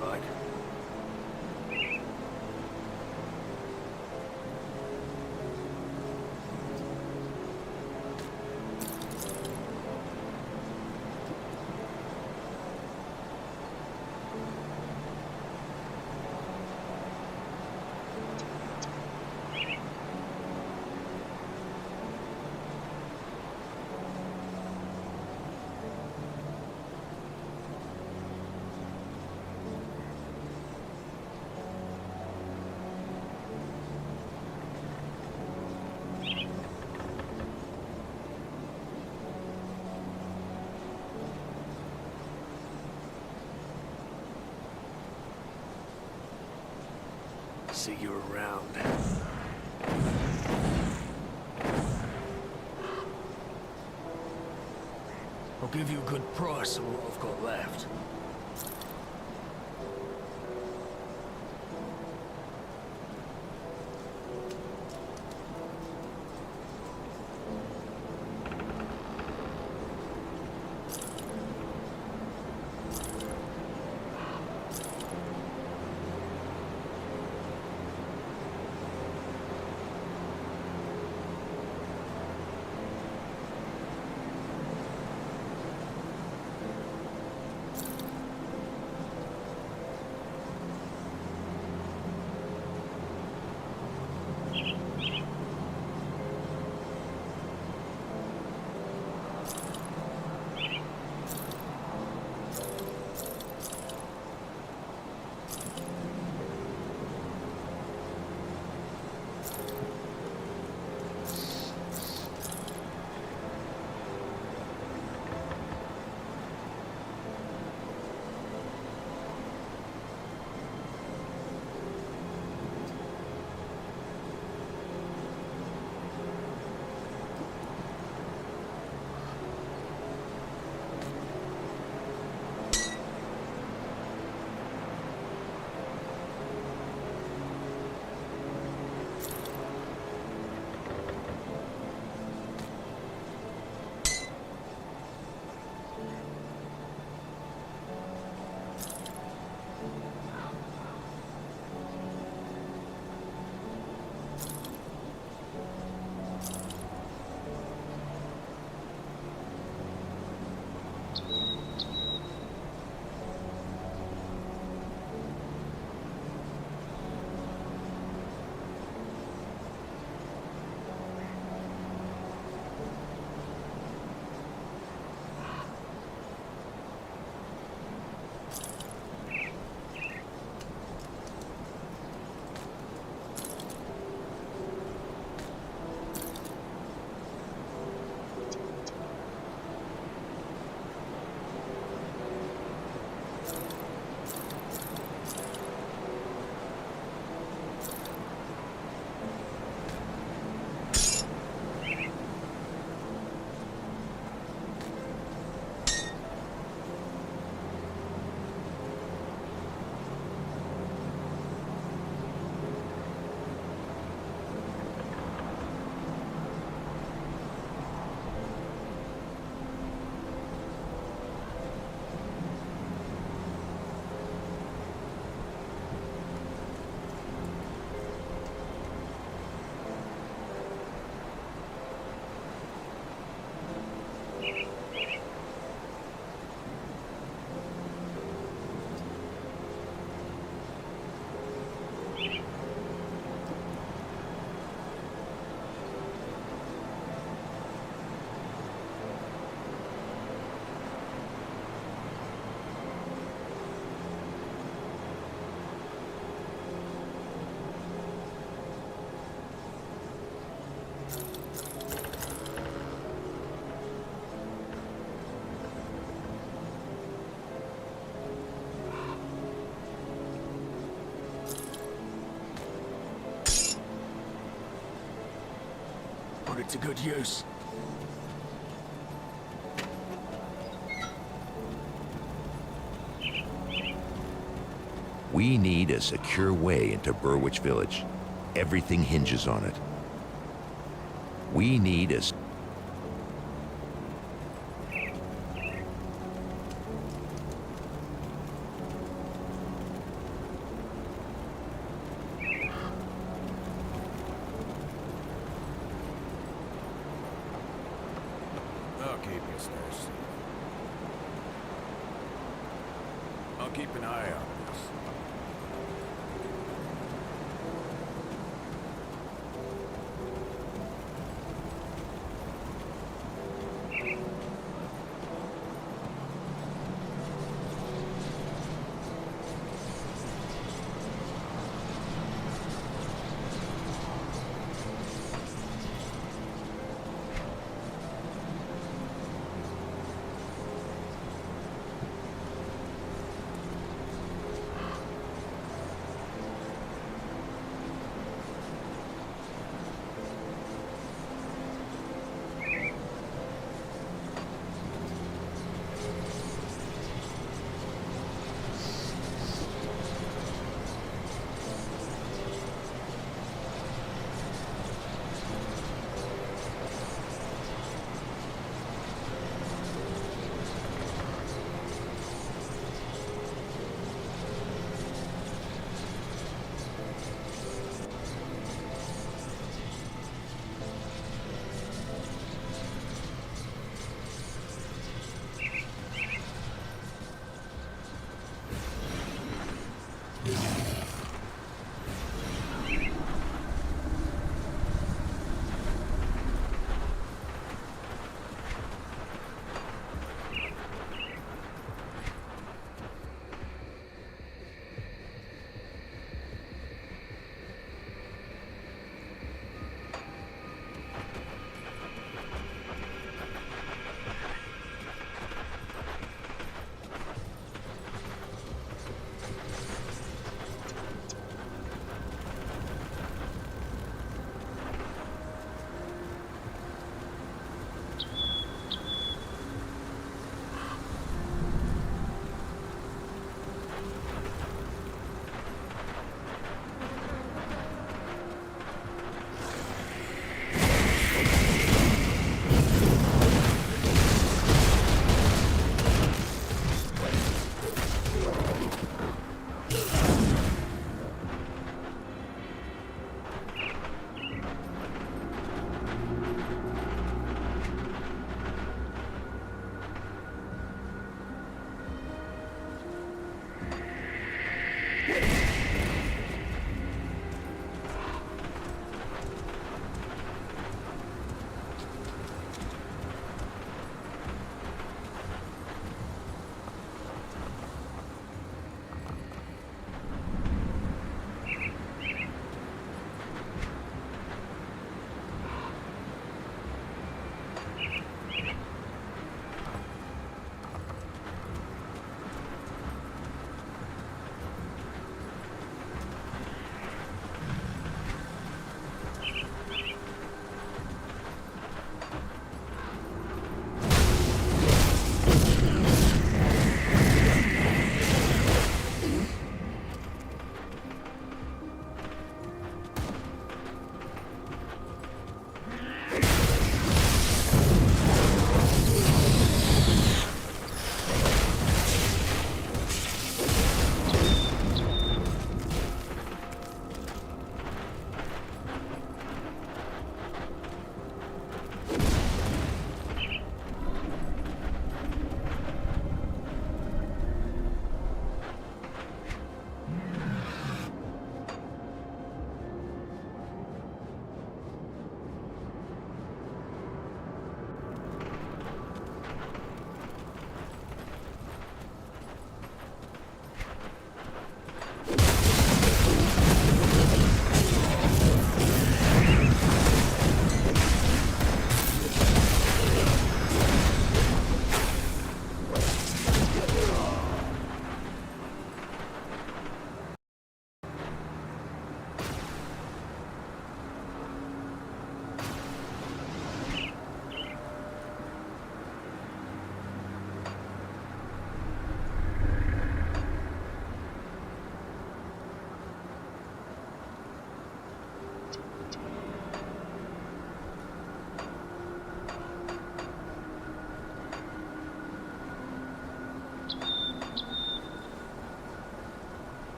like. See you around. I'll give you a good price on what I've got left. Put it to good use. We need a secure way into Burwich Village. Everything hinges on it. We need a... I'll keep an eye on this.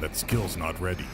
That skill's not ready.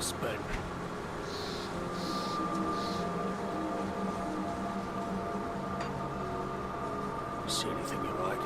well spent. See anything you like?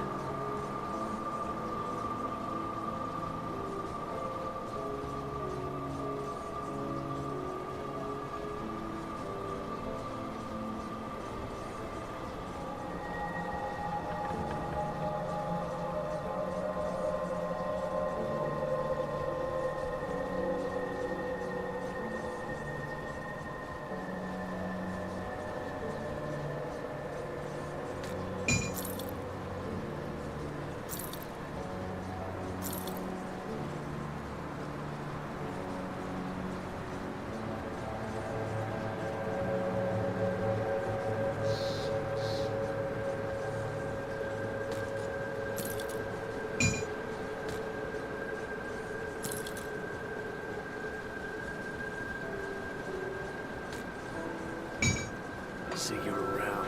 See you around.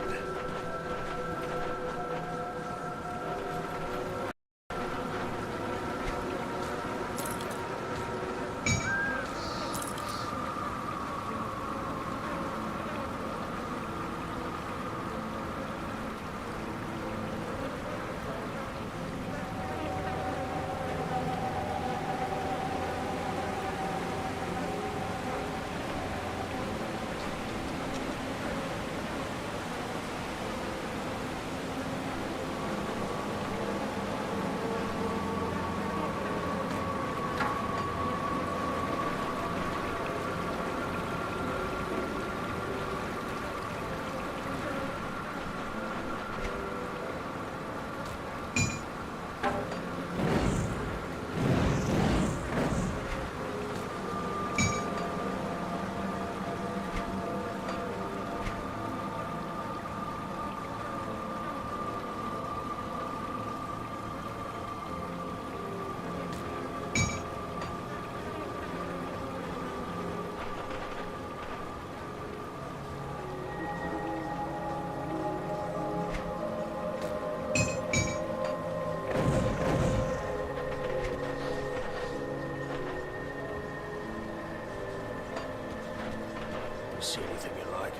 See anything you like?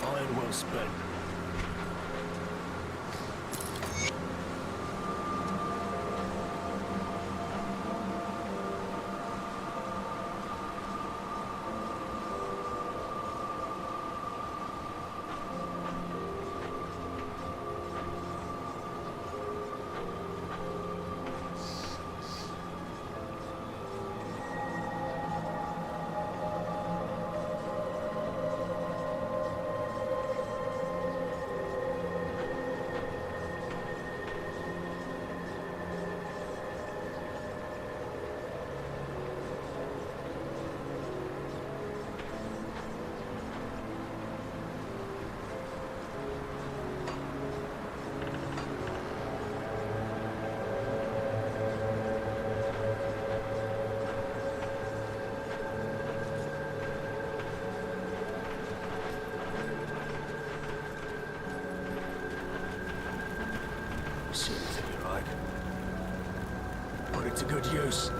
Iron well spent. See anything you like? Put it to good use.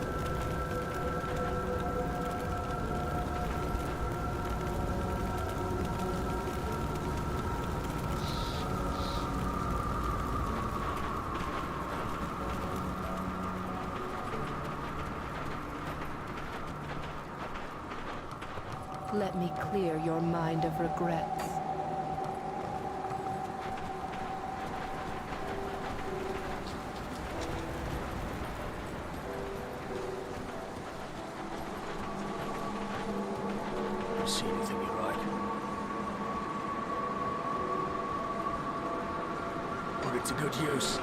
Let me clear your mind of regrets. You see anything you like? Put it to good use.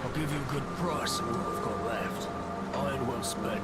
I'll give you a good price for what I've got left. Iron well spent.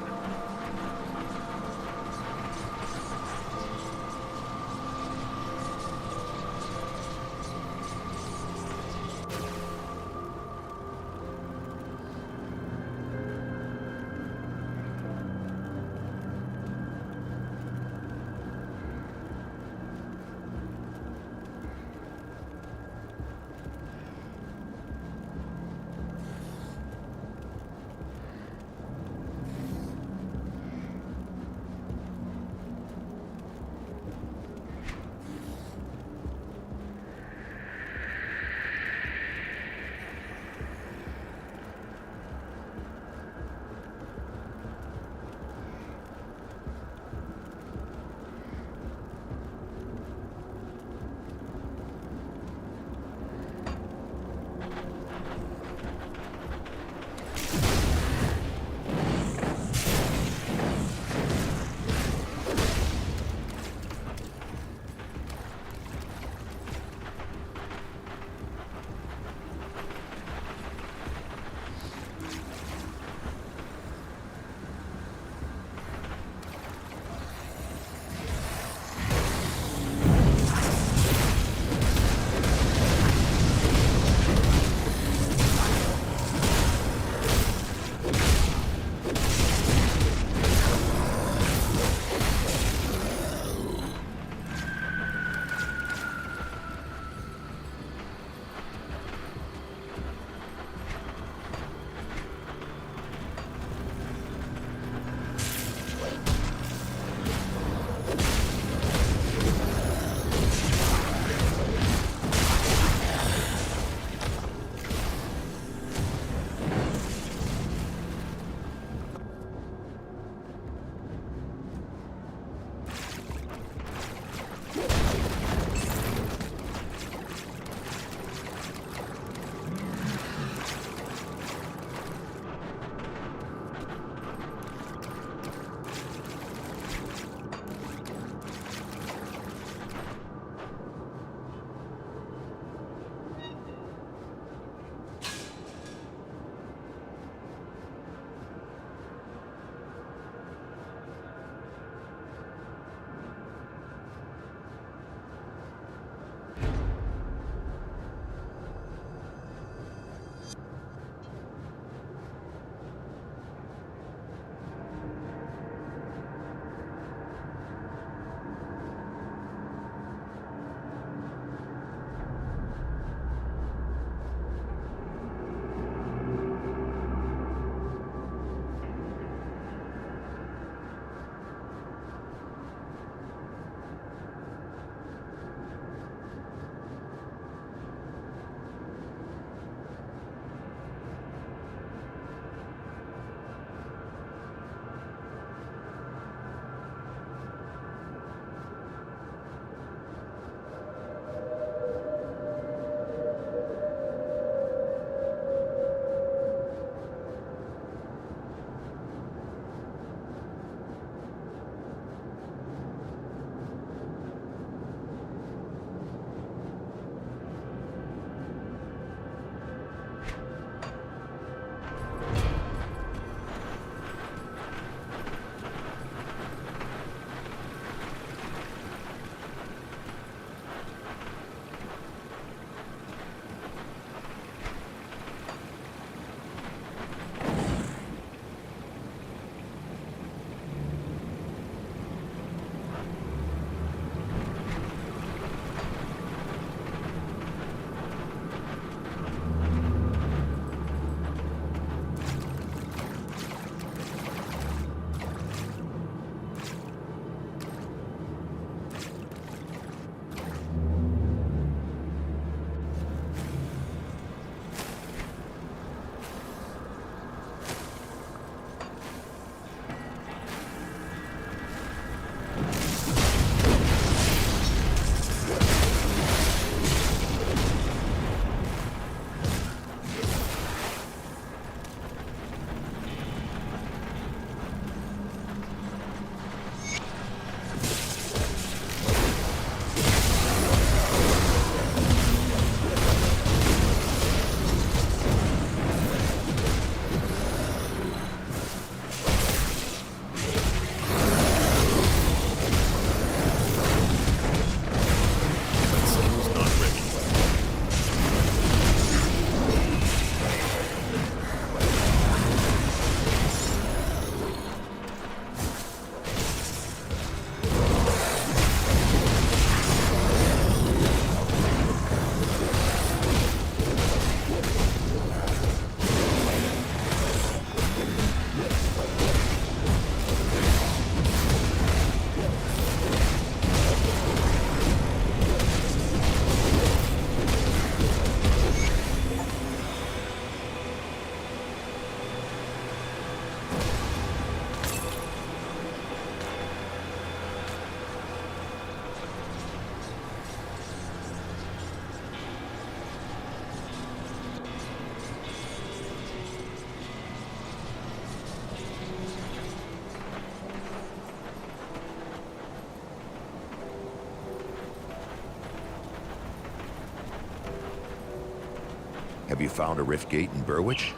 Have you found a rift gate in Burwich?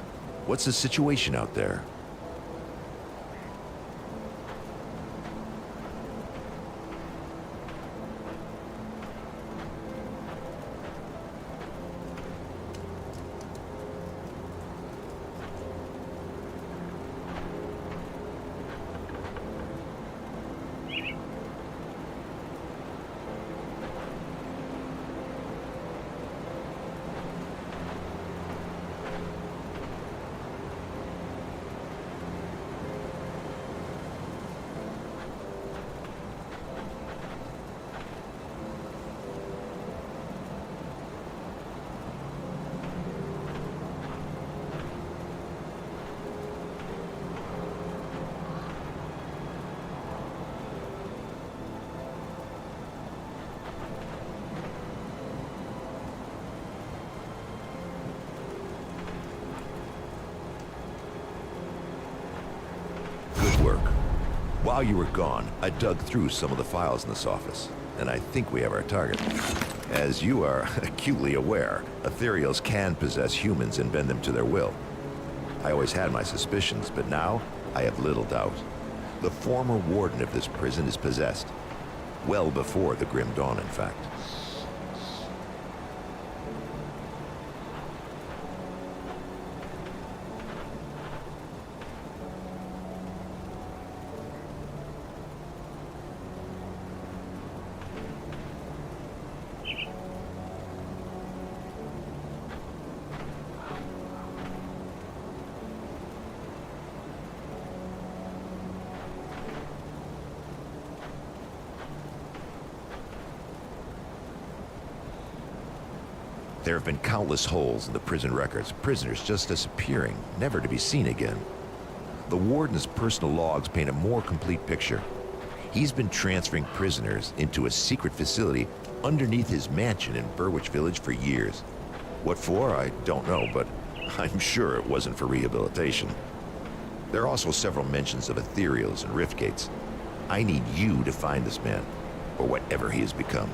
What's the situation out there? Work. While you were gone, I dug through some of the files in this office, and I think we have our target. As you are acutely aware, ethereals can possess humans and bend them to their will. I always had my suspicions, but now I have little doubt. The former warden of this prison is possessed. Well before the Grim Dawn, in fact. There have been countless holes in the prison records, prisoners just disappearing, never to be seen again. The warden's personal logs paint a more complete picture. He's been transferring prisoners into a secret facility underneath his mansion in Burwich Village for years. What for, I don't know, but I'm sure it wasn't for rehabilitation. There are also several mentions of ethereals and rift gates. I need you to find this man, or whatever he has become.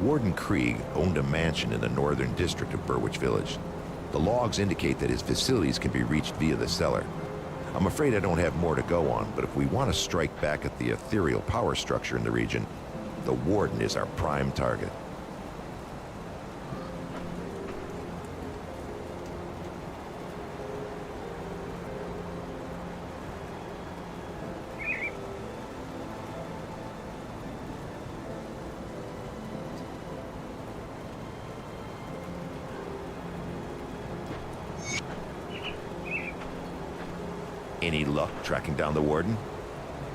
Warden Krieg owned a mansion in the northern district of Burwich Village. The logs indicate that his facilities can be reached via the cellar. I'm afraid I don't have more to go on, but if we want to strike back at the ethereal power structure in the region, the Warden is our prime target. Any luck tracking down the Warden?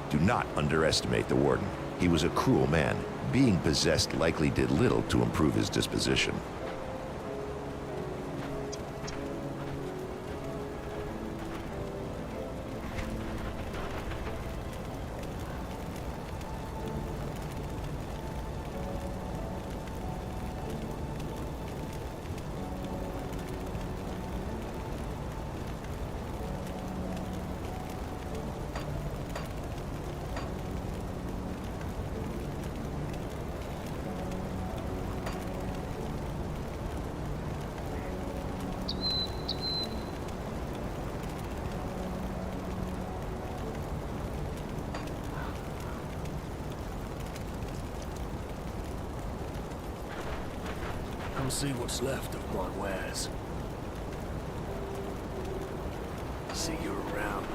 Do not underestimate the Warden. He was a cruel man. Being possessed likely did little to improve his disposition. Come see what's left of my wares. See you around.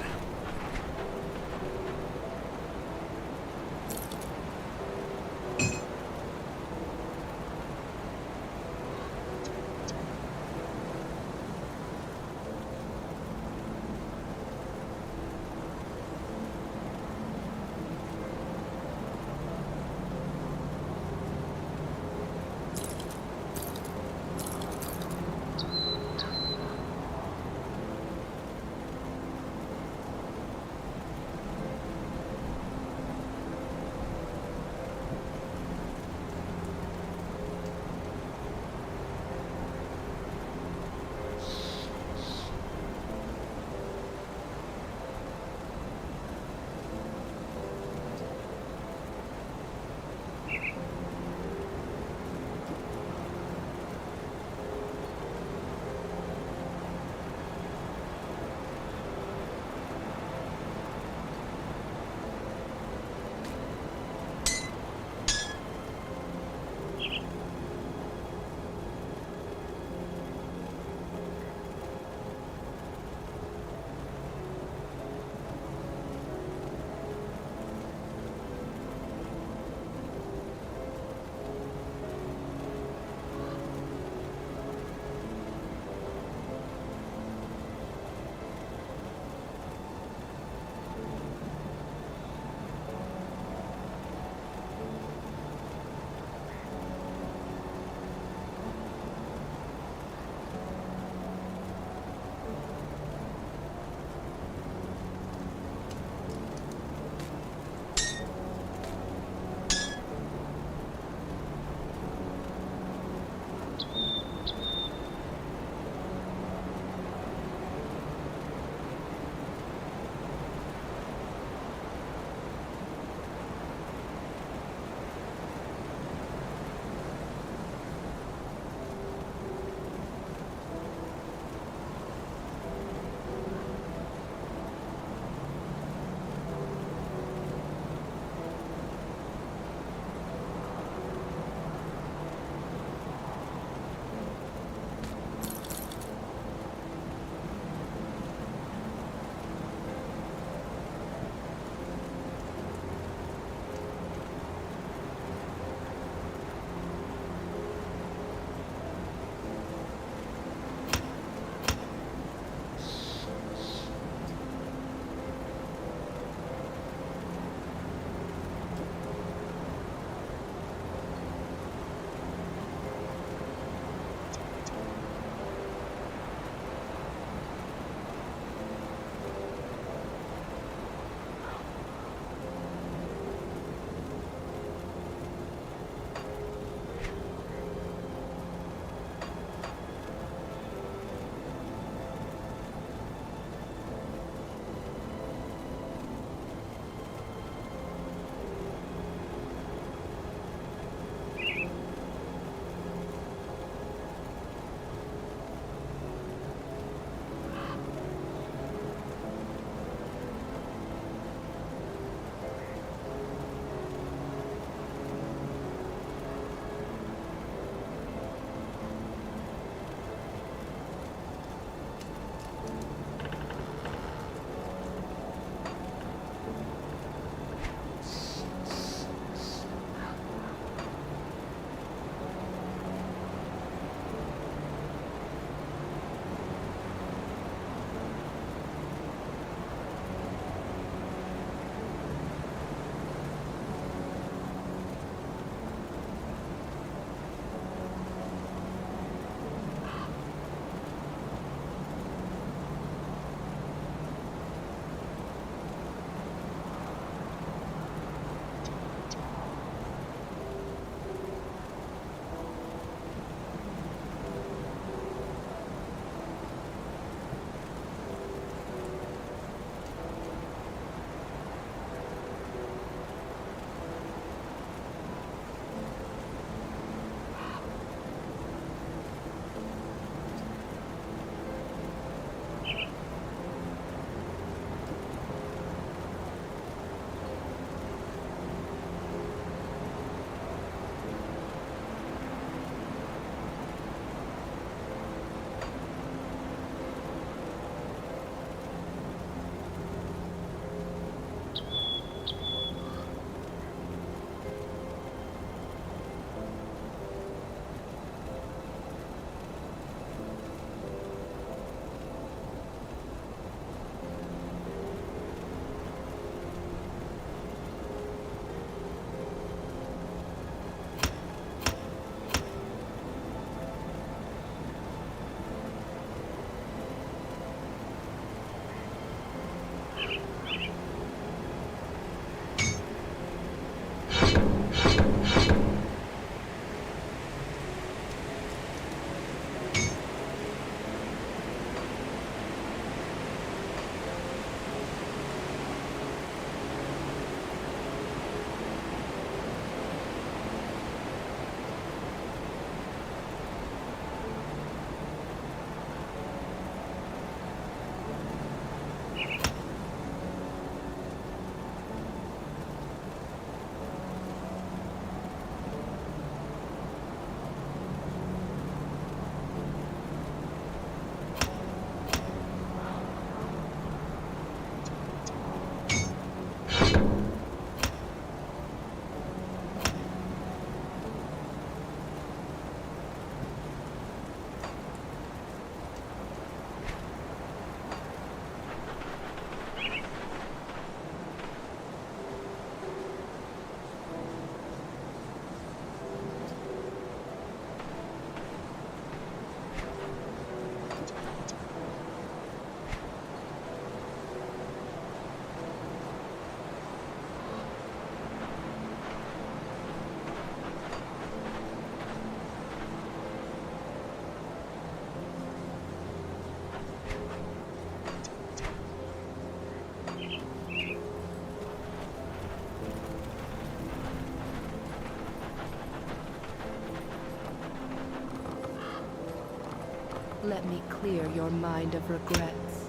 Let me clear your mind of regrets.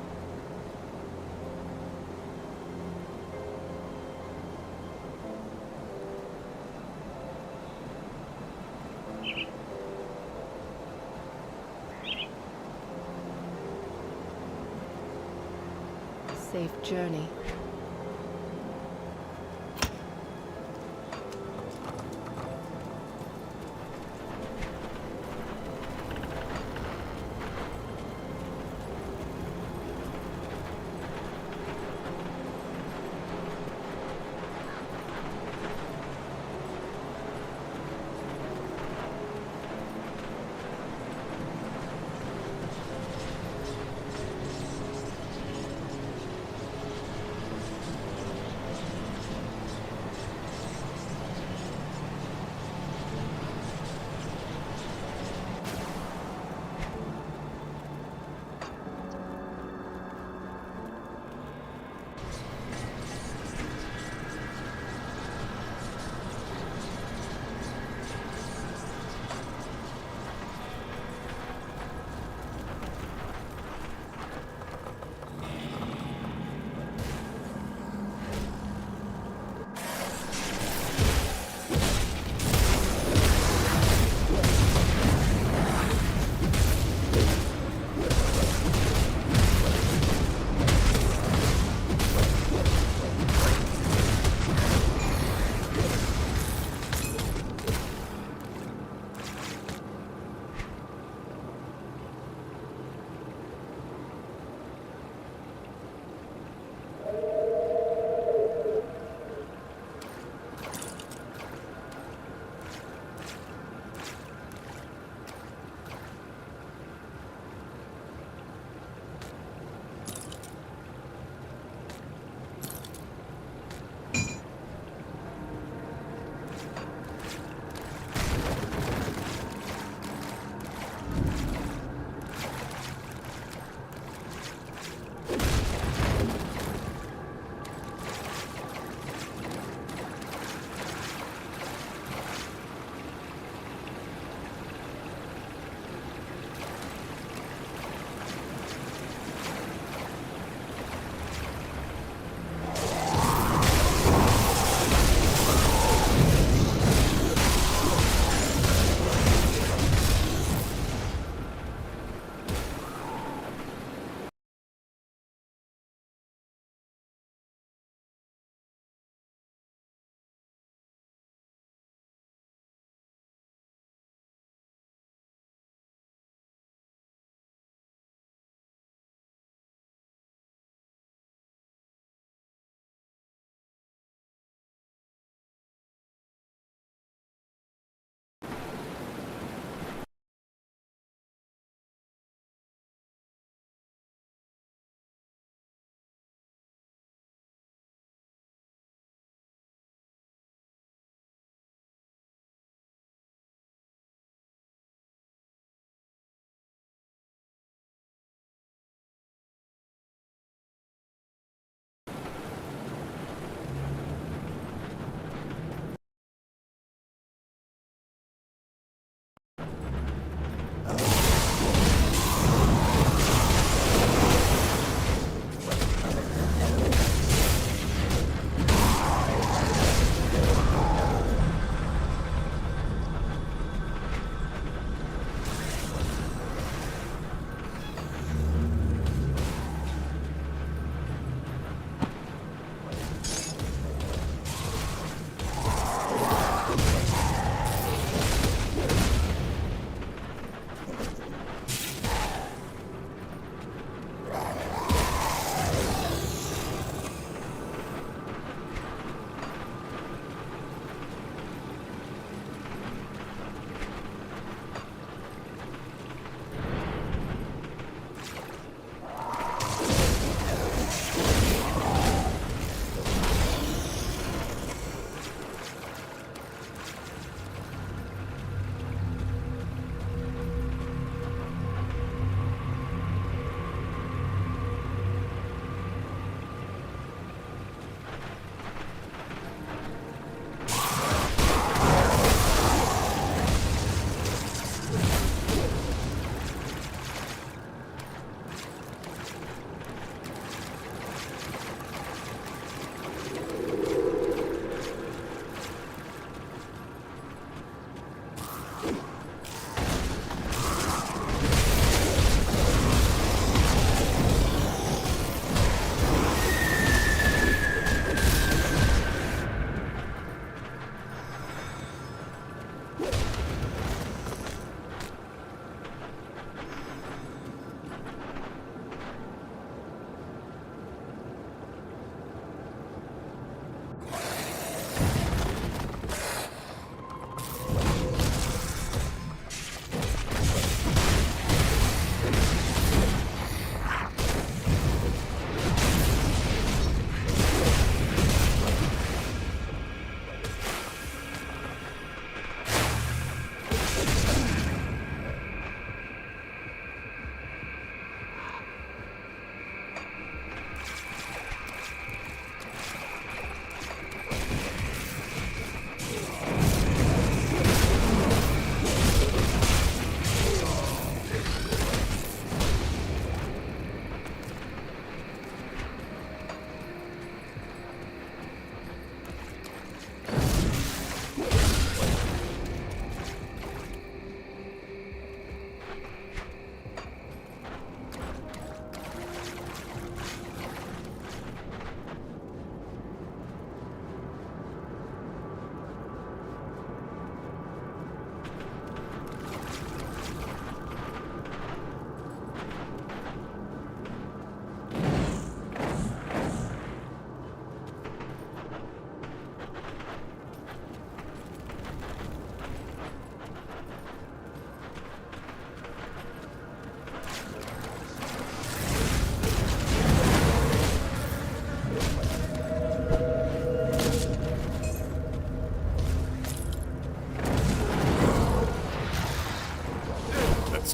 Safe journey.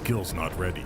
skill's not ready.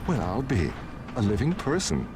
Well, I'll be a living person.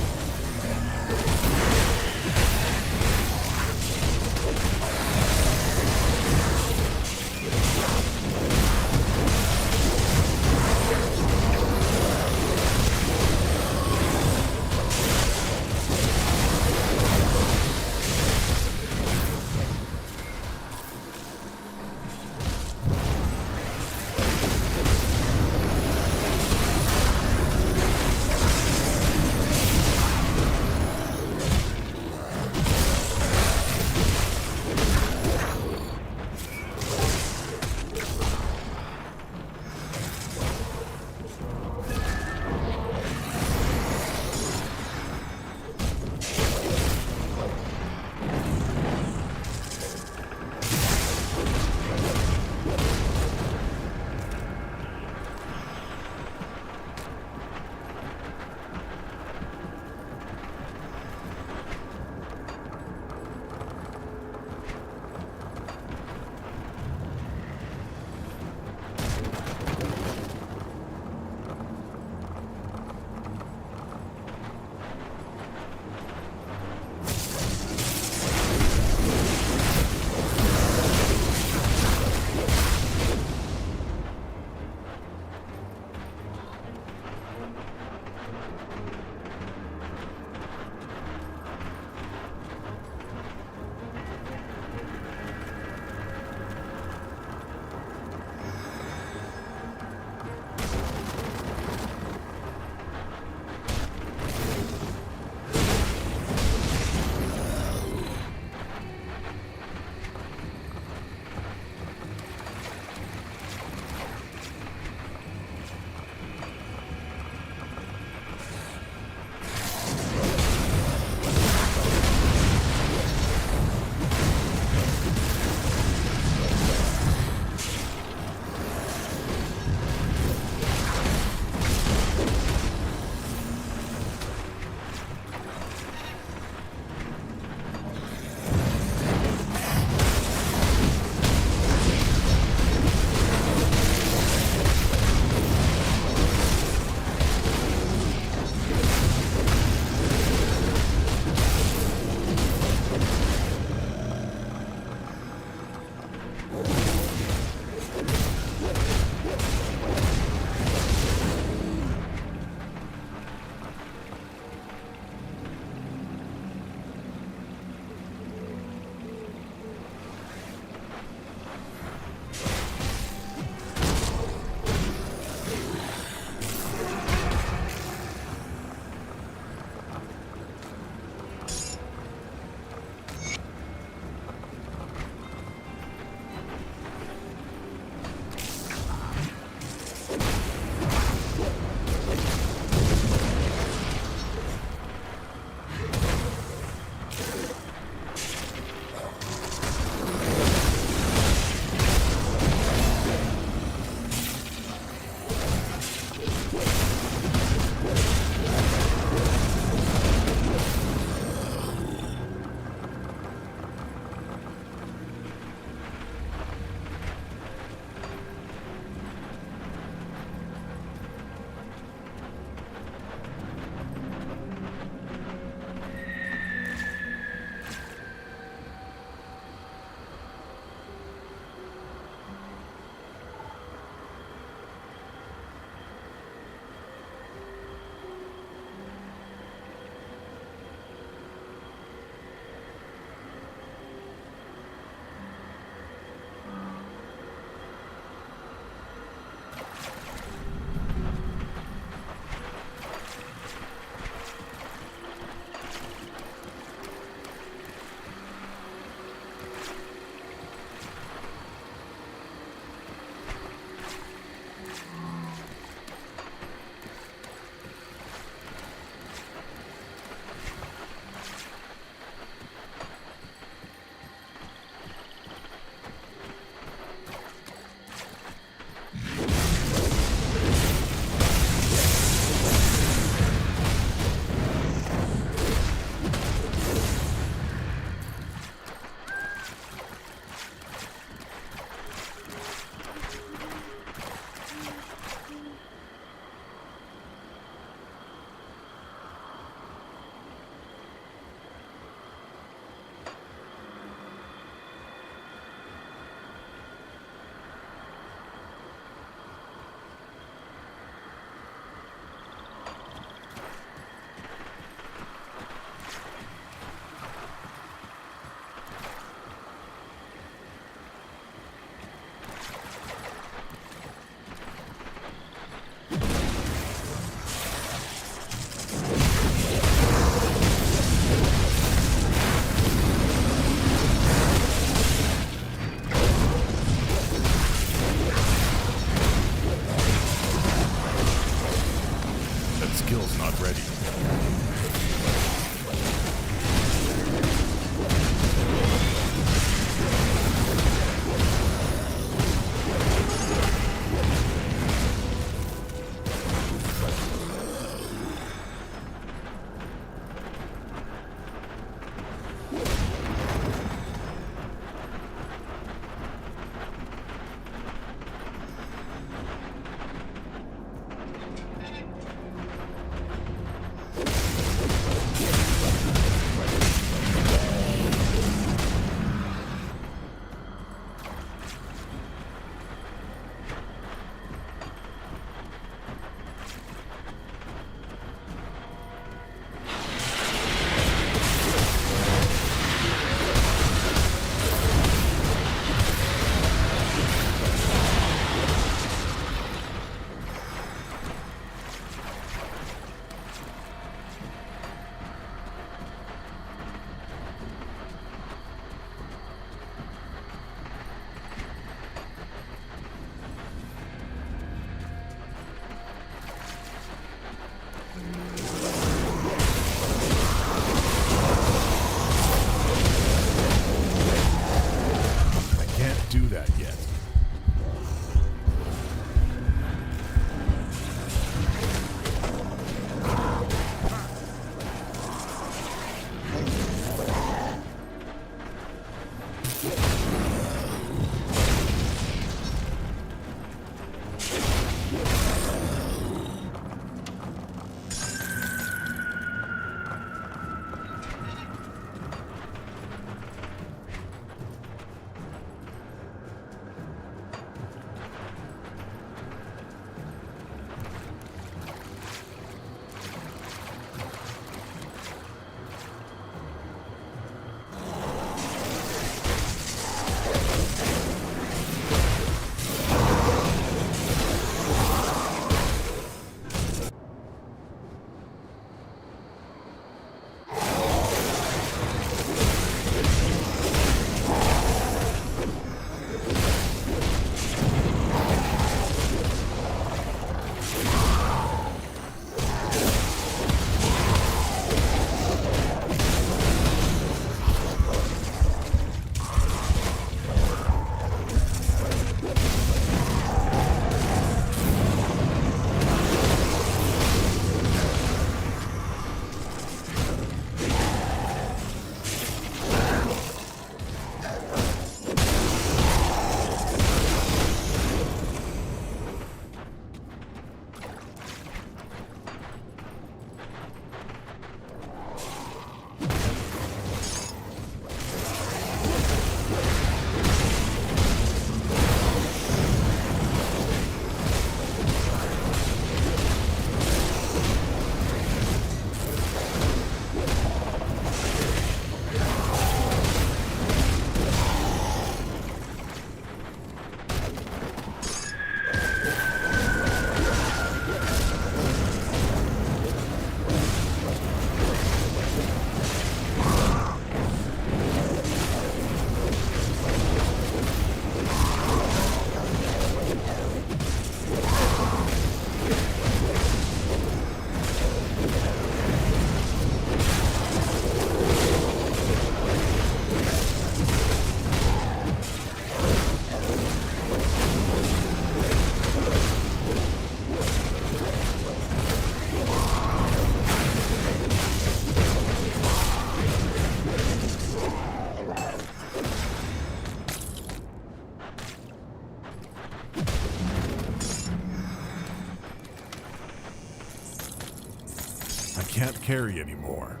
carry anymore.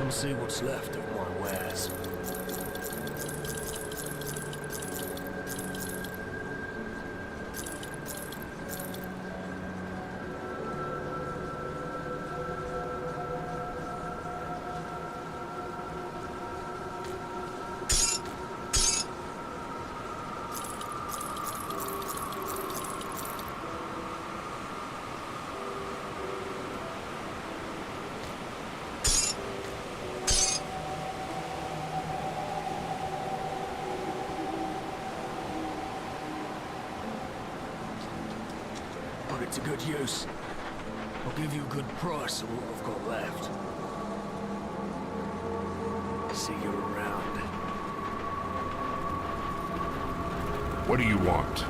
Come see what's left of my wares. Put it to good use. I'll give you a good price for what I've got left. See you around. What do you want?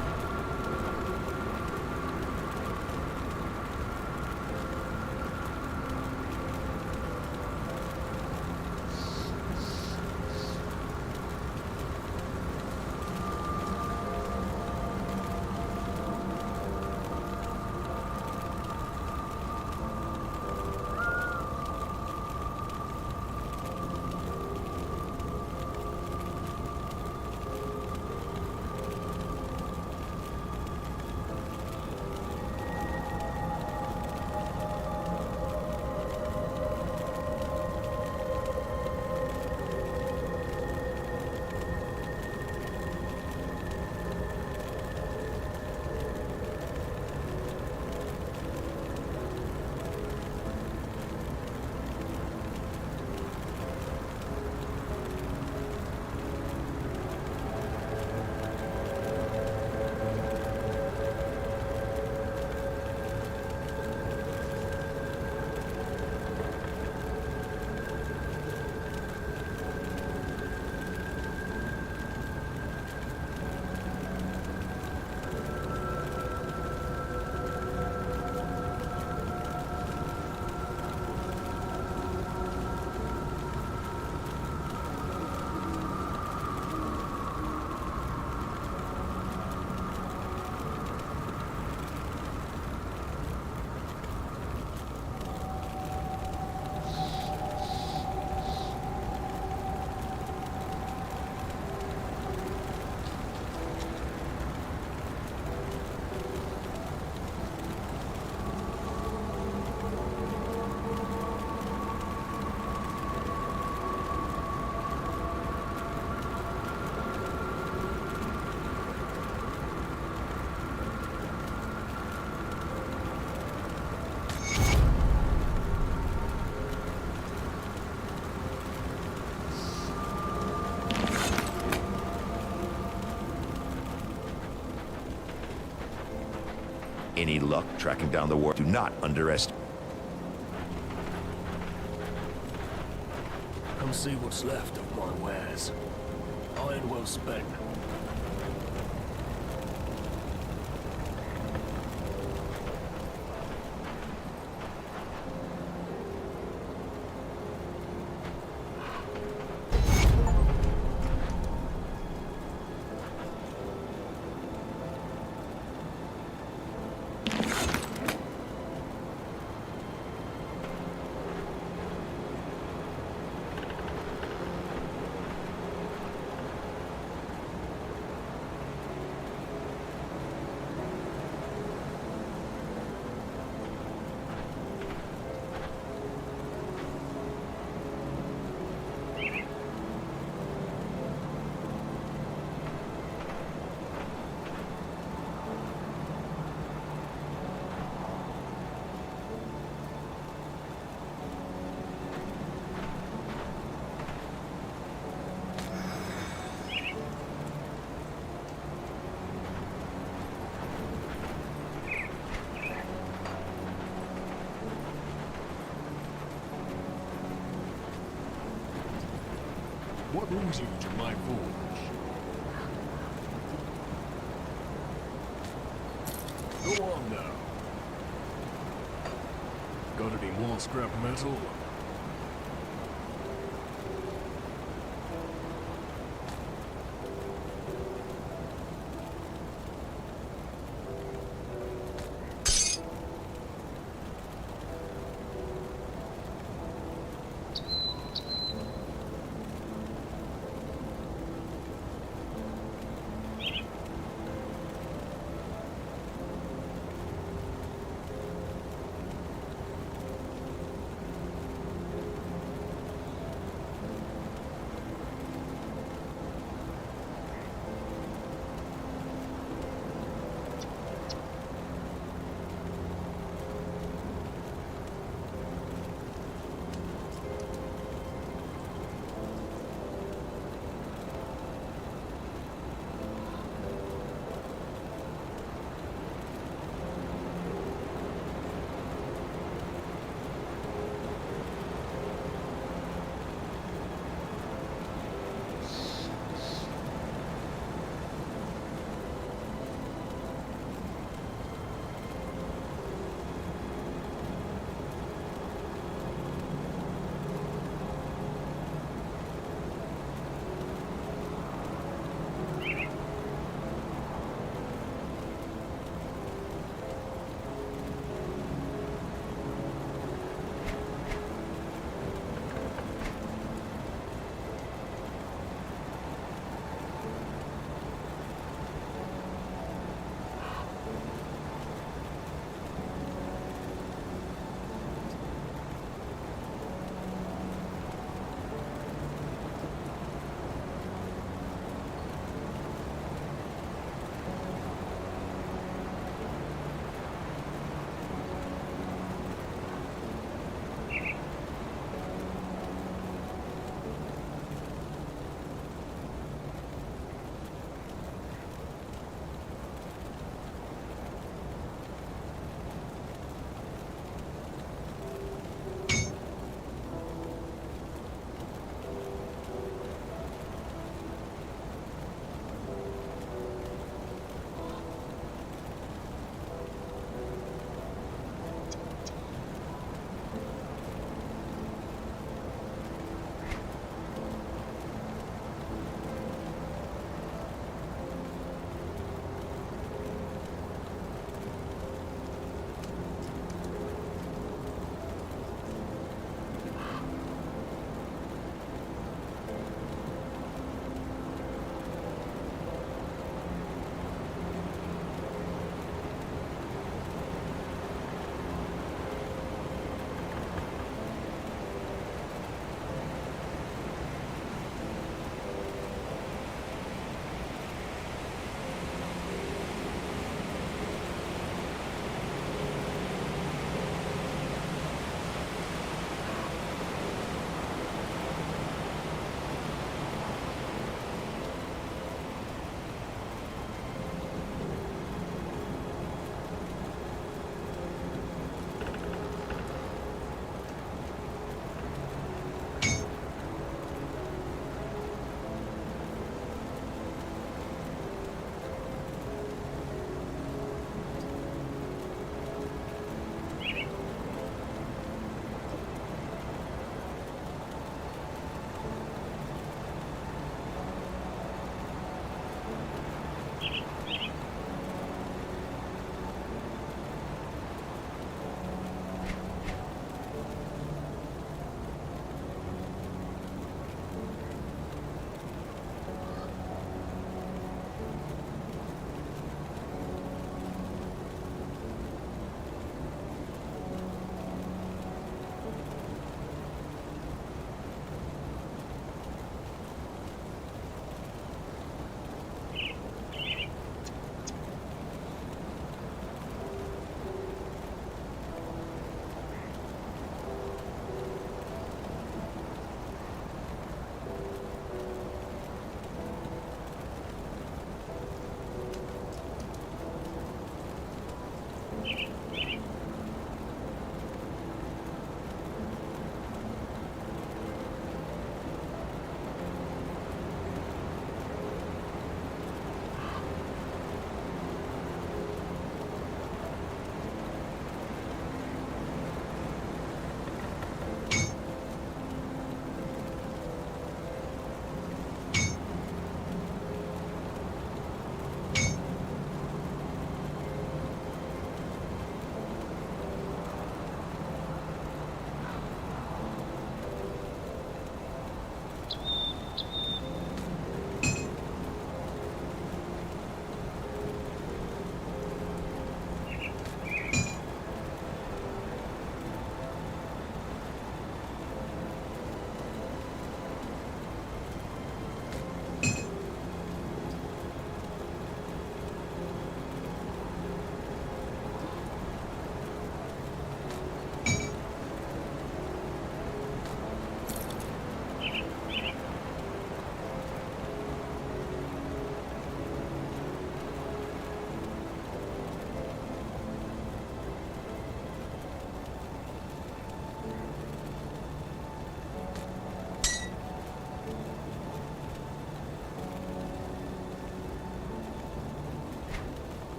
Any luck tracking down the war? Do not underestimate. Come see what's left of my wares. Iron well spent. What brings you to my forge? Go on now. Got any more scrap metal?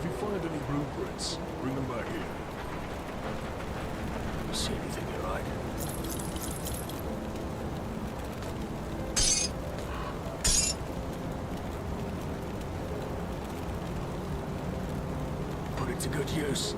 you find any blueprints, bring them back here. See anything you like? Put it to good use.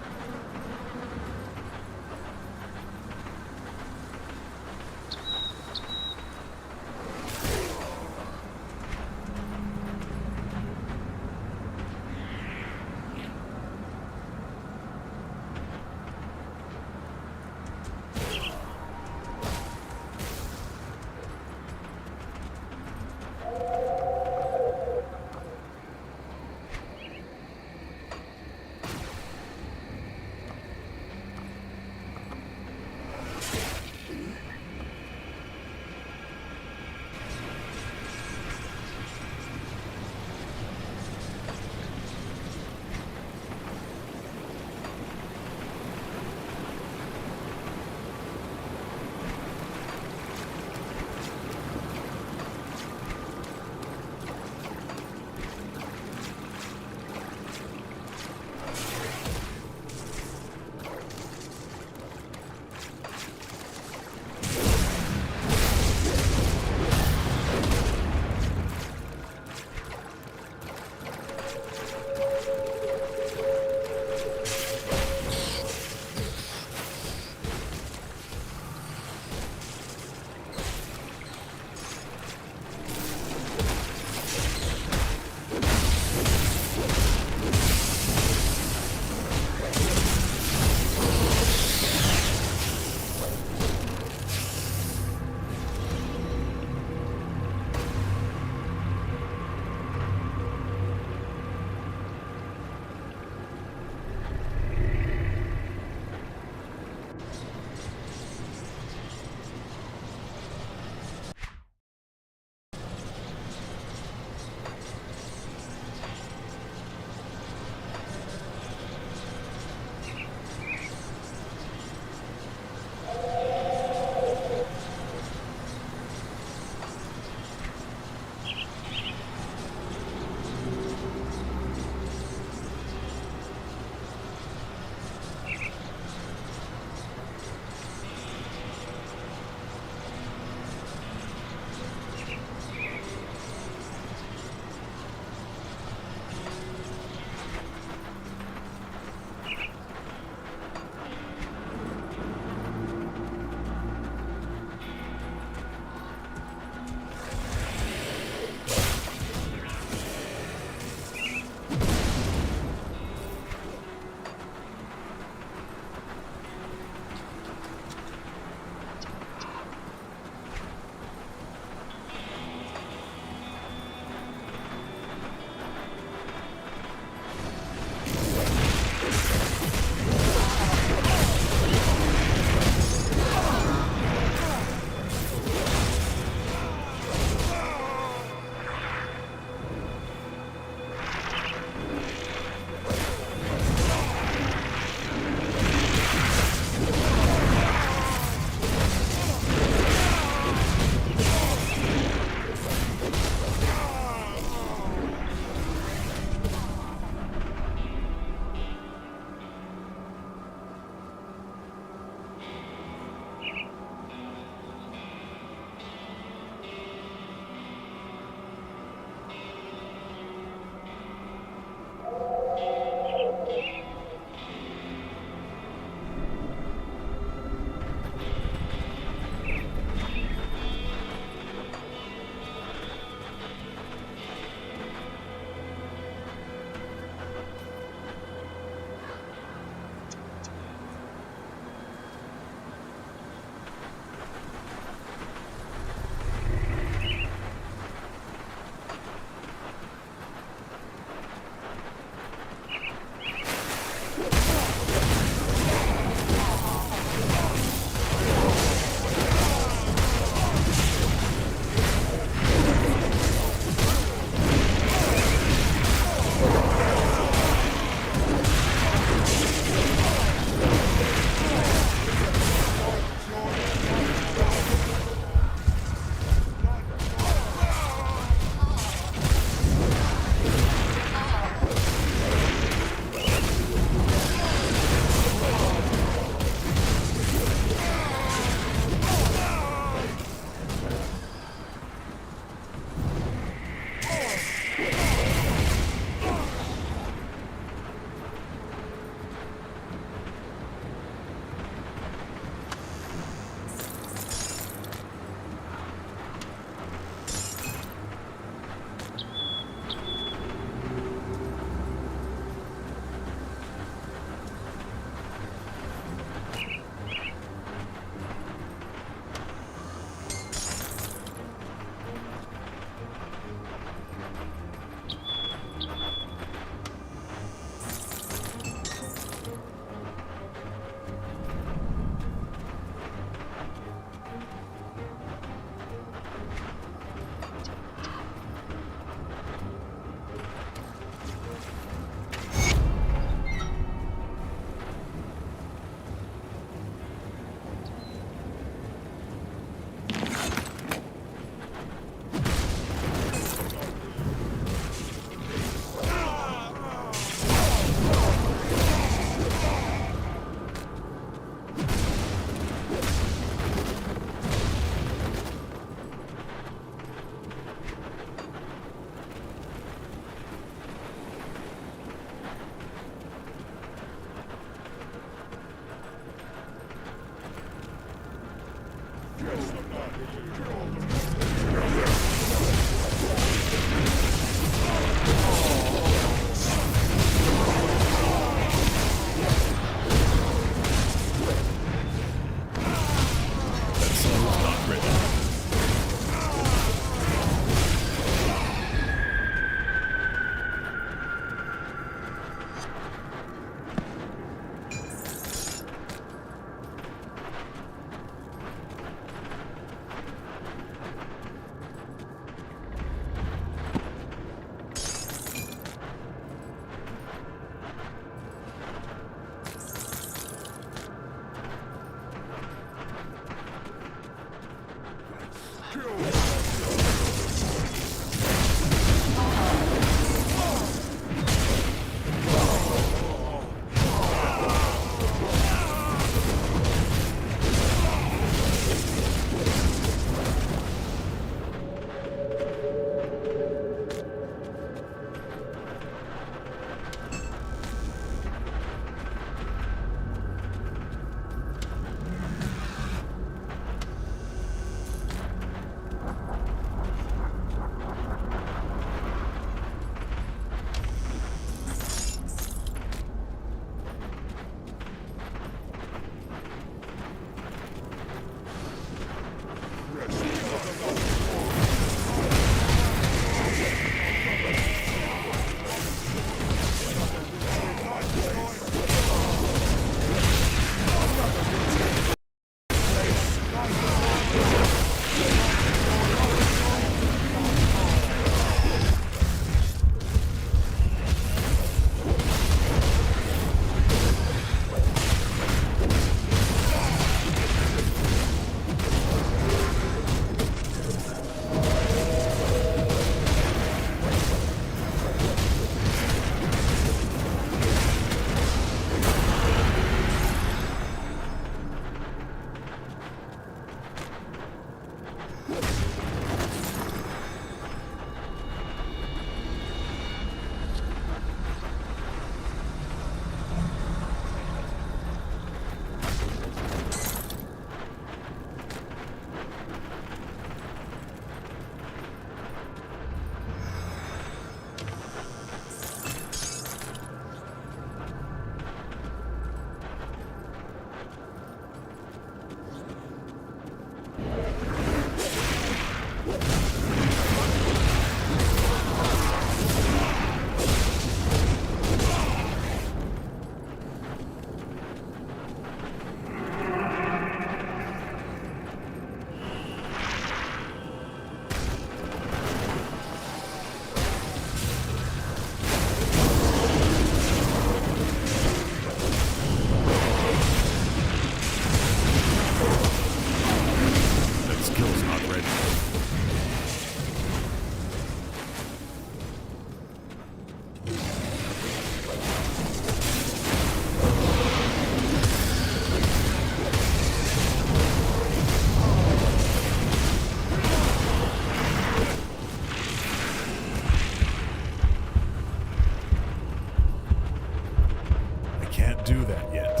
can't do that yet.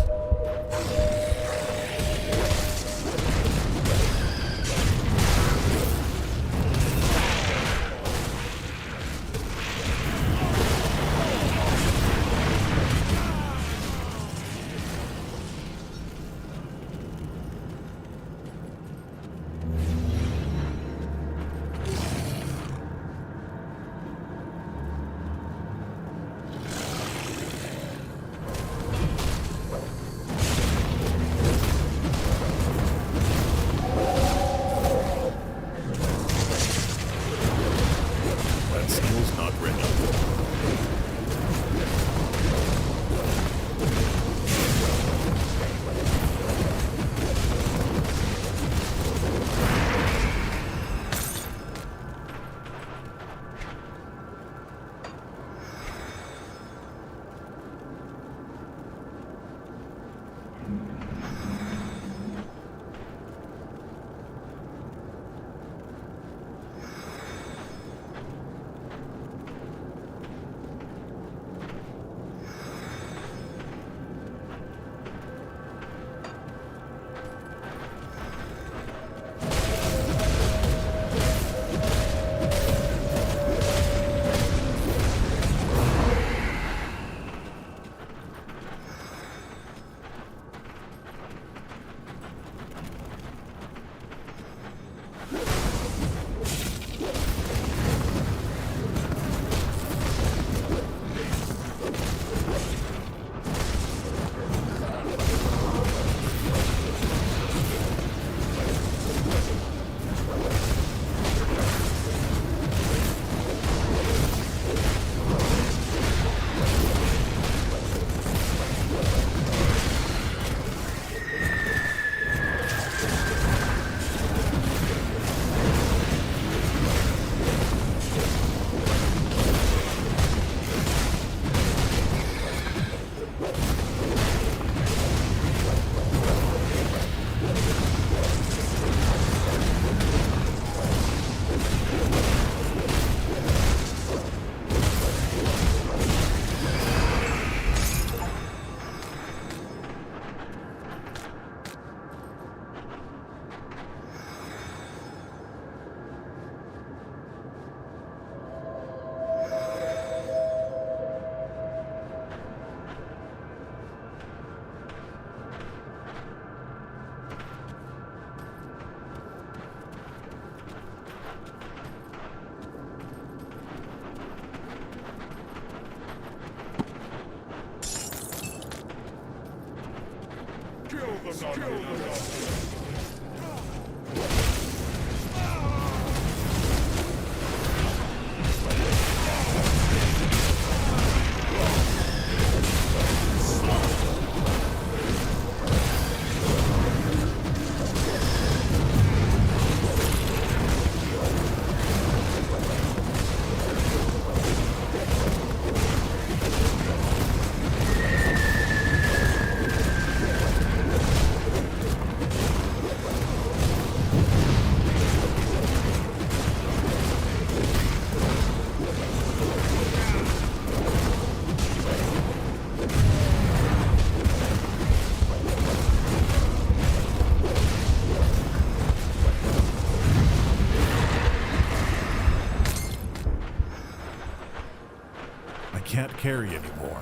That seal's not ready. Can't carry anymore.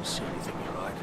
See anything you like?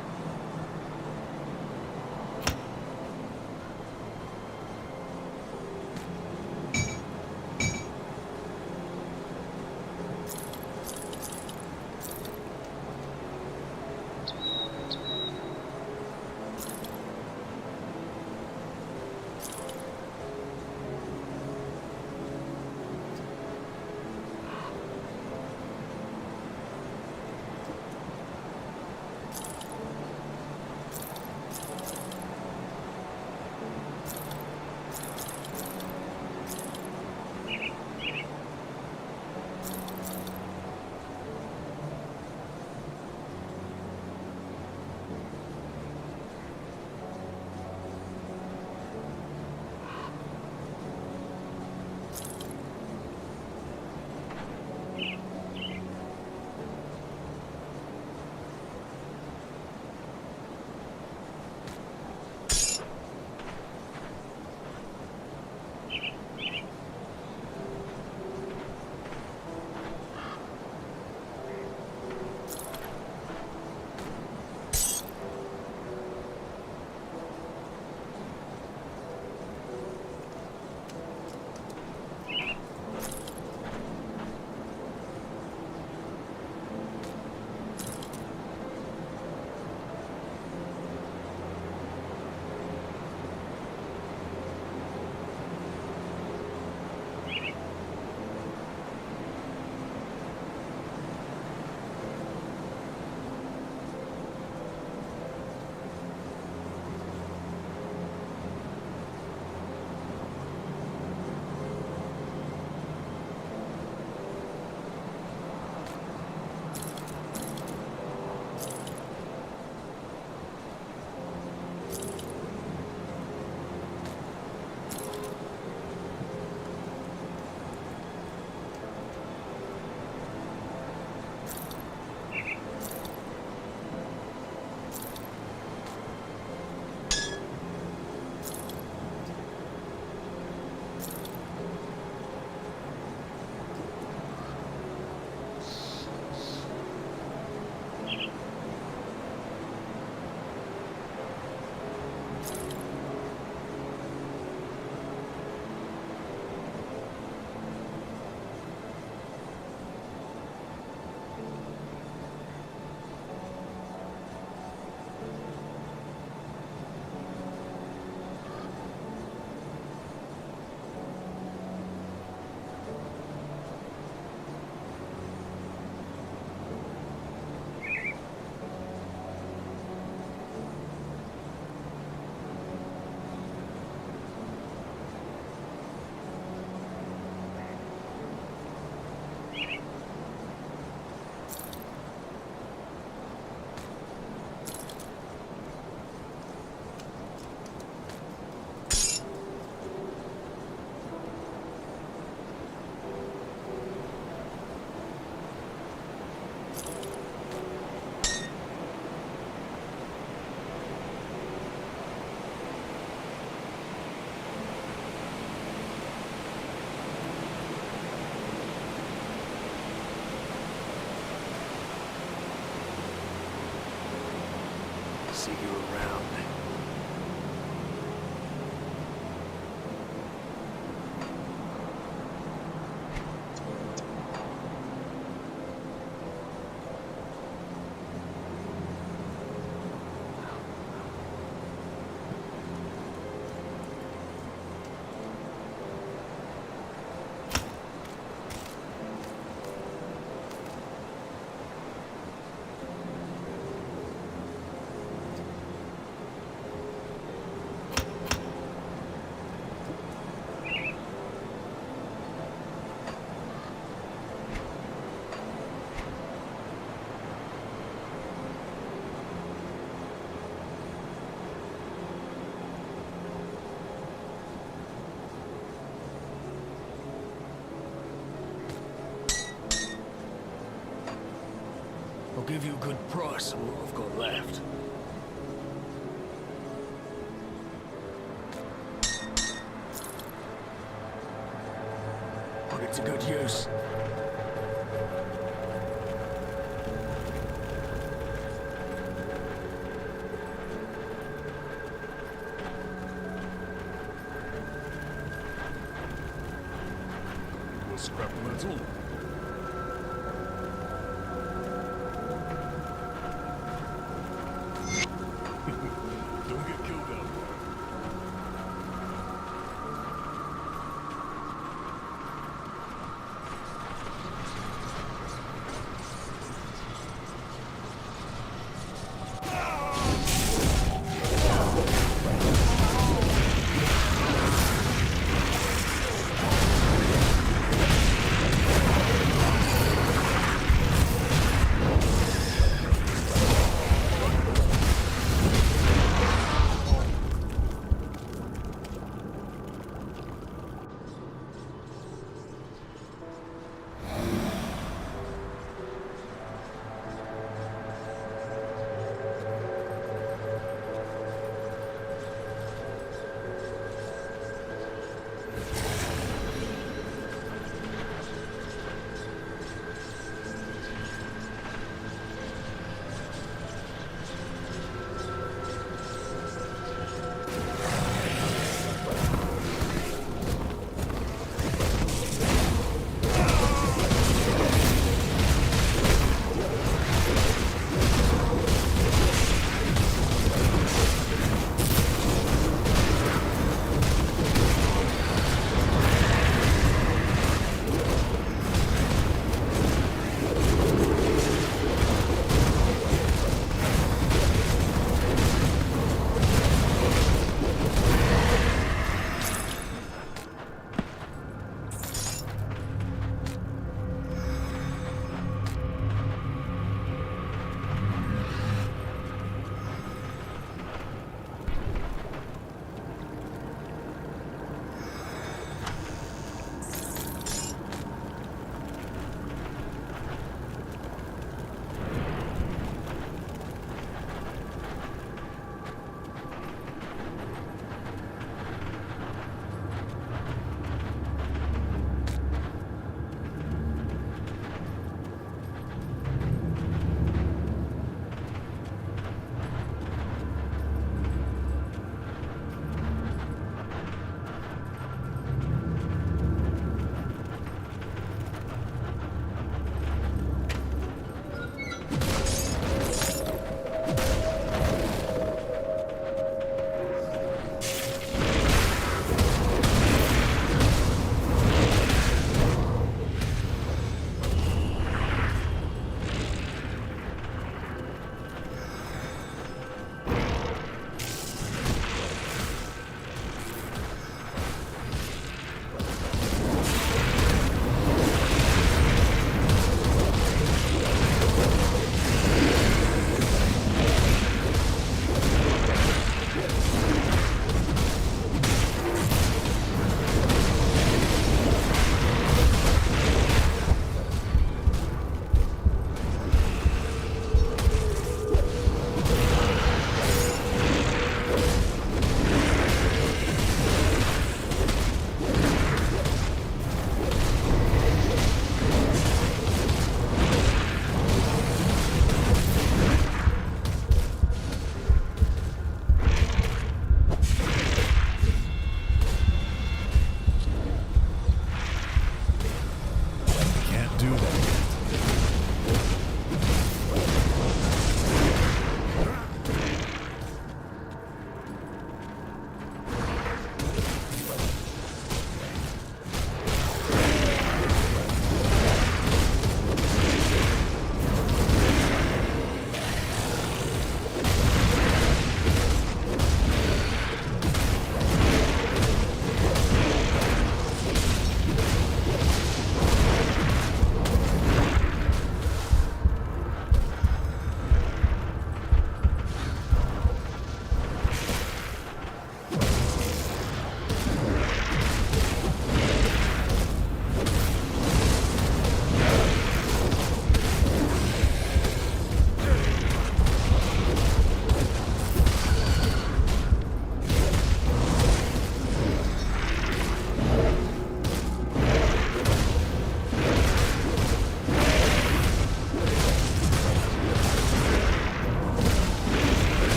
See you around. I'll give you a good price on what I've got left. Put it to good use. That's all. Don't get killed out there.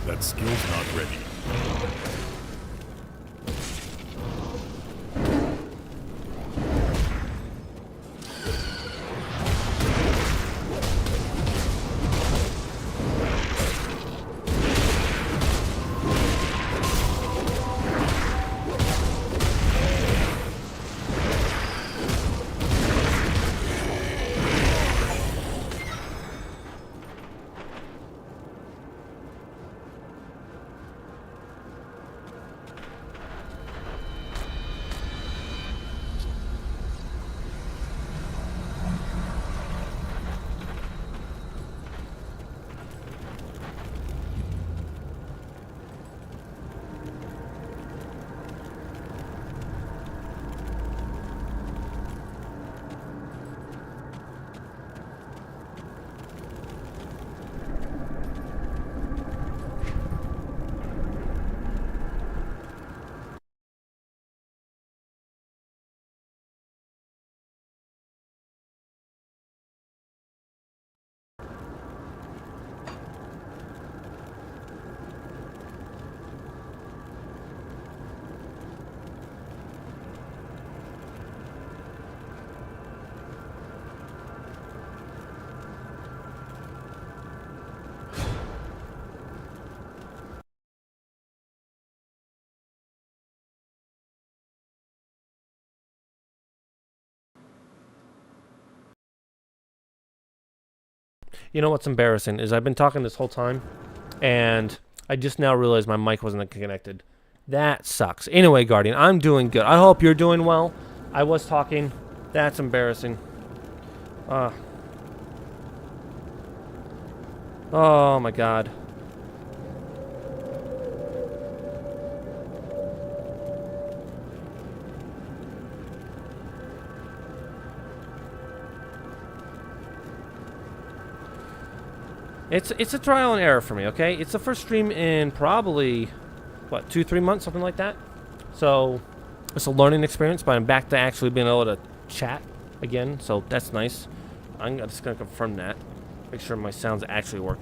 That skill's not ready. You know what's embarrassing is I've been talking this whole time, and I just now realized my mic wasn't connected. That sucks. Anyway, Guardian, I'm doing good. I hope you're doing well. I was talking. That's embarrassing. Oh my god. It's a trial and error for me, okay? It's the first stream in probably, what, 2-3 months, something like that? So, it's a learning experience, but I'm back to actually being able to chat again, so that's nice. I'm just going to confirm that. Make sure my sounds actually work.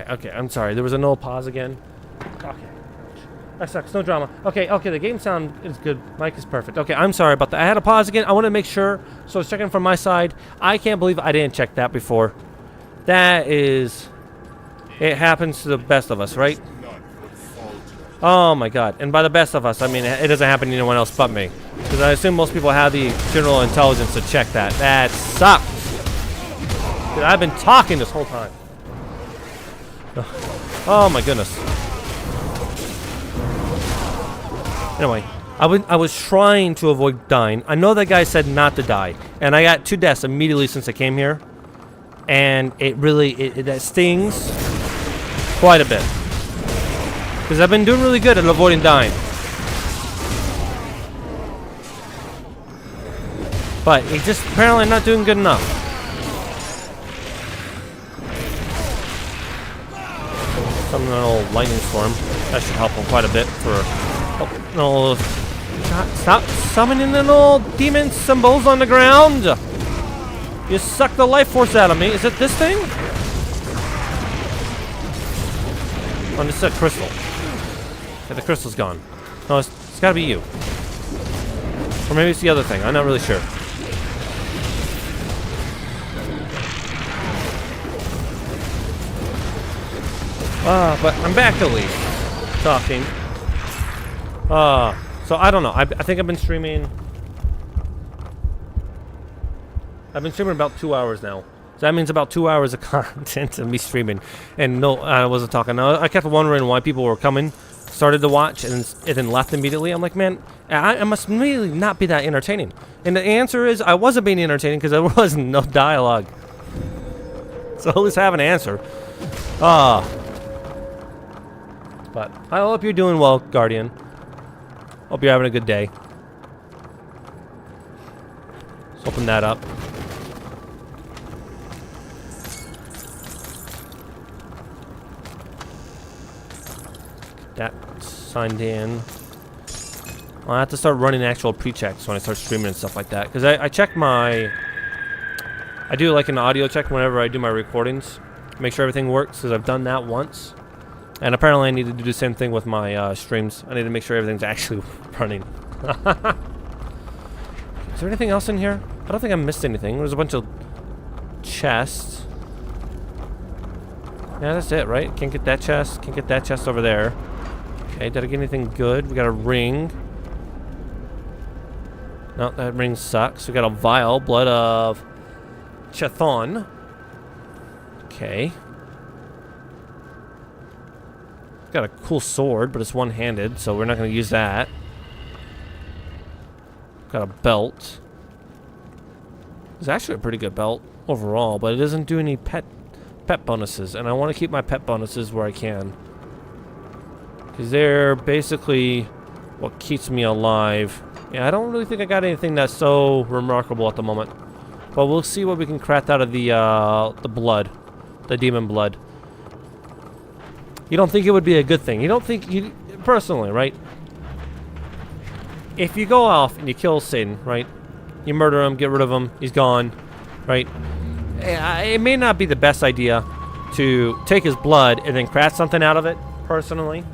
Okay, I'm sorry. There was a no pause again. Okay. That sucks. No drama. Okay, the game sound is good. Mic is perfect. Okay, I'm sorry about that. I had to pause again. I want to make sure. So I was checking from my side. I can't believe I didn't check that before. That is... It happens to the best of us, right? Oh my god. And by the best of us, I mean it doesn't happen to anyone else but me. Because I assume most people have the general intelligence to check that. That sucks. Dude, I've been talking this whole time. Oh my goodness. Anyway, I was trying to avoid dying. I know that guy said not to die, and I got 2 deaths immediately since I came here, and it really that stings quite a bit because I've been doing really good at avoiding dying, but it just apparently not doing good enough. Some little lightning storm. That should help him quite a bit for... Oh, no. Stop summoning the little demon symbols on the ground. You suck the life force out of me. Is it this thing? Oh, this is a crystal. Okay, the crystal's gone. No, it's gotta be you. Or maybe it's the other thing. I'm not really sure. But I'm back at least. Talking. So I don't know. I think I've been streaming... I've been streaming about 2 hours now. So that means about 2 hours of content of me streaming. And no, I wasn't talking. I kept wondering why people were coming, started to watch, and then left immediately. I'm like, man, I must really not be that entertaining. And the answer is I wasn't being entertaining because there was no dialogue. So at least I have an answer. But I hope you're doing well, Guardian. Hope you're having a good day. Let's open that up. That signed in. I'll have to start running actual pre-checks when I start streaming and stuff like that. Because I check my... I do like an audio check whenever I do my recordings. Make sure everything works, because I've done that once. And apparently I need to do the same thing with my streams. I need to make sure everything's actually running. Is there anything else in here? I don't think I missed anything. There's a bunch of chests. Yeah, that's it, right? Can't get that chest. Can't get that chest over there. Okay, did I get anything good? We got a ring. No, that ring sucks. We got a vial. Blood of Chthon. Okay. Got a cool sword, but it's one-handed, so we're not going to use that. Got a belt. It's actually a pretty good belt overall, but it doesn't do any pet bonuses, and I want to keep my pet bonuses where I can. Because they're basically what keeps me alive. Yeah, I don't really think I got anything that's so remarkable at the moment. But we'll see what we can craft out of the blood. The demon blood. You don't think it would be a good thing? You don't think... you personally, right? If you go off and you kill Satan, right? You murder him, get rid of him, he's gone, right? It may not be the best idea to take his blood and then craft something out of it, personally.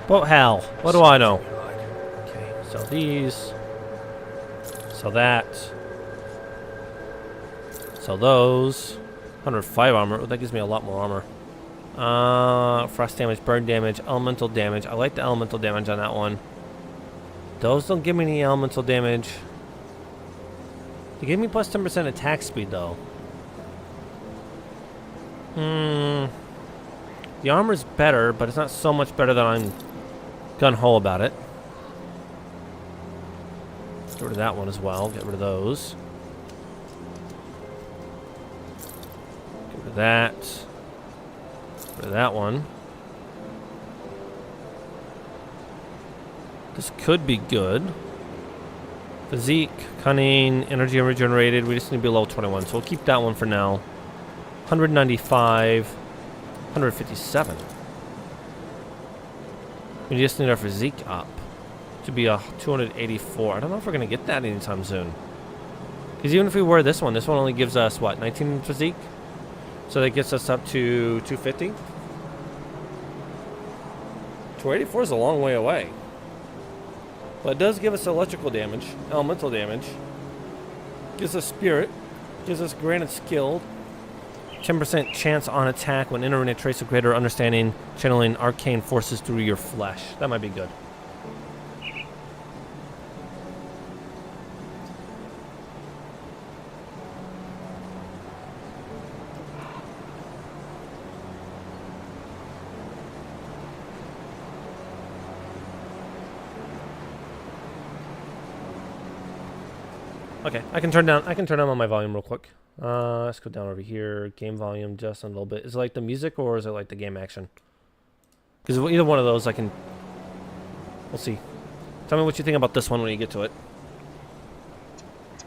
But hell, what do I know? Okay, sell these. Sell that. Sell those. 105 armor. Oh, that gives me a lot more armor. Frost damage, burn damage, elemental damage. I like the elemental damage on that one. Those don't give me any elemental damage. They give me plus 10% attack speed, though. The armor's better, but it's not so much better that I'm gun-ho about it. Get rid of that one as well. Get rid of those. Get rid of that. Get rid of that one. This could be good. Physique, cunning, energy regenerated. We just need to be level 21, so we'll keep that one for now. 195. 157. We just need our physique up to be a 284. I don't know if we're going to get that anytime soon. Because even if we wear this one only gives us, what, 19 physique? So that gets us up to 250. 284 is a long way away. But it does give us electrical damage, elemental damage. Gives us spirit. Gives us granted skill. 10% chance on attack when entering a trace of greater understanding, channeling arcane forces through your flesh. That might be good. Okay, I can turn down on my volume real quick. Let's go down over here. Game volume just a little bit. Is it like the music or is it like the game action? Because either one of those I can... We'll see. Tell me what you think about this one when you get to it.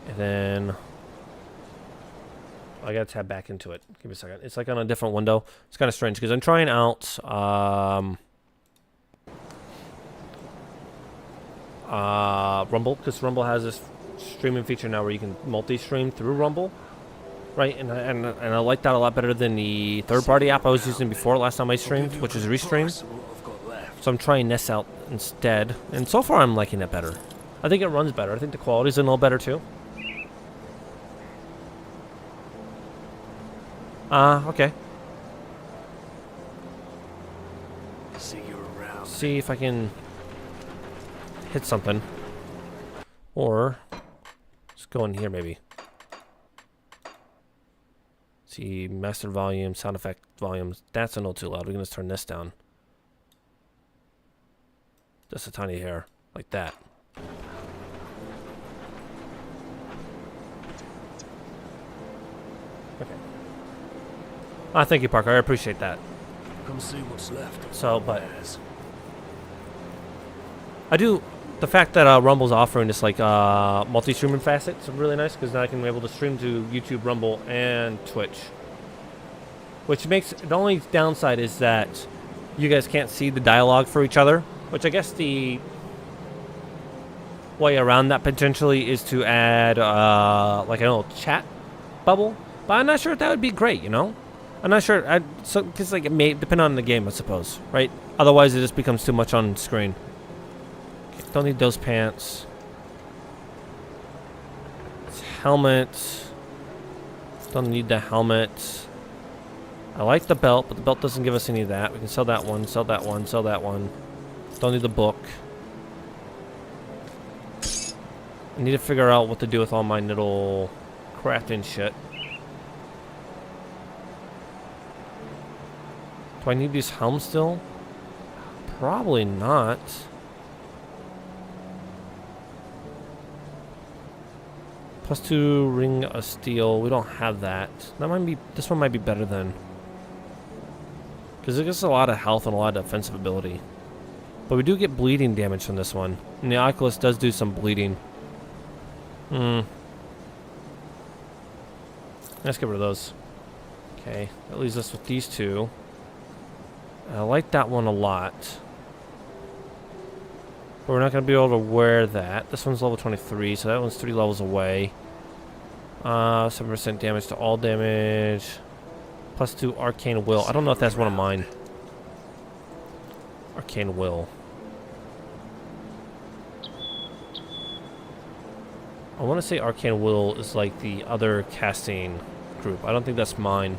And then... I gotta tab back into it. Give me a second. It's like on a different window. It's kind of strange because I'm trying out... Rumble, because Rumble has this streaming feature now where you can multi-stream through Rumble, right? And I like that a lot better than the third-party app I was using before last time I streamed, which is Restream. So I'm trying this out instead, and so far I'm liking it better. I think it runs better. I think the quality's a little better too. Okay. See if I can hit something, or just go in here maybe. See see, master volume, sound effect volumes. That's a little too loud. We're going to turn this down. Just a tiny hair. Like that. Okay. Thank you, Parker. I appreciate that. Come see what's left. So, but I do. The fact that Rumble's offering this like multi-streaming facet is really nice because now I can be able to stream to YouTube, Rumble, and Twitch. Which makes the only downside is that you guys can't see the dialogue for each other. Which I guess the way around that potentially is to add like a little chat bubble. But I'm not sure if that would be great. You know, I'm not sure. Because like it may depend on the game, I suppose, right? Otherwise, it just becomes too much on screen. Don't need those pants. It's helmet. Don't need the helmet. I like the belt, but the belt doesn't give us any of that. We can sell that one, sell that one, sell that one. Don't need the book. I need to figure out what to do with all my little crafting shit. Do I need these helms still? Probably not. +2 ring of steel. We don't have that. That might be. This one might be better then, because it gives us a lot of health and a lot of defensive ability. But we do get bleeding damage from this one, and the Oculus does do some bleeding. Let's get rid of those. Okay, that leaves us with these two. I like that one a lot. But we're not going to be able to wear that. This one's level 23, so that one's 3 levels away. 7% damage to all damage. +2 Arcane Will. I don't know if that's one of mine. Arcane Will. I want to say Arcane Will is like the other casting group. I don't think that's mine.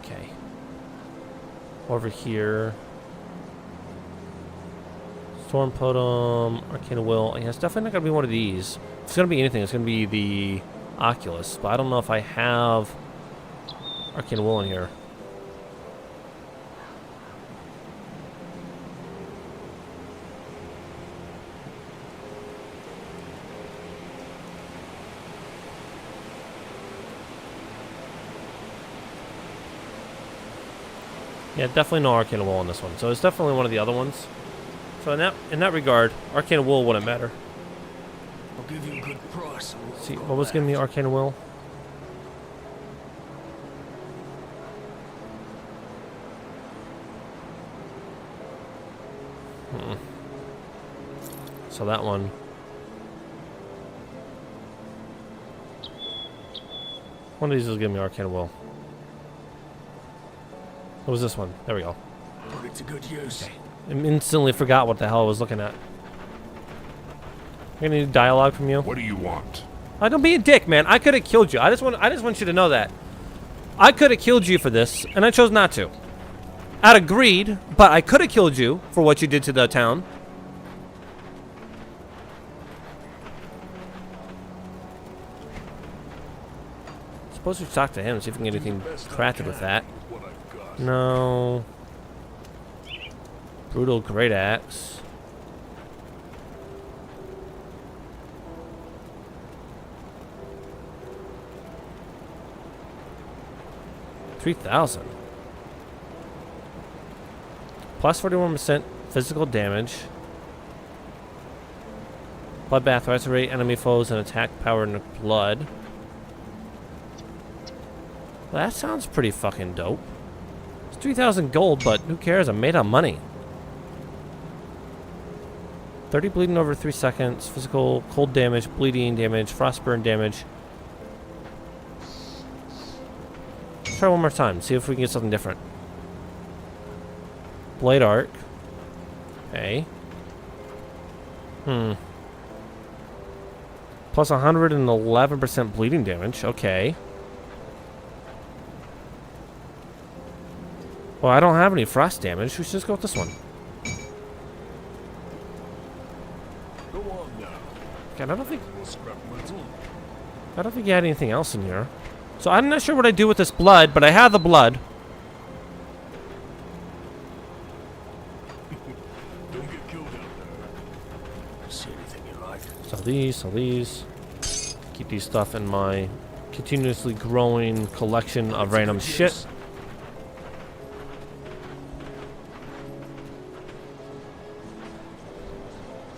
Okay. Over here. Storm Totem, Arcane Will. Yeah, it's definitely not going to be one of these. If it's going to be anything, it's going to be the Oculus. But I don't know if I have Arcane Will in here. Yeah, definitely no Arcane Will on this one. So it's definitely one of the other ones. So in that regard, Arcane Will wouldn't matter. I'll give you a good price. See, what was giving me Arcane Will? So that one. One of these will give me Arcane Will. What was this one? There we go. Put it to good use. Okay. I instantly forgot what the hell I was looking at. I need dialogue from you. What do you want? I don't be a dick, man. I could have killed you. I just want you to know that. I could have killed you for this, and I chose not to. Out of greed, but I could have killed you for what you did to the town. Suppose we talk to him, see if we can get anything crafted with that. No. Brutal Great Axe. $3,000. Plus 41% physical damage. Bloodbath, resurrect enemy foes and attack power in blood. Well, that sounds pretty fucking dope. It's 3,000 gold, but who cares? I'm made of money. 30 bleeding over 3 seconds. Physical cold damage, bleeding damage, frostburn damage. Let's try one more time. See if we can get something different. Blade arc. Okay. Plus 111% bleeding damage. Okay. Well, I don't have any frost damage. We should just go with this one. Okay, I don't think More scrap metal. you had anything else in here. So I'm not sure what I do with this blood, but I have the blood. Don't get killed out there. See anything you like? Sell these. Keep these stuff in my continuously growing collection of random shit.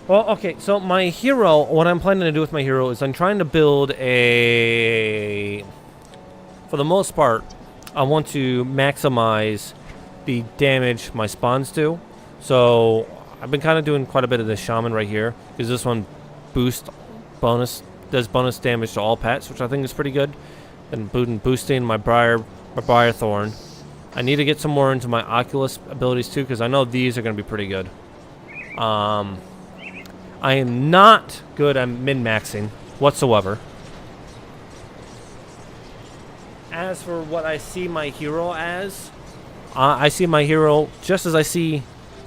Well, okay, so my hero, what I'm planning to do with my hero is I'm trying to build a... For the most part, I want to maximize the damage my spawns do. So I've been kind of doing quite a bit of the shaman right here, because this one does bonus damage to all pets, which I think is pretty good. And boosting my briar thorn. I need to get some more into my Oculus abilities too, because I know these are going to be pretty good. I am not good at min-maxing whatsoever. As for what I see my hero as, I see my hero just as I see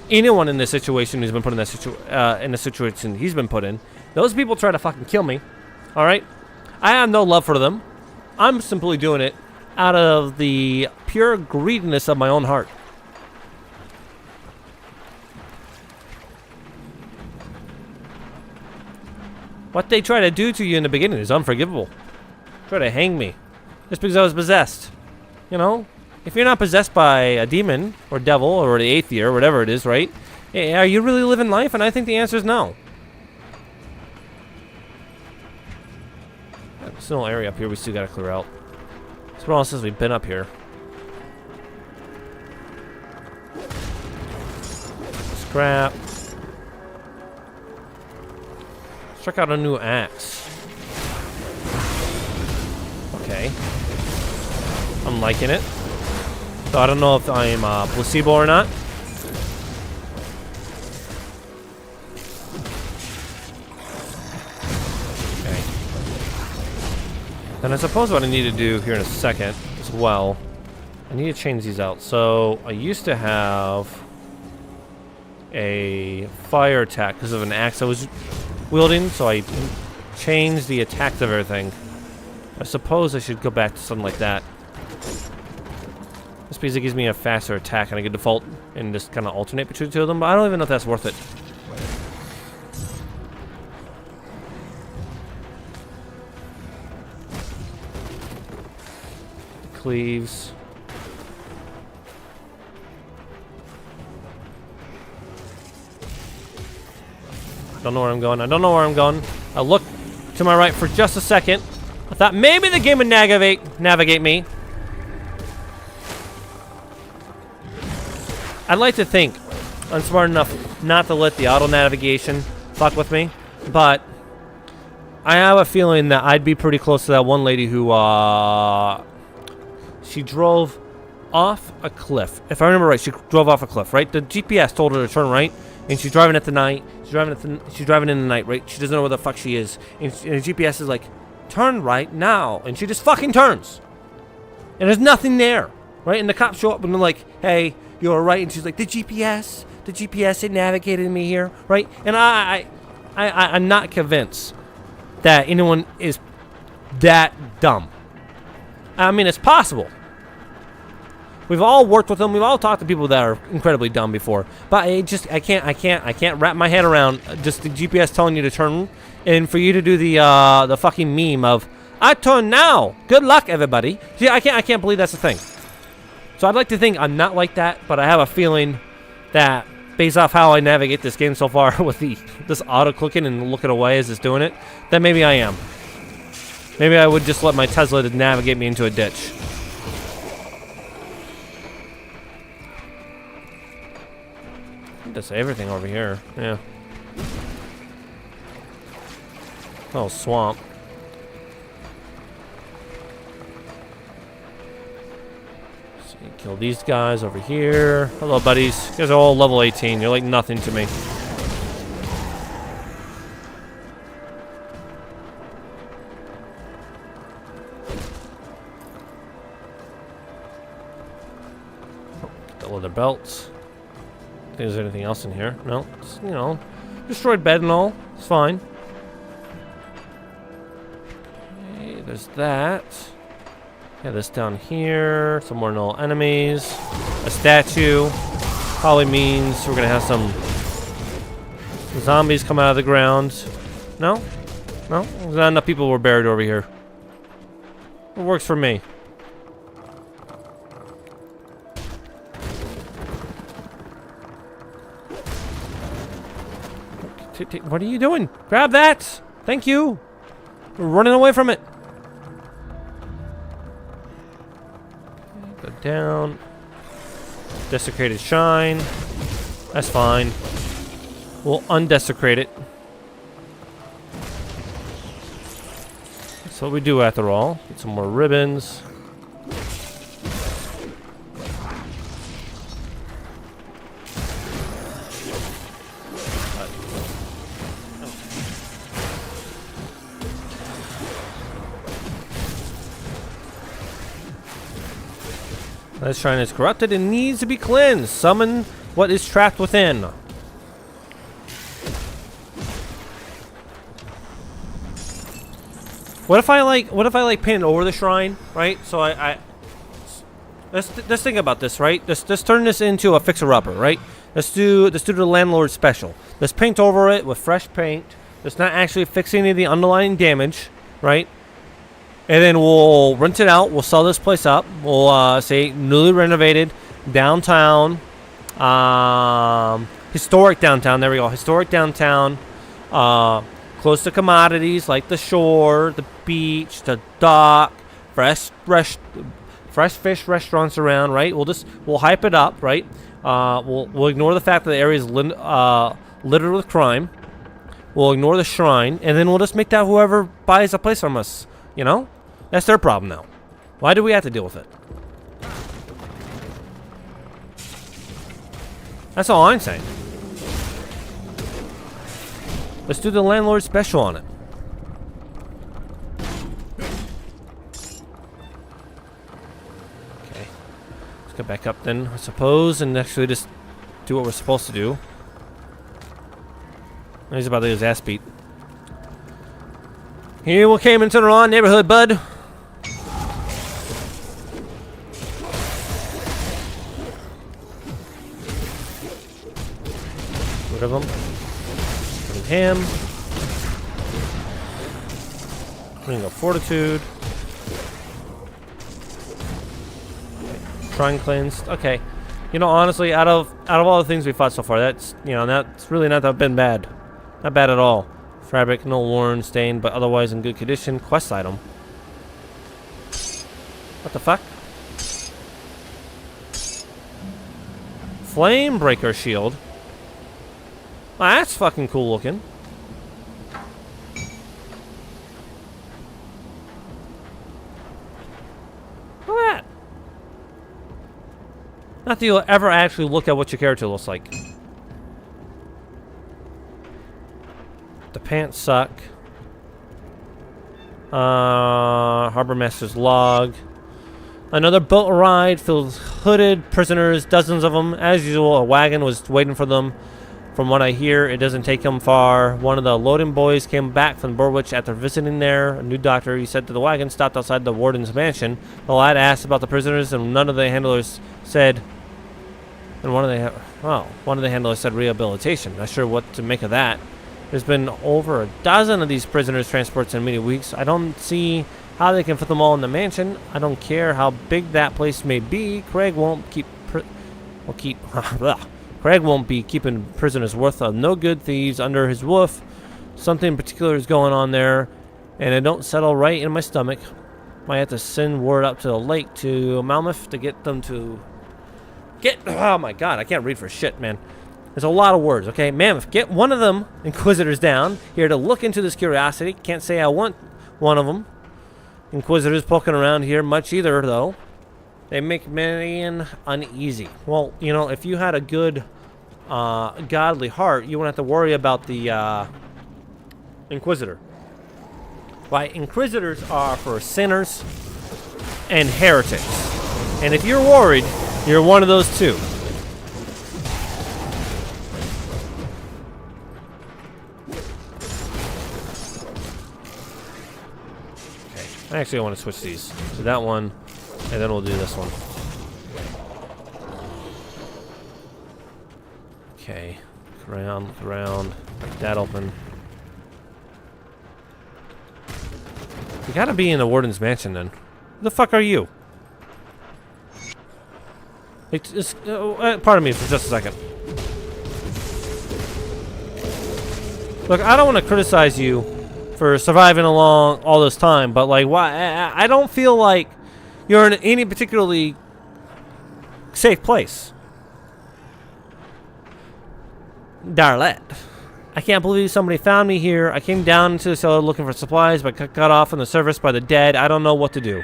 anyone in this situation who's been put in that in the situation he's been put in. Those people try to fucking kill me. All right, I have no love for them. I'm simply doing it out of the pure greediness of my own heart. What they try to do to you in the beginning is unforgivable. Try to hang me just because I was possessed. You know, if you're not possessed by a demon or devil or the atheist or whatever it is, right? Are you really living life? And I think the answer is no. There's no area up here we still gotta clear out. It's been all since we've been up here. Scrap. Let's check out a new axe. Okay. I'm liking it. So I don't know if I'm placebo or not. Okay. Then I suppose what I need to do here in a second as well, I need to change these out. So I used to have a fire attack because of an axe I was wielding, so I changed the attacks of everything. I suppose I should go back to something like that. Just because it gives me a faster attack and I can default and just kind of alternate between the two of them, but I don't even know if that's worth it. The cleaves. I don't know where I'm going. I looked to my right for just a second. I thought maybe the game would navigate me. I'd like to think I'm smart enough not to let the auto navigation fuck with me, but I have a feeling that I'd be pretty close to that one lady who she drove off a cliff. If I remember right, she drove off a cliff, right? The GPS told her to turn right, and she's driving at the night. She's driving in the night, right? She doesn't know where the fuck she is, and the GPS is like, turn right now, and she just fucking turns, and there's nothing there, right? And the cops show up and they're like, hey, you're right, and she's like, the GPS, it navigated me here, right? And I'm not convinced that anyone is that dumb. I mean, it's possible. We've all worked with them. We've all talked to people that are incredibly dumb before. But I can't wrap my head around just the GPS telling you to turn, and for you to do the fucking meme of I turn now. Good luck, everybody. See, I can't believe that's a thing. So I'd like to think I'm not like that, but I have a feeling that based off how I navigate this game so far with this auto clicking and looking away as it's doing it, that maybe I am. Maybe I would just let my Tesla to navigate me into a ditch. That's everything over here. Yeah. Oh, swamp. So you kill these guys over here. Hello, buddies. You guys are all level 18. You're like nothing to me. The leather belts. Is there anything else in here? No. It's, destroyed bed and all. It's fine. there's that. Yeah, this down here. Some more null enemies. A statue. Probably means we're gonna have some zombies come out of the ground. No? No? There's not enough people were buried over here. It works for me. What are you doing? Grab that! Thank you! We're running away from it. Go down. Desecrated shrine. That's fine. We'll undesecrate it. That's what we do after all. Get some more ribbons. This shrine is corrupted and needs to be cleansed. Summon what is trapped within. What if I like paint over the shrine, right? So let's think about this, right? Let's turn this into a fixer-upper, right? Let's do the landlord special. Let's paint over it with fresh paint. Let's not actually fix any of the underlying damage, right? And then we'll rent it out. We'll sell this place up. We'll say newly renovated downtown, historic downtown. There we go, historic downtown. Close to commodities like the shore, the beach, the dock, fresh fish restaurants around. Right? We'll hype it up. Right? We'll ignore the fact that the area is littered with crime. We'll ignore the shrine, and then we'll just make that whoever buys a place from us. You know? That's their problem now. Why do we have to deal with it? That's all I'm saying. Let's do the landlord special on it. Okay. Let's go back up then, I suppose, and actually just do what we're supposed to do. He's about to get his ass beat. Here we came into the wrong neighborhood, bud. Rid of him. Rid of him. Bring up fortitude. Shrine cleansed. Okay. You know, honestly, out of all the things we fought so far, that's really not that been bad. Not bad at all. Fabric, no worn, stained, but otherwise in good condition. Quest item. What the fuck? Flame breaker shield. Oh, that's fucking cool looking. Look at that. Not that you'll ever actually look at what your character looks like. The pants suck. Harbor Master's log. Another boat ride filled with hooded prisoners, dozens of them. As usual, a wagon was waiting for them. From what I hear, it doesn't take them far. One of the loading boys came back from Burwich after visiting there. A new doctor, he said, that the wagon stopped outside the warden's mansion. The lad asked about the prisoners, and one of the handlers said rehabilitation. Not sure what to make of that. There's been over a dozen of these prisoners transports in many weeks. I don't see how they can fit them all in the mansion. I don't care how big that place may be. Craig won't be keeping prisoners worth of no good thieves under his roof. Something particular is going on there, and it don't settle right in my stomach. Might have to send word up to the lake to Malmouth to get them to oh my god, I can't read for shit, man. There's a lot of words, okay? Mammoth, get one of them Inquisitors down here to look into this curiosity. Can't say I want one of them Inquisitors poking around here much either, though. They make man uneasy. Well, you know, if you had a good godly heart, you wouldn't have to worry about the Inquisitor. Why, Inquisitors are for sinners and heretics. And if you're worried, you're one of those two. Actually, I want to switch these to that one, and then we'll do this one. Okay, look around, break that open. You gotta be in the warden's mansion then. Who the fuck are you? Pardon me for just a second. Look, I don't want to criticize you for surviving along all this time, but like, why? I don't feel like you're in any particularly safe place. Darlet. I can't believe somebody found me here. I came down into the cellar looking for supplies, but got cut off in the service by the dead. I don't know what to do.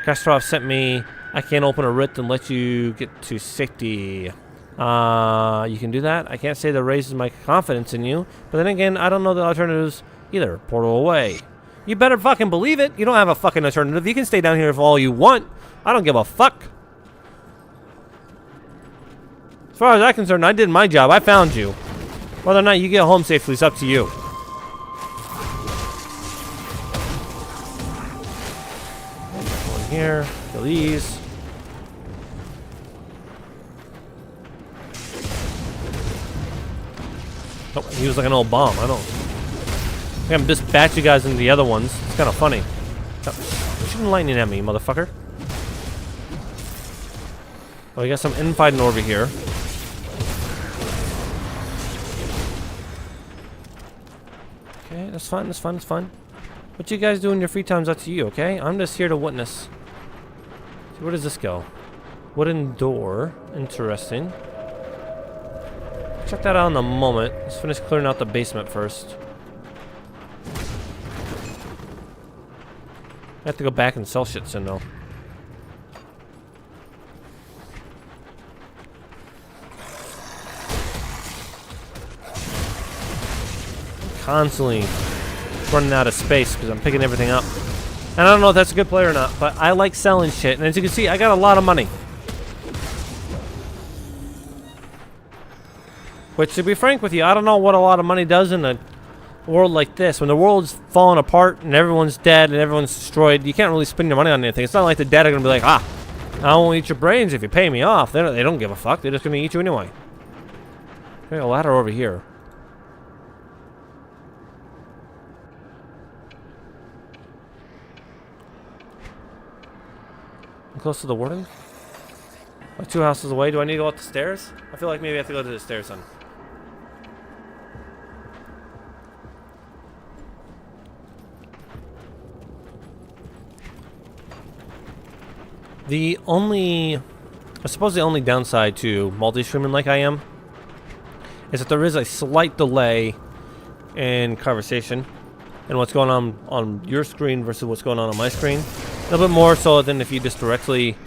Kastrov sent me. I can't open a rift and let you get to safety. You can do that. I can't say that raises my confidence in you, but then again, I don't know the alternatives either. Portal away. You better fucking believe it. You don't have a fucking alternative. You can stay down here for all you want. I don't give a fuck. As far as I'm concerned, I did my job. I found you. Whether or not you get home safely is up to you. One here. Kill these. Oh, he was like an old bomb. I can dispatch you guys into the other ones. It's kind of funny. You're shooting lightning at me, motherfucker. Oh, we got some infighting over here. Okay, that's fine, that's fine, that's fine. What you guys do in your free time's up to you, okay? I'm just here to witness. So where does this go? Wooden door. Interesting. Check that out in a moment. Let's finish clearing out the basement first. I have to go back and sell shit soon, though. Constantly running out of space because I'm picking everything up. And I don't know if that's a good play or not, but I like selling shit. And as you can see, I got a lot of money. Which, to be frank with you, I don't know what a lot of money does in a world like this. When the world's falling apart and everyone's dead and everyone's destroyed, you can't really spend your money on anything. It's not like the dead are going to be like, I won't eat your brains if you pay me off. They don't give a fuck. They're just going to eat you anyway. Okay, a ladder over here. I'm close to the warden? Like 2 houses away. Do I need to go up the stairs? I feel like maybe I have to go to the stairs then. I suppose the only downside to multi-streaming like I am is that there is a slight delay in conversation and what's going on your screen versus what's going on my screen. A little bit more so than if you just directly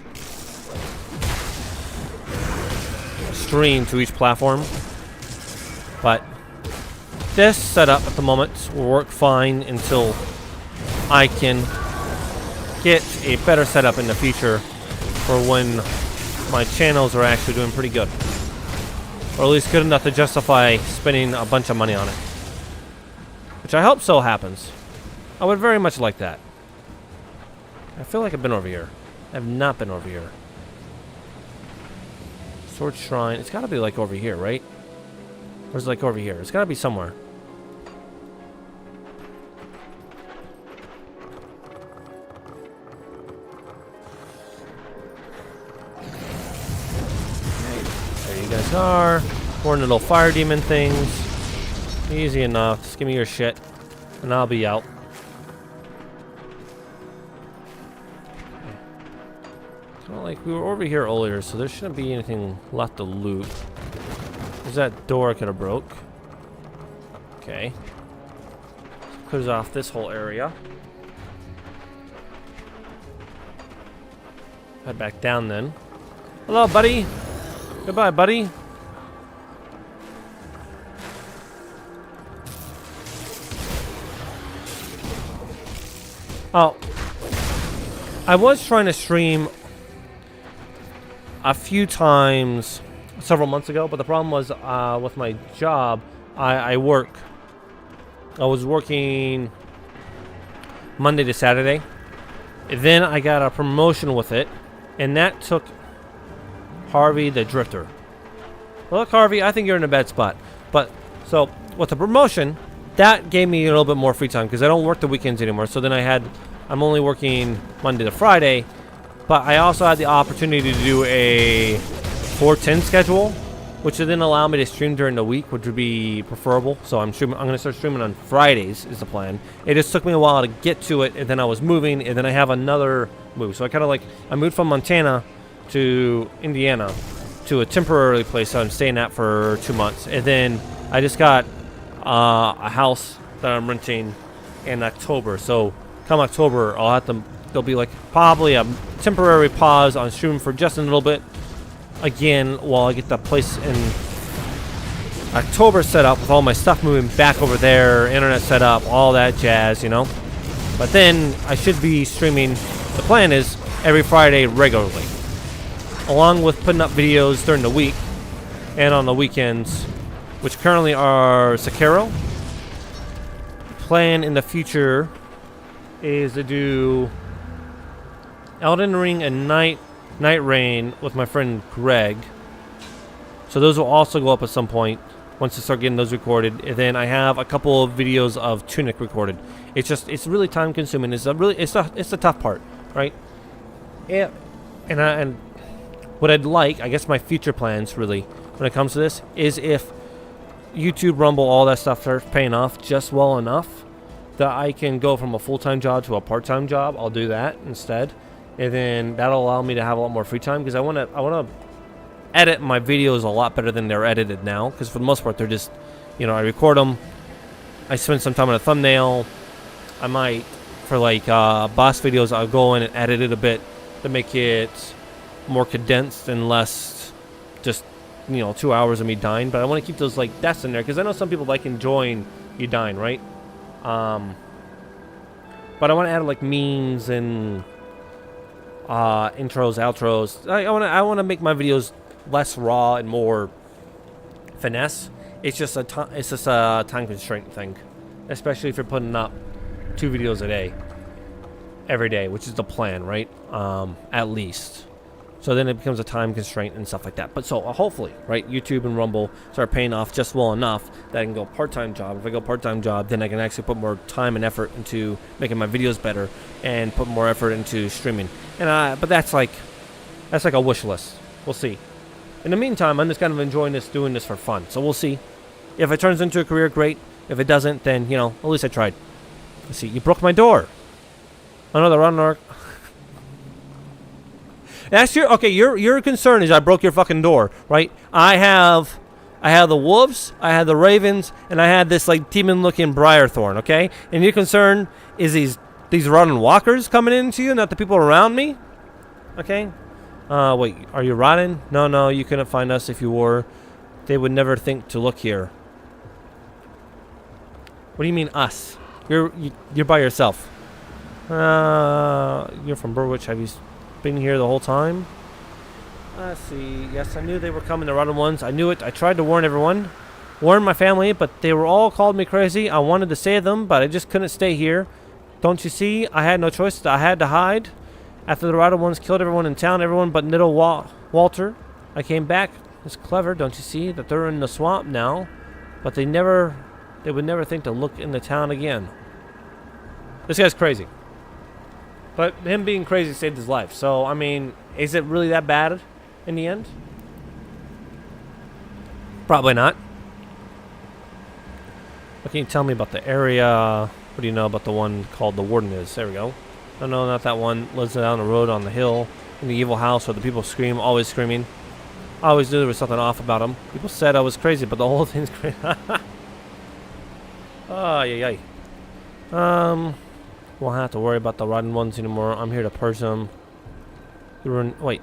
stream to each platform. But this setup at the moment will work fine until I can get a better setup in the future for when my channels are actually doing pretty good. Or at least good enough to justify spending a bunch of money on it. Which I hope so happens. I would very much like that. I feel like I've been over here. I have not been over here. Sword Shrine. It's got to be like over here, right? Or is it like over here? It's got to be somewhere. There you guys are. More little fire demon things. Easy enough. Just give me your shit. And I'll be out. Well, like, we were over here earlier, so there shouldn't be anything left to loot. There's that door I could have broke. Okay. Clears off this whole area. Head back down then. Hello, buddy. Goodbye, buddy. Oh. I was trying to stream a few times several months ago, but the problem was with my job, I was working Monday to Saturday, Then I got a promotion with it, and that took Harvey the Drifter. Well, look, Harvey, I think you're in a bad spot. But, so, with the promotion, that gave me a little bit more free time because I don't work the weekends anymore. So then I'm only working Monday to Friday, but I also had the opportunity to do a 4/10 schedule, which would then allow me to stream during the week, which would be preferable. So I'm going to start streaming on Fridays is the plan. It just took me a while to get to it, and then I was moving, and then I have another move. So I moved from Montana to Indiana to a temporary place that I'm staying at for 2 months. And then I just got a house that I'm renting in October. So come October, there'll be like probably a temporary pause on streaming for just a little bit again while I get the place in October set up with all my stuff moving back over there, internet set up, all that jazz, you know. But then I should be streaming, the plan is every Friday regularly, along with putting up videos during the week and on the weekends, which currently are Sekiro. Plan in the future is to do Elden Ring and Night Rain with my friend Greg. So those will also go up at some point once I start getting those recorded. And then I have a couple of videos of Tunic recorded. It's really time consuming. It's the tough part, right? Yeah. And what I'd like, I guess my future plans really when it comes to this is if YouTube, Rumble, all that stuff starts paying off just well enough that I can go from a full-time job to a part-time job. I'll do that instead. And then that'll allow me to have a lot more free time because I want to edit my videos a lot better than they're edited now. Because for the most part, they're just, I record them. I spend some time on a thumbnail. I might, for like boss videos, I'll go in and edit it a bit to make it more condensed and less just, 2 hours of me dying. But I want to keep those like deaths in there because I know some people like enjoying you dying, right? But I want to add like memes and intros, outros. I want to make my videos less raw and more finesse. It's just a time constraint thing, especially if you're putting up 2 videos a day, every day, which is the plan, right? At least. So then it becomes a time constraint and stuff like that. But so hopefully, right, YouTube and Rumble start paying off just well enough that I can go part-time job. If I go part-time job, then I can actually put more time and effort into making my videos better and put more effort into streaming. And but that's like a wish list. We'll see. In the meantime, I'm just kind of enjoying doing this for fun. So we'll see. If it turns into a career, great. If it doesn't, then at least I tried. Let's see. You broke my door. Another runner. That's your concern is I broke your fucking door, right? I had the wolves, I had the ravens, and I had this like demon-looking briarthorn, okay? And your concern is these rotten walkers coming into you, not the people around me, okay? Wait, are you rotten? No, you couldn't find us if you were. They would never think to look here. What do you mean us? You're by yourself. You're from Burwich. Have you been here the whole time? Let's see. Yes, I knew they were coming, the rotten ones. I knew it. I tried to warn everyone. Warn my family, but they were all called me crazy. I wanted to save them, but I just couldn't stay here. Don't you see? I had no choice. I had to hide. After the rotten ones killed everyone in town, everyone but little Walter, I came back. It's clever, don't you see? That they're in the swamp now. But they would never think to look in the town again. This guy's crazy. But him being crazy saved his life. So, I mean, is it really that bad in the end? Probably not. What can you tell me about the area? What do you know about the one called the Warden is? There we go. No, not that one. Lives down the road on the hill in the evil house where the people scream, always screaming. I always knew there was something off about him. People said I was crazy, but the whole thing's crazy. Oh, yay. Won't have to worry about the rotten ones anymore. I'm here to purge them. Wait.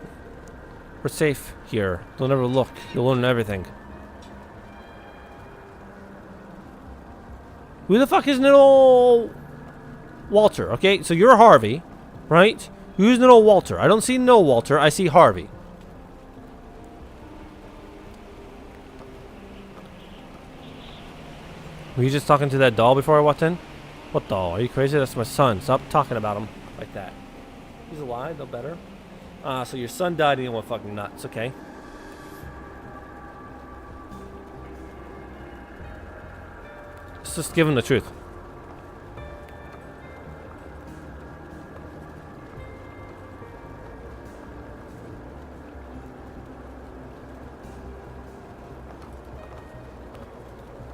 We're safe here. Don't ever look. You'll learn everything. Who the fuck is little Walter? Okay, so you're Harvey, right? Who's little Walter? I don't see no Walter. I see Harvey. Were you just talking to that doll before I walked in? What doll? Are you crazy? That's my son. Stop talking about him like that. He's alive, no better. So your son died and you went fucking nuts, okay. Let's just give him the truth.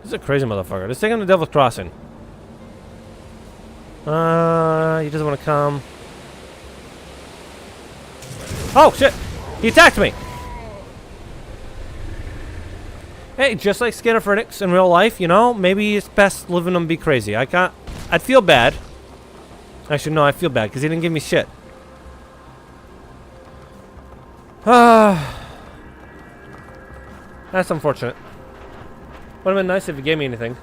He's a crazy motherfucker. Let's take him to Devil's Crossing. He doesn't want to come. Oh, shit! He attacked me! Hey, just like schizophrenics in real life, you know, maybe it's best living them be crazy. I'd feel bad. Actually, no, I feel bad because he didn't give me shit. That's unfortunate. Would have been nice if you gave me anything.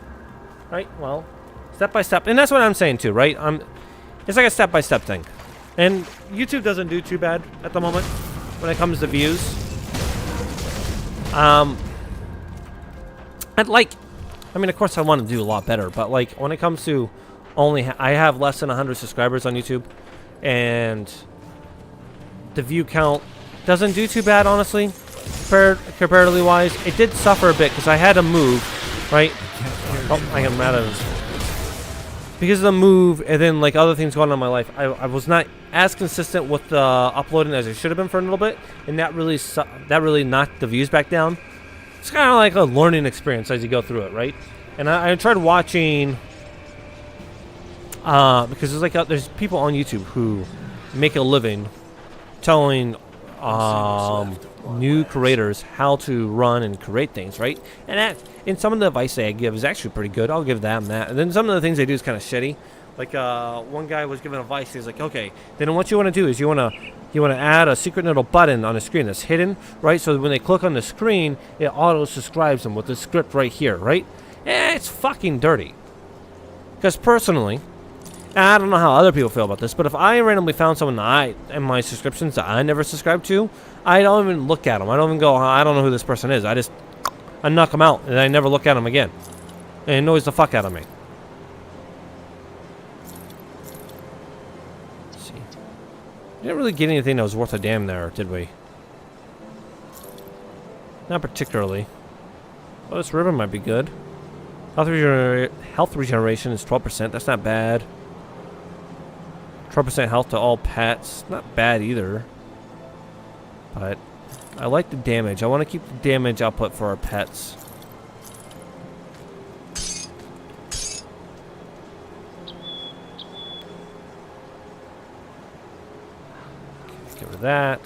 Right, well, step by step. And that's what I'm saying too, right? It's like a step-by-step thing. And YouTube doesn't do too bad at the moment when it comes to views. I mean, of course I want to do a lot better, but like when it comes to I have less than 100 subscribers on YouTube, and the view count doesn't do too bad, honestly, comparatively wise. It did suffer a bit because I had to move, right? Oh, I got mad at him. Because of the move and then like other things going on in my life, I was not as consistent with the uploading as I should have been for a little bit, and that really knocked the views back down. It's kind of like a learning experience as you go through it, right? And I tried watching, because there's people on YouTube who make a living telling new creators how to run and create things, right? And some of the advice they give is actually pretty good. I'll give them that. And then some of the things they do is kind of shitty. Like one guy was giving advice. He's like, okay, then what you want to do is you want to add a secret little button on the screen that's hidden, right? So when they click on the screen, it auto subscribes them with the script right here, right? It's fucking dirty. Because personally, I don't know how other people feel about this, but if I randomly found someone in my subscriptions that I never subscribed to, I don't even look at them. I don't even go, I don't know who this person is. I knock them out, and I never look at them again. And it annoys the fuck out of me. Let's see. We didn't really get anything that was worth a damn there, did we? Not particularly. Well, this ribbon might be good. Health regeneration is 12%. That's not bad. 12% health to all pets. Not bad either. But I like the damage. I want to keep the damage output for our pets. Get rid of that.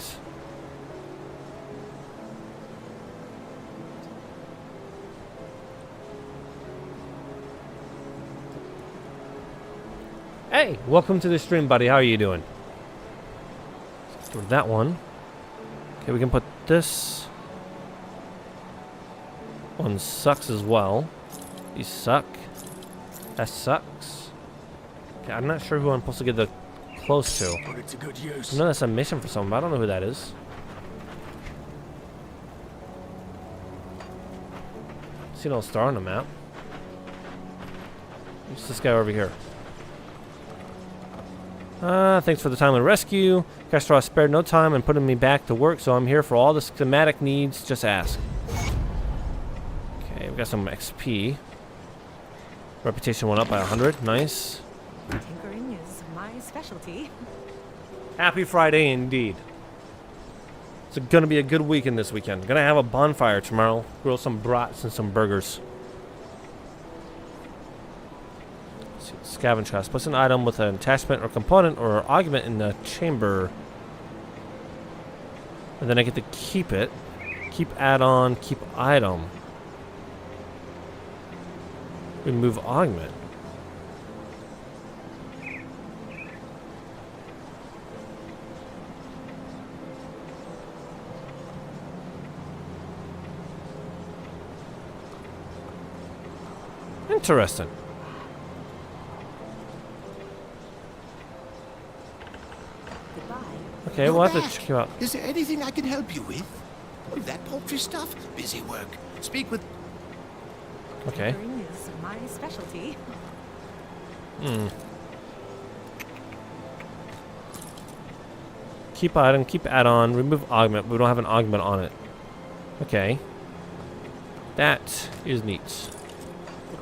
Hey, welcome to the stream, buddy. How are you doing? Get rid of that one. Okay, we can put this one sucks as well. You suck. That sucks. Okay, I'm not sure who I'm supposed to get the close to. Put it to good use. I know that's a mission for someone, but I don't know who that is. See no star on the map. Who's this guy over here? Thanks for the timely rescue. Castro spared no time in putting me back to work, so I'm here for all the schematic needs. Just ask. Okay, we got some XP. Reputation went up by 100. Nice. Tinkering is my specialty. Happy Friday indeed. It's gonna be a good weekend this weekend. Gonna have a bonfire tomorrow. Grill some brats and some burgers. Scavenge chest. Place an item with an attachment or component or argument in the chamber. And then I get to keep it. Keep add-on, keep item. Remove augment. Interesting. Okay, we'll have to check you out. Is there anything I can help you with? With that poultry stuff? Busy work. Speak with... Okay. Tinkering is my specialty. Keep item, keep add-on, remove augment. We don't have an augment on it. Okay. That is neat.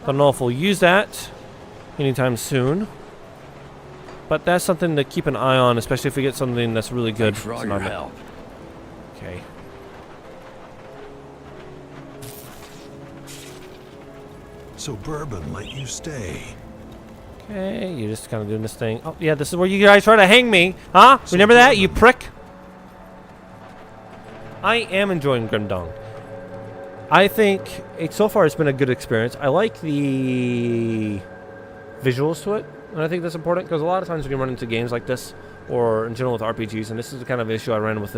Don't know if we'll use that anytime soon. But that's something to keep an eye on, especially if we get something that's really good. Thanks for all It's your not- help. Okay. So Bourbon let you stay. Okay, you're just kind of doing this thing. Oh, yeah, this is where you guys try to hang me. Huh? Remember that, you prick? I am enjoying Grim Dawn. I think so far it's been a good experience. I like the visuals to it, and I think that's important because a lot of times we can run into games like this, or in general with RPGs, and this is the kind of issue I ran with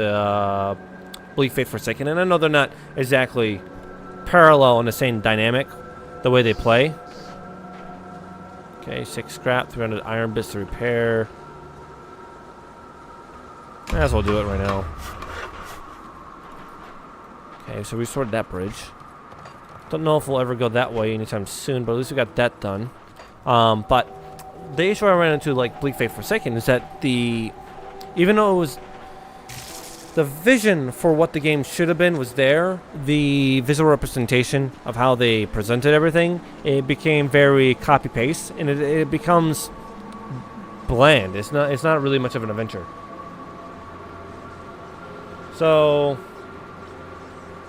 Bleak Faith Forsaken, and I know they're not exactly parallel in the same dynamic, the way they play. Okay, 6 scrap, 300 iron bits to repair. Might as well do it right now. Okay, so we sorted that bridge. Don't know if we'll ever go that way anytime soon, but at least we got that done. But the issue I ran into, like Bleak Faith Forsaken, is that even though it was the vision for what the game should have been was there, the visual representation of how they presented everything, it became very copy paste, and it becomes bland. It's not really much of an adventure. So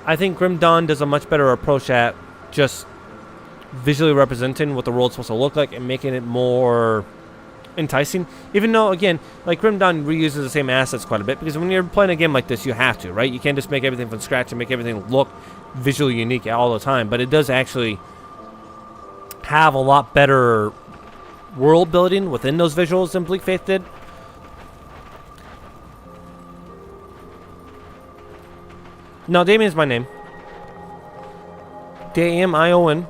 I think Grim Dawn does a much better approach at just visually representing what the world's supposed to look like and making it more enticing. Even though, again, like Grim Dawn reuses the same assets quite a bit, because when you're playing a game like this, you have to, right? You can't just make everything from scratch and make everything look visually unique all the time. But it does actually have a lot better world building within those visuals than Bleak Faith did. No, Damien is my name. Damion.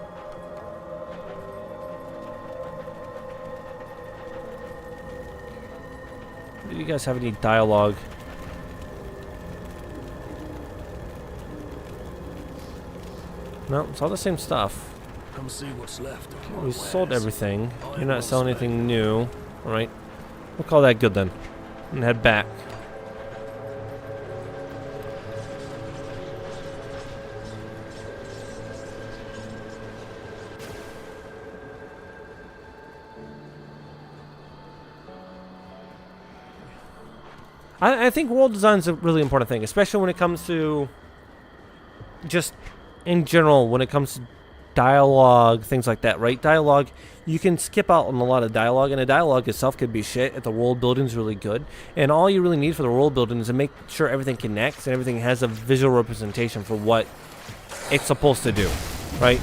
Do you guys have any dialogue? No, it's all the same stuff. Come see what's left of my We sold wares. everything. I You're not will selling stay. anything new. Alright. We'll call that good then. And head back. I think world design is a really important thing, especially when it comes to just in general, when it comes to dialogue, things like that, right? Dialogue, you can skip out on a lot of dialogue, and the dialogue itself could be shit if the world building is really good. And all you really need for the world building is to make sure everything connects and everything has a visual representation for what it's supposed to do, right?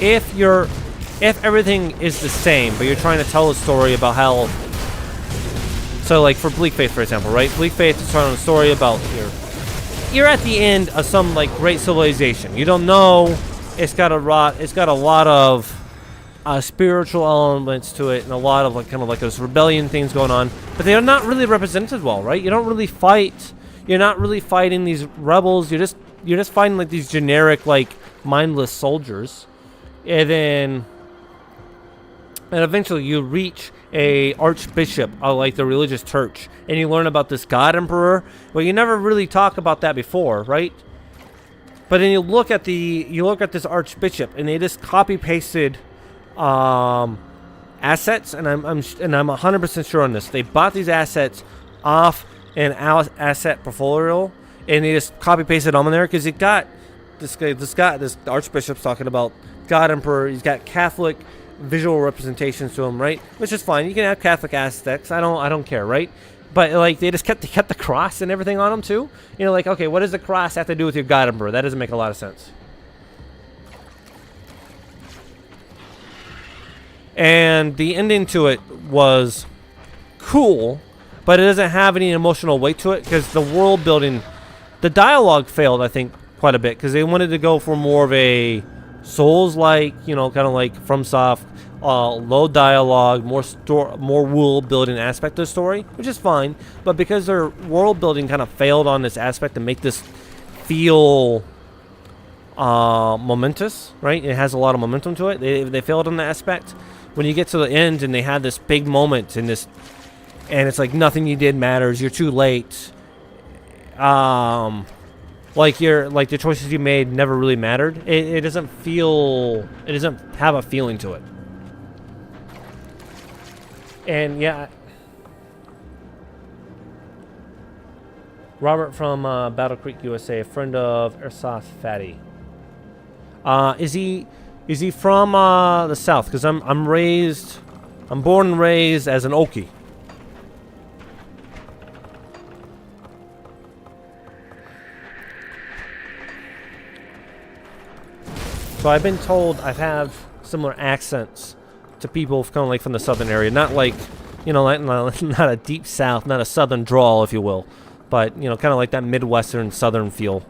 If everything is the same, but you're trying to tell a story about how... So, like, for Bleak Faith, for example, right? Bleak Faith is telling a story about you're at the end of some, like, great civilization. You don't know. It's got a lot of spiritual elements to it, and a lot of, like, kind of like those rebellion things going on. But they are not really represented well, right? You don't really fight. You're not really fighting these rebels. You're just fighting, like, these generic, like, mindless soldiers. And eventually you reach a archbishop of, like, the religious church, and you learn about this god emperor. Well, you never really talk about that before, right? But then you look at this archbishop, and they just copy pasted assets, and I'm 100% sure on this. They bought these assets off an asset portfolio, and they just copy pasted them on there because you got this archbishop's talking about god emperor. He's got Catholic visual representations to him, right? Which is fine. You can have Catholic aspects. I don't care, right? But, like, they kept the cross and everything on them too. You know, like, okay, what does the cross have to do with your god emperor? That doesn't make a lot of sense. And the ending to it was cool, but it doesn't have any emotional weight to it because the world building, the dialogue failed, I think, quite a bit because they wanted to go for more of a Souls-like, you know, kind of like FromSoft, low dialogue, more world building aspect of the story, which is fine. But because their world building kind of failed on this aspect to make this feel momentous, right? It has a lot of momentum to it. They failed on that aspect. When you get to the end and they had this big moment and it's like nothing you did matters. You're too late. like the choices you made never really mattered. It doesn't feel, it doesn't have a feeling to it. And yeah, Robert from Battle Creek, USA, a friend of Ersaf Fatty. Is he from the South? Because I'm born and raised as an Okie. So I've been told I have similar accents to people kind of like from the southern area. Not like, you know, not a deep South, not a southern drawl, if you will. But, you know, kind of like that Midwestern southern feel.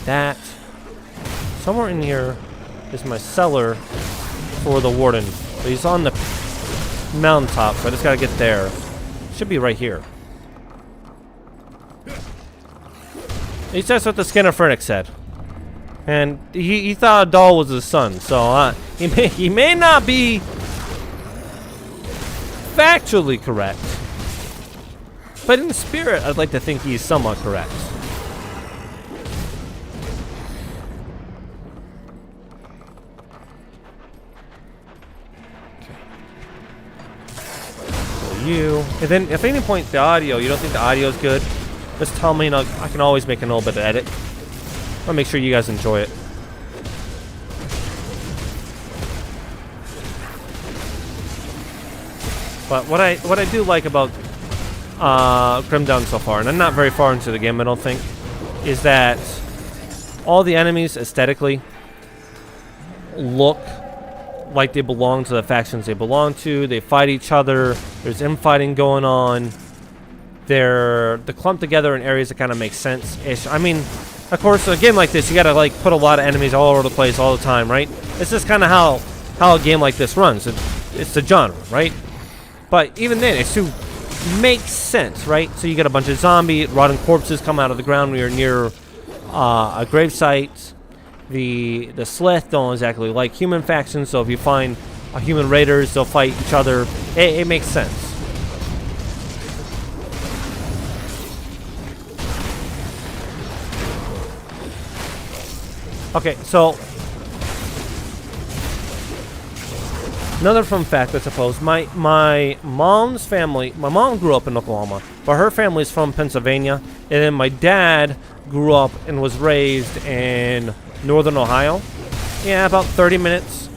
That somewhere in here is my cellar for the warden. But he's on the mountaintop, so I just gotta get there. Should be right here. He says what the schizophrenic said, and he thought a doll was his son. So he may not be factually correct, but in spirit, I'd like to think he's somewhat correct. You, and then if at any point the audio, you don't think the audio is good, just tell me and I can always make a little bit of edit. I'll make sure you guys enjoy it. But what I do like about Grim Dawn so far, and I'm not very far into the game, I don't think, is that all the enemies aesthetically look like they belong to the factions they belong to. They fight each other. There's infighting going on. They're clumped together in areas that kind of make sense-ish. I mean, of course, a game like this, you gotta like put a lot of enemies all over the place all the time, right? This is kind of how a game like this runs. It's the genre, right? But even then, it still makes sense, right? So you got a bunch of zombie, rotting corpses come out of the ground when you're near a gravesite. The Slith don't exactly like human factions, so if you find human raiders, they'll fight each other. It makes sense. Okay, so another fun fact, I suppose. My mom's family, my mom grew up in Oklahoma, but her family is from Pennsylvania, and then my dad grew up and was raised in northern Ohio. Yeah, about 30 minutes.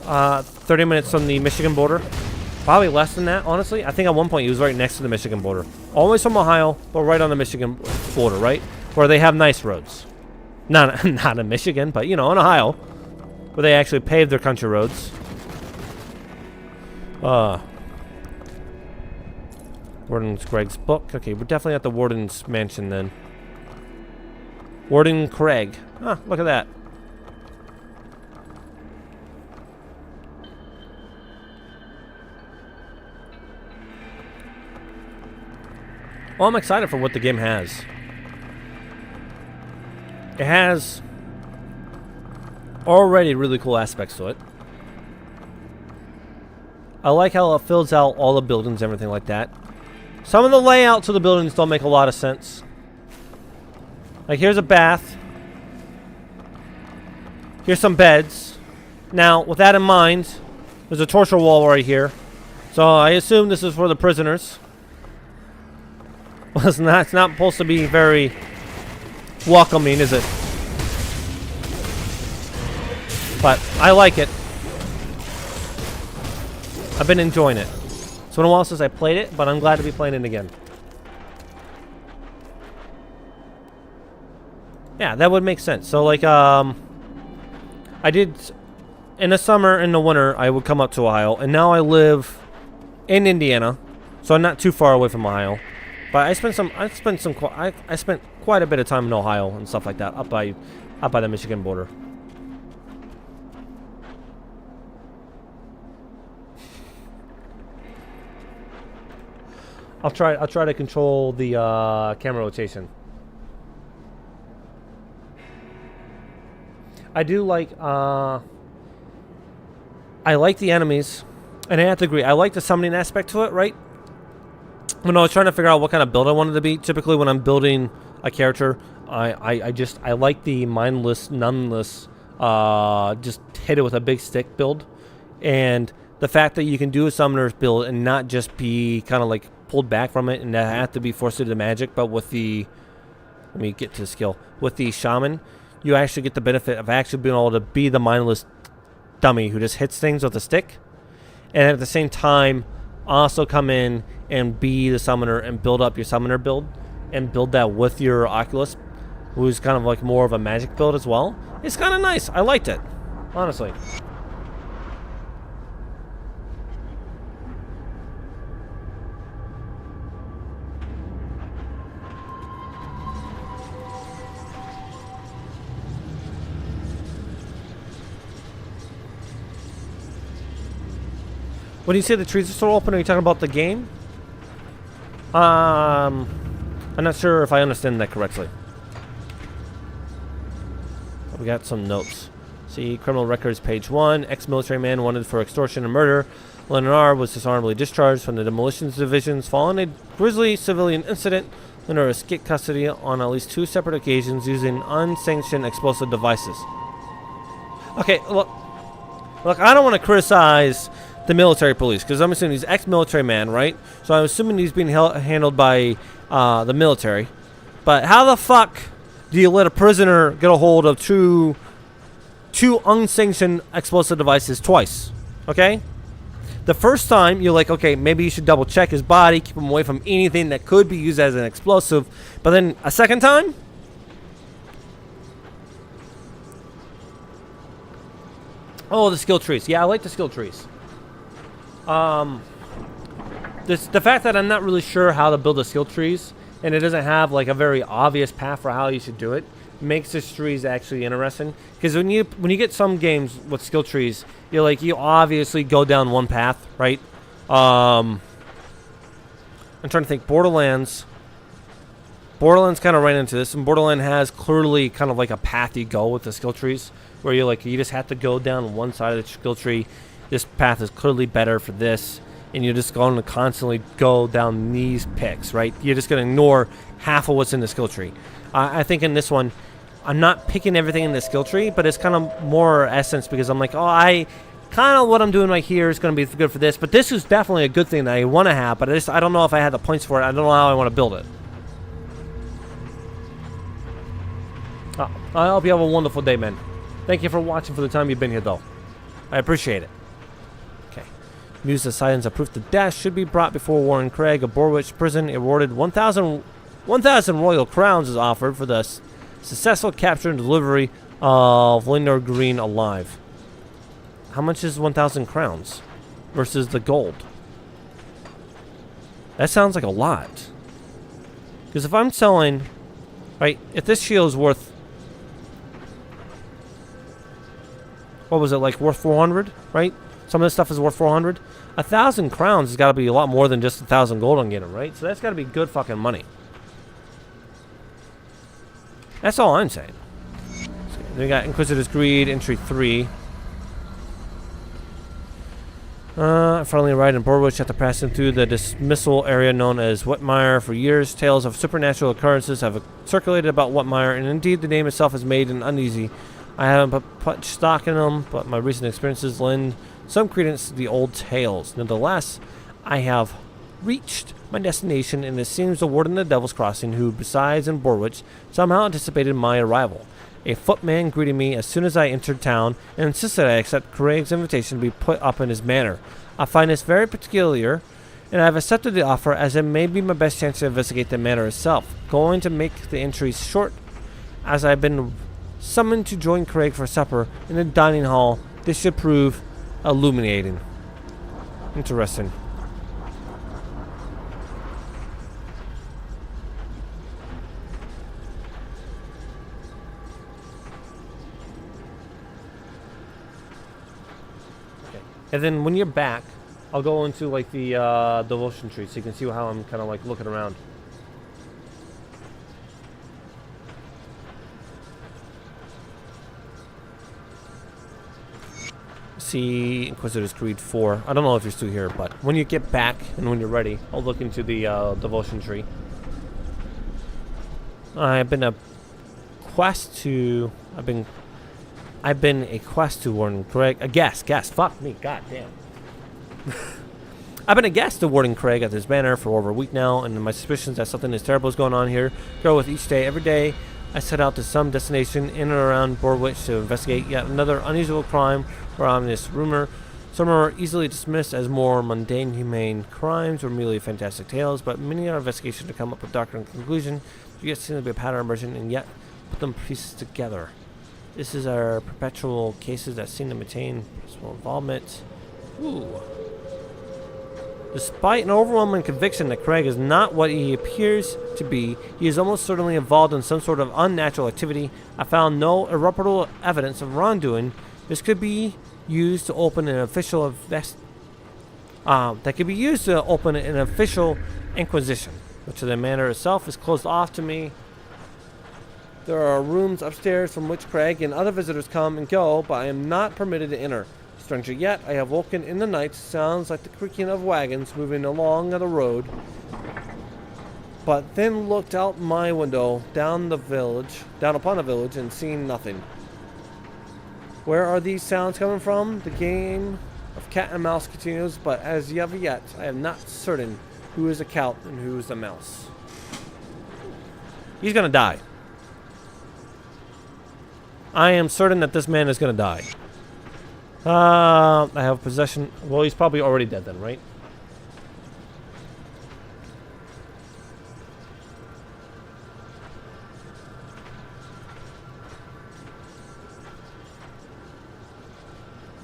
30 minutes from the Michigan border. Probably less than that, honestly. I think at one point he was right next to the Michigan border. Always from Ohio, but right on the Michigan border, right? Where they have nice roads. Not in Michigan, but, you know, in Ohio. Where they actually pave their country roads. Warden's Greg's book. Okay, we're definitely at the Warden's mansion then. Warden Craig. Ah, look at that. Well, I'm excited for what the game has. It has already really cool aspects to it. I like how it fills out all the buildings, everything like that. Some of the layouts of the buildings don't make a lot of sense. Like, here's a bath. Here's some beds. Now, with that in mind, there's a torture wall right here. So I assume this is for the prisoners. Well, it's not supposed to be very welcoming, is it? But I like it. I've been enjoying it. It's been a while since I played it, but I'm glad to be playing it again. Yeah, that would make sense. So, like, I did in the summer and the winter, I would come up to Ohio, and now I live in Indiana, so I'm not too far away from Ohio. But I spent quite a bit of time in Ohio and stuff like that, up by the Michigan border. I'll try to control the camera rotation. I do like, I like the enemies, and I have to agree, I like the summoning aspect to it, right? When I was trying to figure out what kind of build I wanted to be, typically when I'm building a character, I like the mindless, noneless, just hit it with a big stick build. And the fact that you can do a summoner's build and not just be kind of like pulled back from it and not have to be forced into magic, but with the, let me get to the skill, with the shaman, you actually get the benefit of actually being able to be the mindless dummy who just hits things with a stick. And at the same time, also come in and be the summoner and build up your summoner build and build that with your Oculus, who's kind of like more of a magic build as well. It's kind of nice. I liked it, honestly. When you say the trees are still open, are you talking about the game? I'm not sure if I understand that correctly. We got some notes. See, criminal records, page 1. Ex-military man wanted for extortion and murder. Leonard was dishonorably discharged from the demolitions divisions following a grisly civilian incident. Leonard escaped custody on at least 2 separate occasions using unsanctioned explosive devices. Okay, look, I don't want to criticize the military police, because I'm assuming he's ex-military man, right? So I'm assuming he's being handled by the military. But how the fuck do you let a prisoner get a hold of two unsanctioned explosive devices twice? Okay? The first time, you're like, okay, maybe you should double check his body, keep him away from anything that could be used as an explosive. But then a second time? Oh, the skill trees. Yeah, I like the skill trees. The fact that I'm not really sure how to build the skill trees, and it doesn't have like a very obvious path for how you should do it, makes the trees actually interesting. Because when you get some games with skill trees, you obviously go down one path, right? I'm trying to think. Borderlands kind of ran into this, and Borderlands has clearly kind of like a path you go with the skill trees, where you just have to go down one side of the skill tree. This path is clearly better for this, and you're just going to constantly go down these picks, right? You're just going to ignore half of what's in the skill tree. I think in this one, I'm not picking everything in the skill tree, but it's kind of more essence, because I'm like, oh, I kind of what I'm doing right here is going to be good for this, but this is definitely a good thing that I want to have, but I don't know if I had the points for it. I don't know how I want to build it. I hope you have a wonderful day, man. Thank you for watching for the time you've been here, though. I appreciate it. News of silence of proof the dash should be brought before Warren Craig of Borwich Prison. Awarded 1,000 royal crowns is offered for the successful capture and delivery of Lindor Green alive. How much is 1,000 crowns versus the gold? That sounds like a lot. Because if I'm selling, right, if this shield is worth, what was it, like worth 400, right? Some of this stuff is worth 400. 1,000 crowns has got to be a lot more than just 1,000 gold I'm getting, right? So that's got to be good fucking money. That's all I'm saying. So then we got Inquisitor's Greed, entry 3. Finally arrived in Borwich after passing through the dismissal area known as Wetmire for years. Tales of supernatural occurrences have circulated about Wetmire, and indeed the name itself has made an uneasy. I haven't put stock in them, but my recent experiences lend some credence to the old tales. Nonetheless, I have reached my destination, and it seems the warden of the Devil's Crossing, who resides in Borwich, somehow anticipated my arrival. A footman greeted me as soon as I entered town and insisted I accept Craig's invitation to be put up in his manor. I find this very peculiar, and I have accepted the offer as it may be my best chance to investigate the manor itself. Going to make the entries short, as I have been summoned to join Craig for supper in the dining hall. This should prove illuminating. Interesting. Okay. And then when you're back, I'll go into like the devotion tree so you can see how I'm kind of like looking around. see Inquisitor's Creed 4. I don't know if you're still here, but when you get back and when you're ready, I'll look into the devotion tree. I've been a quest to Warden Craig. A guest. Fuck me. God damn. I've been a guest to Warden Craig at this banner for over a week now, and my suspicions that something is terrible is going on here grow with each day. Every day, I set out to some destination in and around Borwich to investigate yet another unusual crime or ominous rumor. Some are easily dismissed as more mundane, humane crimes or merely fantastic tales, but many are investigations to come up with darker conclusion. You get seem to be a pattern emerging, and yet put them pieces together. This is our perpetual cases that seem to maintain personal involvement. Ooh. Despite an overwhelming conviction that Craig is not what he appears to be, he is almost certainly involved in some sort of unnatural activity. I found no irreparable evidence of wrongdoing. This could be used to open an official inquisition, which the manor itself is closed off to me. There are rooms upstairs from which Craig and other visitors come and go, but I am not permitted to enter. Stranger yet, I have woken in the night to sounds like the creaking of wagons moving along the road, but then looked out my window down upon the village, and seen nothing. Where are these sounds coming from? The game of cat and mouse continues, but as of yet, I am not certain who is the cat and who is the mouse. He's gonna die. I am certain that this man is gonna die. I have possession. Well, he's probably already dead then, right?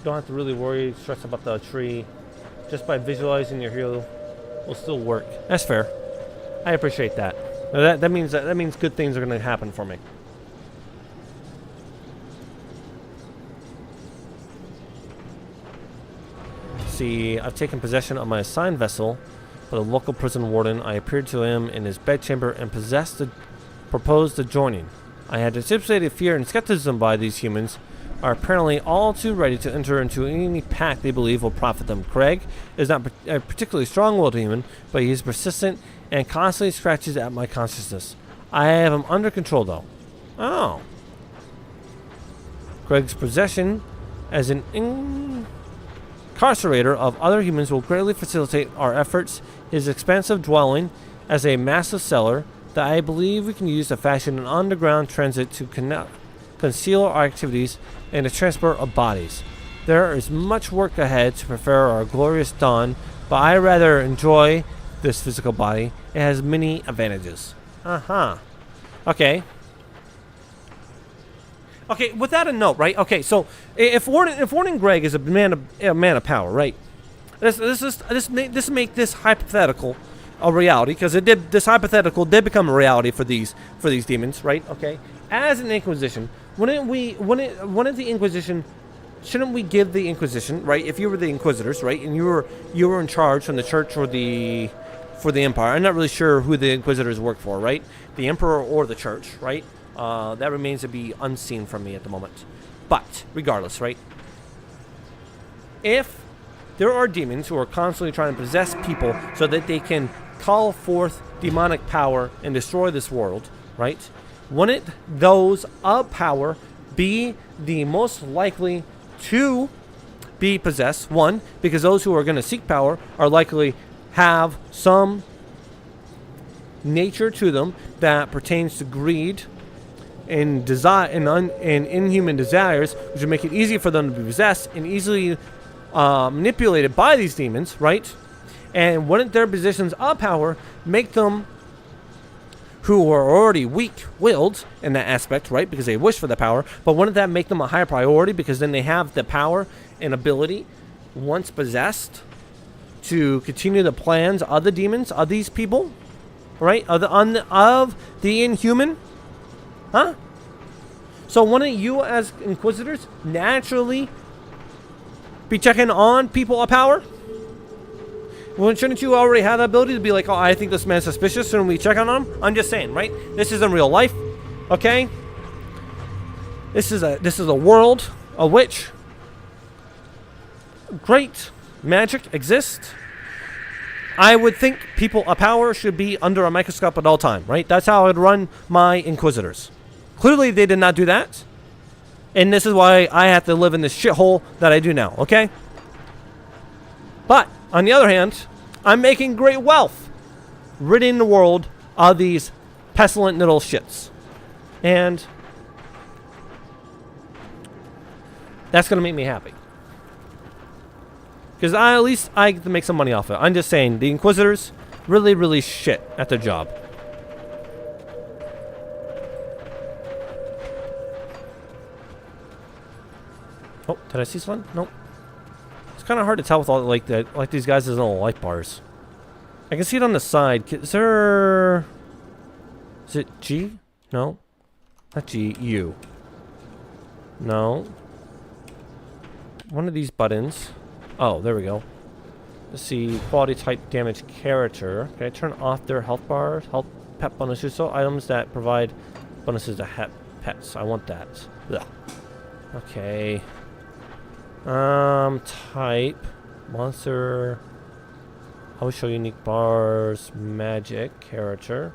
Don't have to really worry, stress about the tree. Just by visualizing your hero will still work. That's fair. I appreciate that. That means good things are going to happen for me. See, I've taken possession of my assigned vessel by the local prison warden. I appeared to him in his bedchamber and proposed the joining. I had anticipated fear and skepticism by these humans are apparently all too ready to enter into any pact they believe will profit them. Craig is not a particularly strong-willed human, but he is persistent and constantly scratches at my consciousness. I have him under control, though. Oh. Craig's possession as an incarcerator of other humans will greatly facilitate our efforts. His expansive dwelling as a massive cellar that I believe we can use to fashion an underground transit to conceal our activities and the transport of bodies. There is much work ahead to prepare our glorious dawn, but I rather enjoy this physical body. It has many advantages. Okay. Okay, with that in note, right? Okay, so if Warden Greg is a man of power, right? Let's make this hypothetical a reality, because this hypothetical did become a reality for these demons, right? Okay, as an Inquisition, shouldn't we give the Inquisition, right? If you were the Inquisitors, right, and you were in charge from the Church or for the Empire. I'm not really sure who the Inquisitors work for, right? The Emperor or the Church, right? That remains to be unseen from me at the moment. But regardless, right? If there are demons who are constantly trying to possess people so that they can call forth demonic power and destroy this world, right? Wouldn't those of power be the most likely to be possessed? One, because those who are going to seek power are likely have some nature to them that pertains to greed and desire and inhuman desires, which would make it easy for them to be possessed and easily manipulated by these demons, right? And wouldn't their positions of power make them, who are already weak-willed in that aspect, right, because they wish for the power, but wouldn't that make them a higher priority, because then they have the power and ability, once possessed, to continue the plans of the demons, of these people, right, of the inhuman? Huh? So wouldn't you, as Inquisitors, naturally be checking on people of power? Well, shouldn't you already have the ability to be like, oh, I think this man's suspicious, and we check on him? I'm just saying, right? This isn't real life, okay? This is a world of which great magic exists, I would think people of power should be under a microscope at all time, right? That's how I would run my Inquisitors. Clearly, they did not do that. And this is why I have to live in this shithole that I do now, okay? But, on the other hand, I'm making great wealth, ridding the world of these pestilent little shits. And that's going to make me happy. Because at least I get to make some money off it. I'm just saying, the Inquisitors, really, really shit at their job. Oh, did I see someone? Nope. It's kind of hard to tell with all like these guys' little light bars. I can see it on the side. Is there? Is it G? No, not G. U. No. One of these buttons. Oh, there we go. Let's see. Quality, type, damage, character. Can I turn off their health bars? Health pet bonuses. So items that provide bonuses to pets. I want that. Ugh. Okay. Type. Monster. I'll show unique bars. Magic. Character.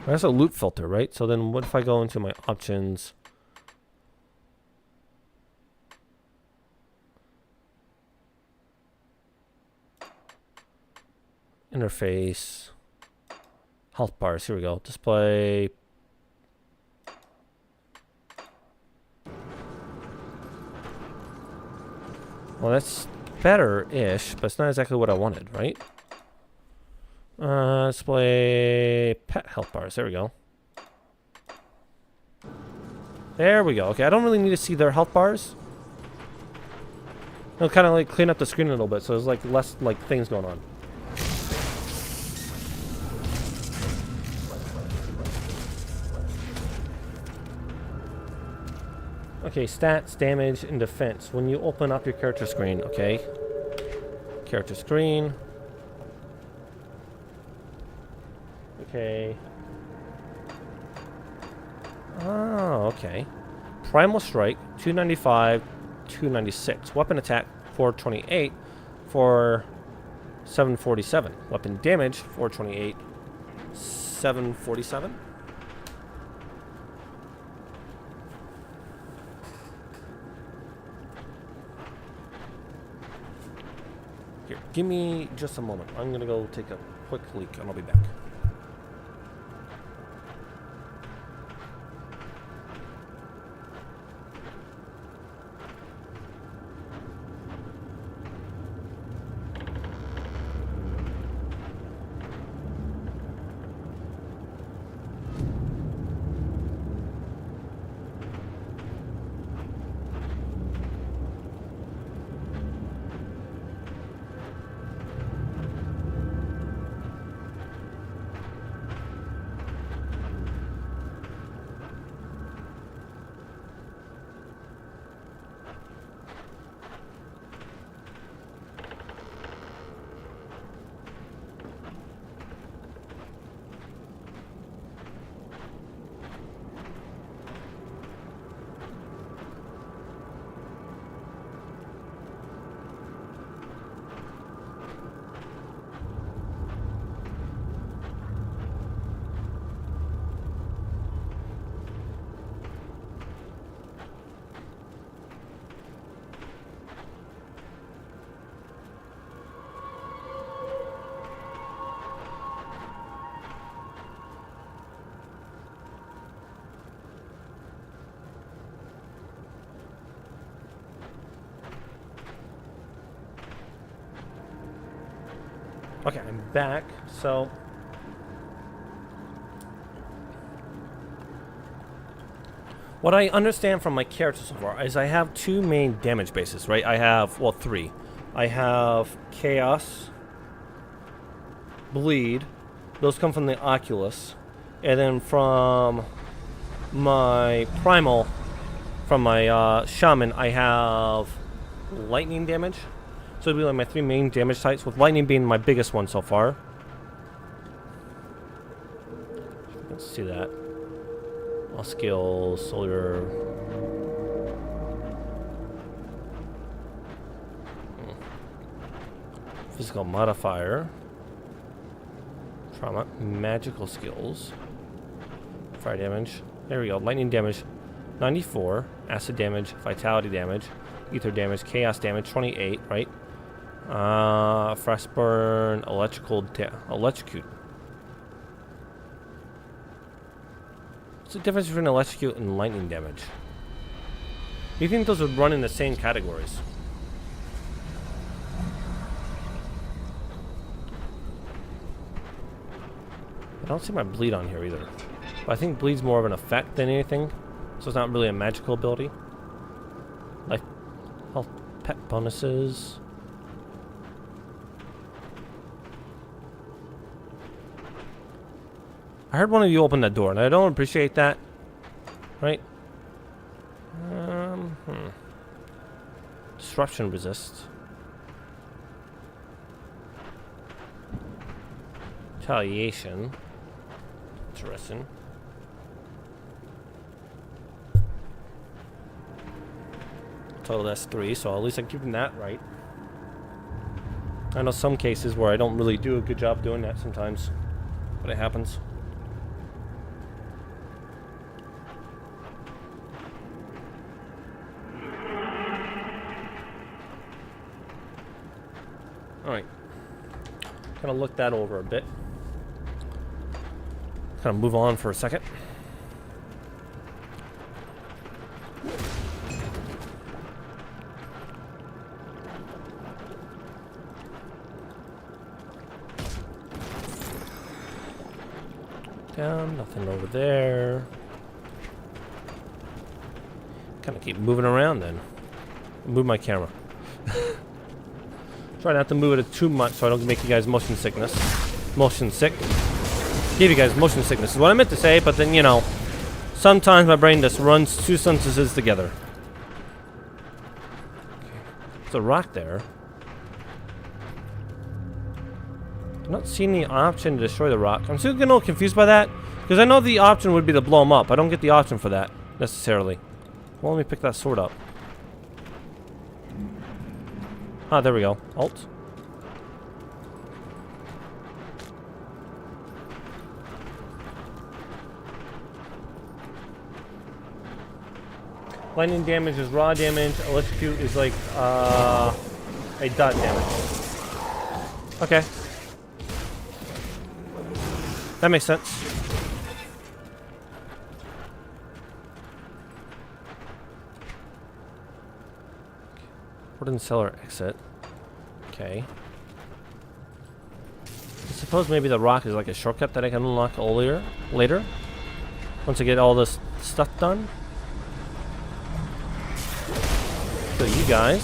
That's a loot filter, right? So then what if I go into my options? Interface. Health bars. Here we go. Display. Well, that's better-ish, but it's not exactly what I wanted, right? Display pet health bars. There we go. There we go. Okay, I don't really need to see their health bars. It'll kind of like clean up the screen a little bit, so there's like less like things going on. Okay, stats, damage, and defense. When you open up your character screen, okay? Character screen. Okay. Oh, okay. Primal Strike, 295, 296. Weapon attack, 428 for 747. Weapon damage, 428, 747. Here, give me just a moment. I'm gonna go take a quick leak and I'll be back. Okay, I'm back. So what I understand from my character so far is I have two main damage bases, right? I have, well, three. I have Chaos, Bleed. Those come from the Oculus. And then from my Primal, from my Shaman, I have lightning damage. So it'd be like my 3 main damage types, with lightning being my biggest one so far. Let's see that. All skills, solar. Physical modifier. Trauma. Magical skills. Fire damage. There we go. Lightning damage 94. Acid damage. Vitality damage. Ether damage. Chaos damage 28, right? Frost burn. Electrocute. What's the difference between electrocute and lightning damage? You think those would run in the same categories? I don't see my bleed on here either. But I think bleed's more of an effect than anything. So it's not really a magical ability. Life health pet bonuses. I heard one of you open that door, and I don't appreciate that. Right? Disruption resist. Retaliation. Interesting. Total S3, so at least I'm keeping that right. I know some cases where I don't really do a good job doing that sometimes, but it happens. Alright. Kind of look that over a bit. Kind of move on for a second. Down, nothing over there. Kind of keep moving around then. Move my camera. Try not to move it too much so I don't make you guys motion sickness. Motion sick. Give you guys motion sickness is what I meant to say, but then, you know, sometimes my brain just runs 2 sentences together. There's a rock there. I'm not seeing the option to destroy the rock. I'm still getting a little confused by that, because I know the option would be to blow them up. I don't get the option for that, necessarily. Well, let me pick that sword up. Ah, there we go. Alt. Lightning damage is raw damage. Electrocute is like a dot damage. Okay. That makes sense. Wooden cellar exit. Okay. I suppose maybe the rock is like a shortcut that I can unlock later. Once I get all this stuff done. So you guys.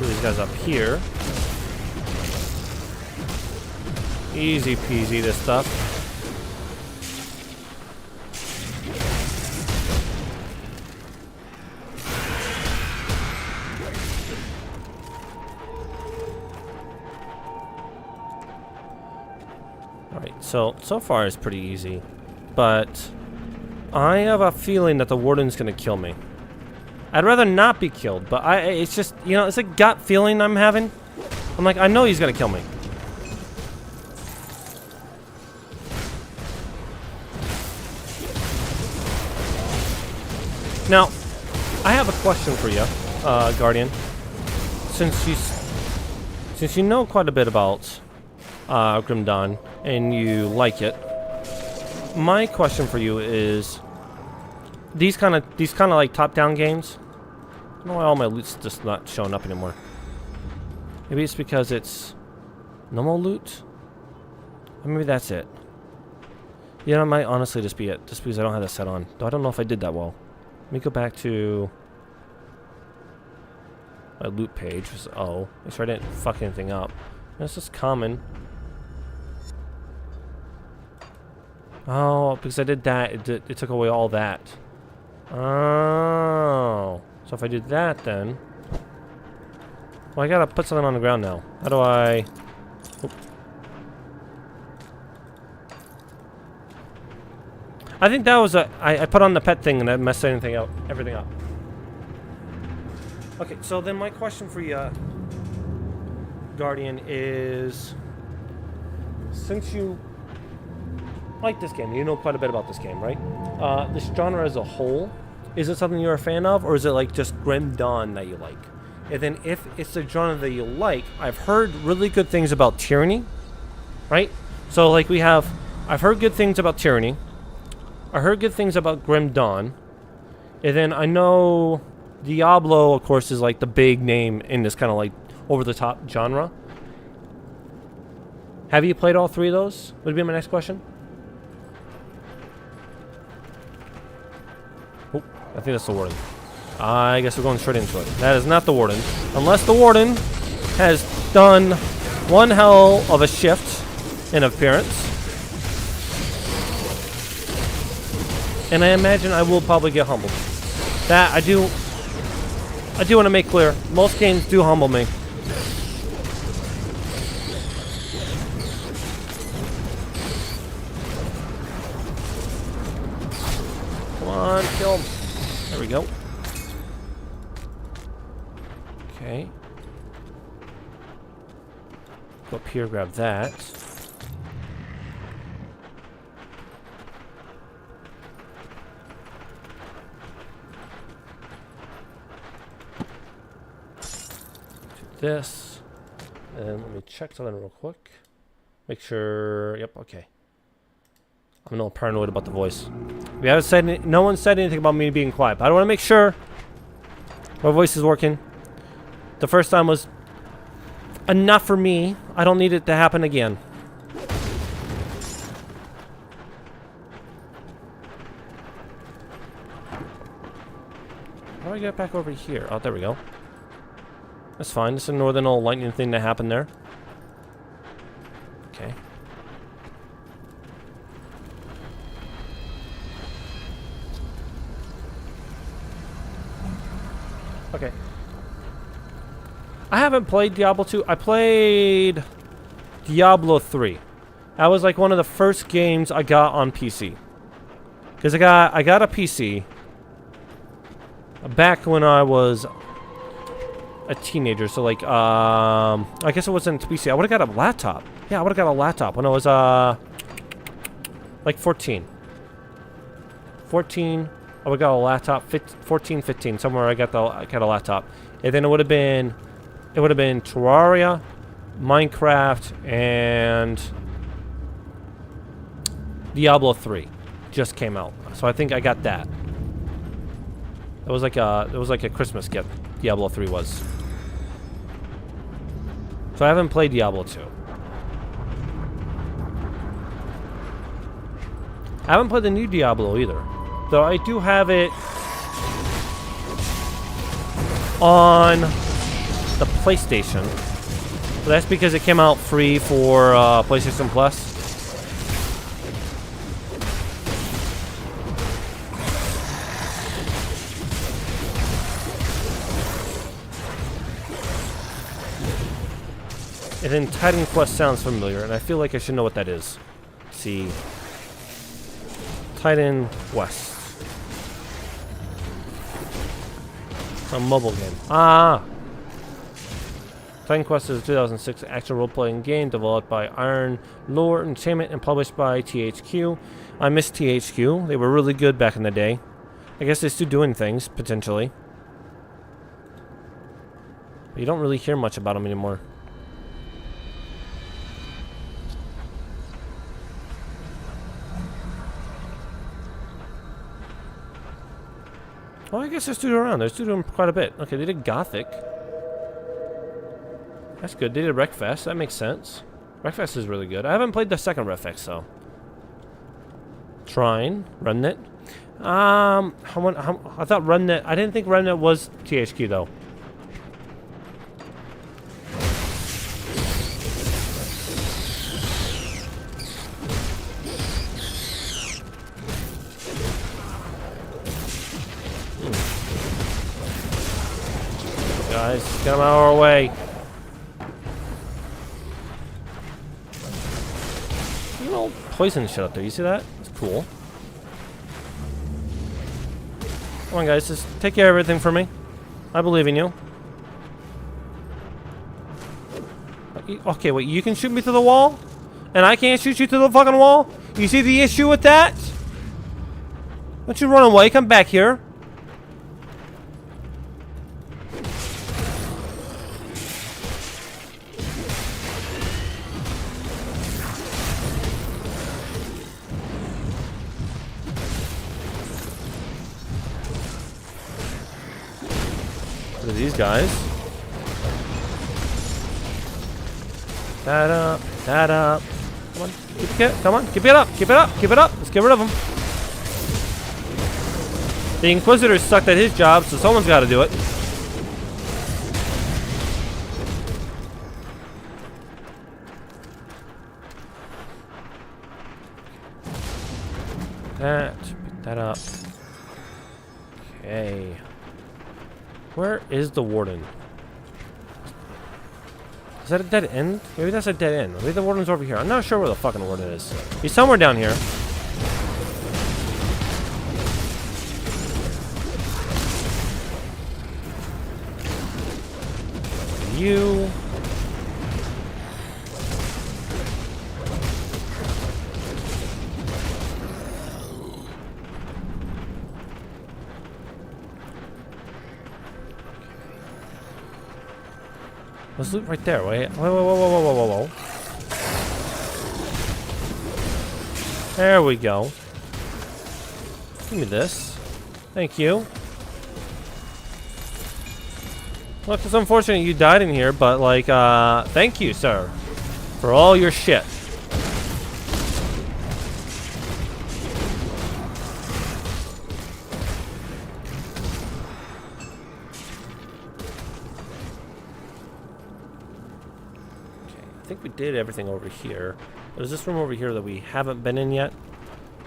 These guys up here. Easy peasy this stuff. Alright, so far it's pretty easy. But I have a feeling that the warden's gonna kill me. I'd rather not be killed, but it's just, you know, it's a gut feeling I'm having. I'm like, I know he's gonna kill me. Now, I have a question for you, Guardian. Since you know quite a bit about Grim Dawn and you like it, my question for you is, these kind of like top-down games. I don't know why all my loot's just not showing up anymore. Maybe it's because it's normal loot, or maybe that's it. Yeah, it might honestly just be it. Just because I don't have that set on. Though I don't know if I did that well. Let me go back to my loot page. Oh, make sure I didn't fuck anything up. That's just common. Oh, because I did that, it took away all that. Oh. So if I do that then... Well, I gotta put something on the ground now. How do I... Oop. I think that was a... I put on the pet thing and that messed everything up. Okay, so then my question for you, Guardian, is... Since you like this game, you know quite a bit about this game, right? This genre as a whole, is it something you're a fan of, or is it like just Grim Dawn that you like? And then if it's the genre that you like, I've heard really good things about Tyranny, right? So like I've heard good things about Tyranny. I heard good things about Grim Dawn. And then I know Diablo, of course, is like the big name in this kind of like over-the-top genre. Have you played all three of those? Would be my next question. Oh, I think that's the Warden. I guess we're going straight into it. That is not the Warden. Unless the Warden has done one hell of a shift in appearance. And I imagine I will probably get humbled. That I do want to make clear. Most games do humble me. Come on, kill him. There we go. Okay. Go up here, grab that. This, and let me check something real quick. Make sure. Yep. Okay. I'm a little paranoid about the voice. We haven't said no one said anything about me being quiet, but I want to make sure my voice is working. The first time was enough for me. I don't need it to happen again. How do I get back over here? Oh, there we go. That's fine. Just ignore the little lightning thing that happened there. Okay. Okay. I haven't played Diablo 2. I played Diablo 3. That was like one of the first games I got on PC. Because I got a PC back when I was a teenager, so like I guess it wasn't PC. I would have got a laptop. Yeah, I would have got a laptop when I was like 14. I would have got a laptop. 14, 15, somewhere I got a laptop, and then it would have been Terraria, Minecraft, and Diablo 3 just came out. So I think I got that. It was like a Christmas gift. Diablo 3 was. So I haven't played Diablo 2. I haven't played the new Diablo either. Though I do have it on the PlayStation. So that's because it came out free for PlayStation Plus. And then Titan Quest sounds familiar, and I feel like I should know what that is. Let's see. Titan Quest. It's a mobile game. Ah! Titan Quest is a 2006 action role-playing game developed by Iron Lore Entertainment and published by THQ. I miss THQ. They were really good back in the day. I guess they're still doing things, potentially. But you don't really hear much about them anymore. Oh, I guess they're still around. They're still doing quite a bit. Okay, they did Gothic. That's good. They did Wreckfest. That makes sense. Wreckfest is really good. I haven't played the second Wreckfest, though. Shrine. Remnant. I thought Remnant... I didn't think Remnant was THQ, though. Guys, get him out of our way. Little poison shit up there. You see that? It's cool. Come on, guys. Just take care of everything for me. I believe in you. Okay, wait. You can shoot me through the wall? And I can't shoot you through the fucking wall? You see the issue with that? Don't you run away. Come back here. Look at these guys. That up, that up. Come on, keep it, come on, keep it up, keep it up, keep it up. Let's get rid of him. The Inquisitor sucked at his job, so someone's got to do it. Pick that up. Okay. Where is the warden? Is that a dead end? Maybe that's a dead end. Maybe the warden's over here. I'm not sure where the fucking warden is. He's somewhere down here. You. Let's loot right there. Wait. Whoa, whoa, whoa, whoa, whoa, whoa, whoa. There we go. Give me this. Thank you. Look, it's unfortunate you died in here, but like, thank you, sir, for all your shit. I think we did everything over here. There's this room over here that we haven't been in yet.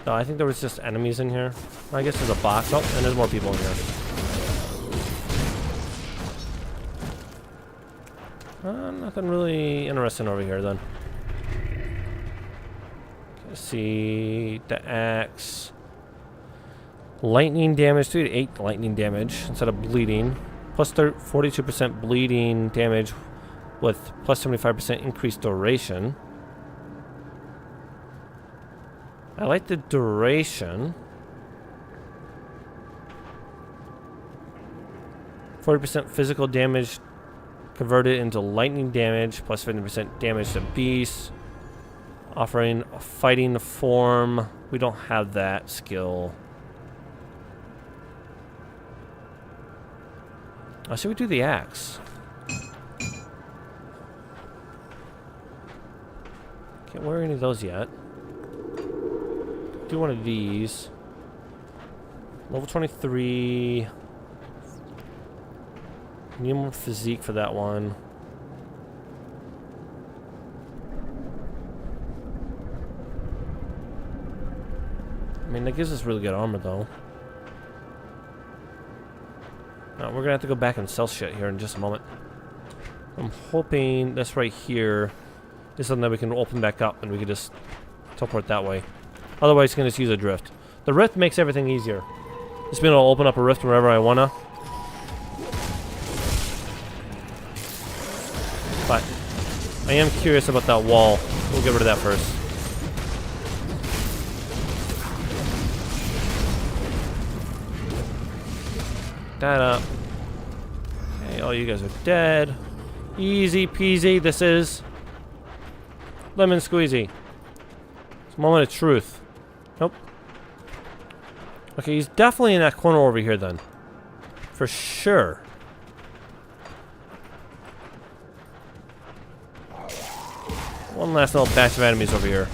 No, I think there was just enemies in here. I guess there's a box. Oh, and there's more people in here. Nothing really interesting over here then. Let's see the axe. Lightning damage, 3 to 8 lightning damage instead of bleeding. Plus 42% bleeding damage with plus 75% increased duration. I like the duration. 40% physical damage converted into lightning damage, plus 50% damage to beasts. Offering a fighting form. We don't have that skill. Should we do the axe? Can't wear any of those yet. Do one of these. Level 23. Need more physique for that one. I mean, that gives us really good armor, though. Now, we're gonna have to go back and sell shit here in just a moment. I'm hoping this right here is something that we can open back up and we can just teleport that way. Otherwise, you can just use a drift. The rift makes everything easier. Just being able to open up a rift wherever I wanna. But I am curious about that wall. We'll get rid of that first. That up. Okay, all you guys are dead. Easy peasy. This is lemon squeezy. It's a moment of truth. Nope. Okay, he's definitely in that corner over here then. For sure. One last little batch of enemies over here.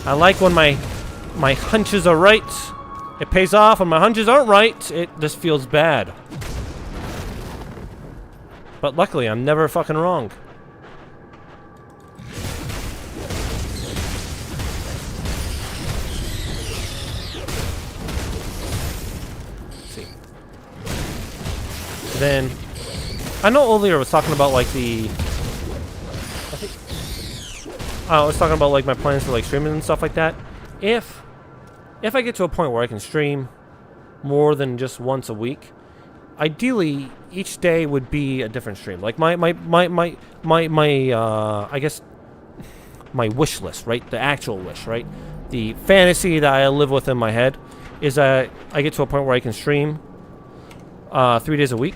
I like when my hunches are right. It pays off. When my hunches aren't right, it just feels bad. But luckily, I'm never fucking wrong. Let's see. Then, I know earlier I was talking about like I was talking about like my plans for like streaming and stuff like that. If I get to a point where I can stream more than just once a week, ideally each day would be a different stream. Like my I guess my wish list, right? The actual wish, right? The fantasy that I live with in my head is that I get to a point where I can stream 3 days a week.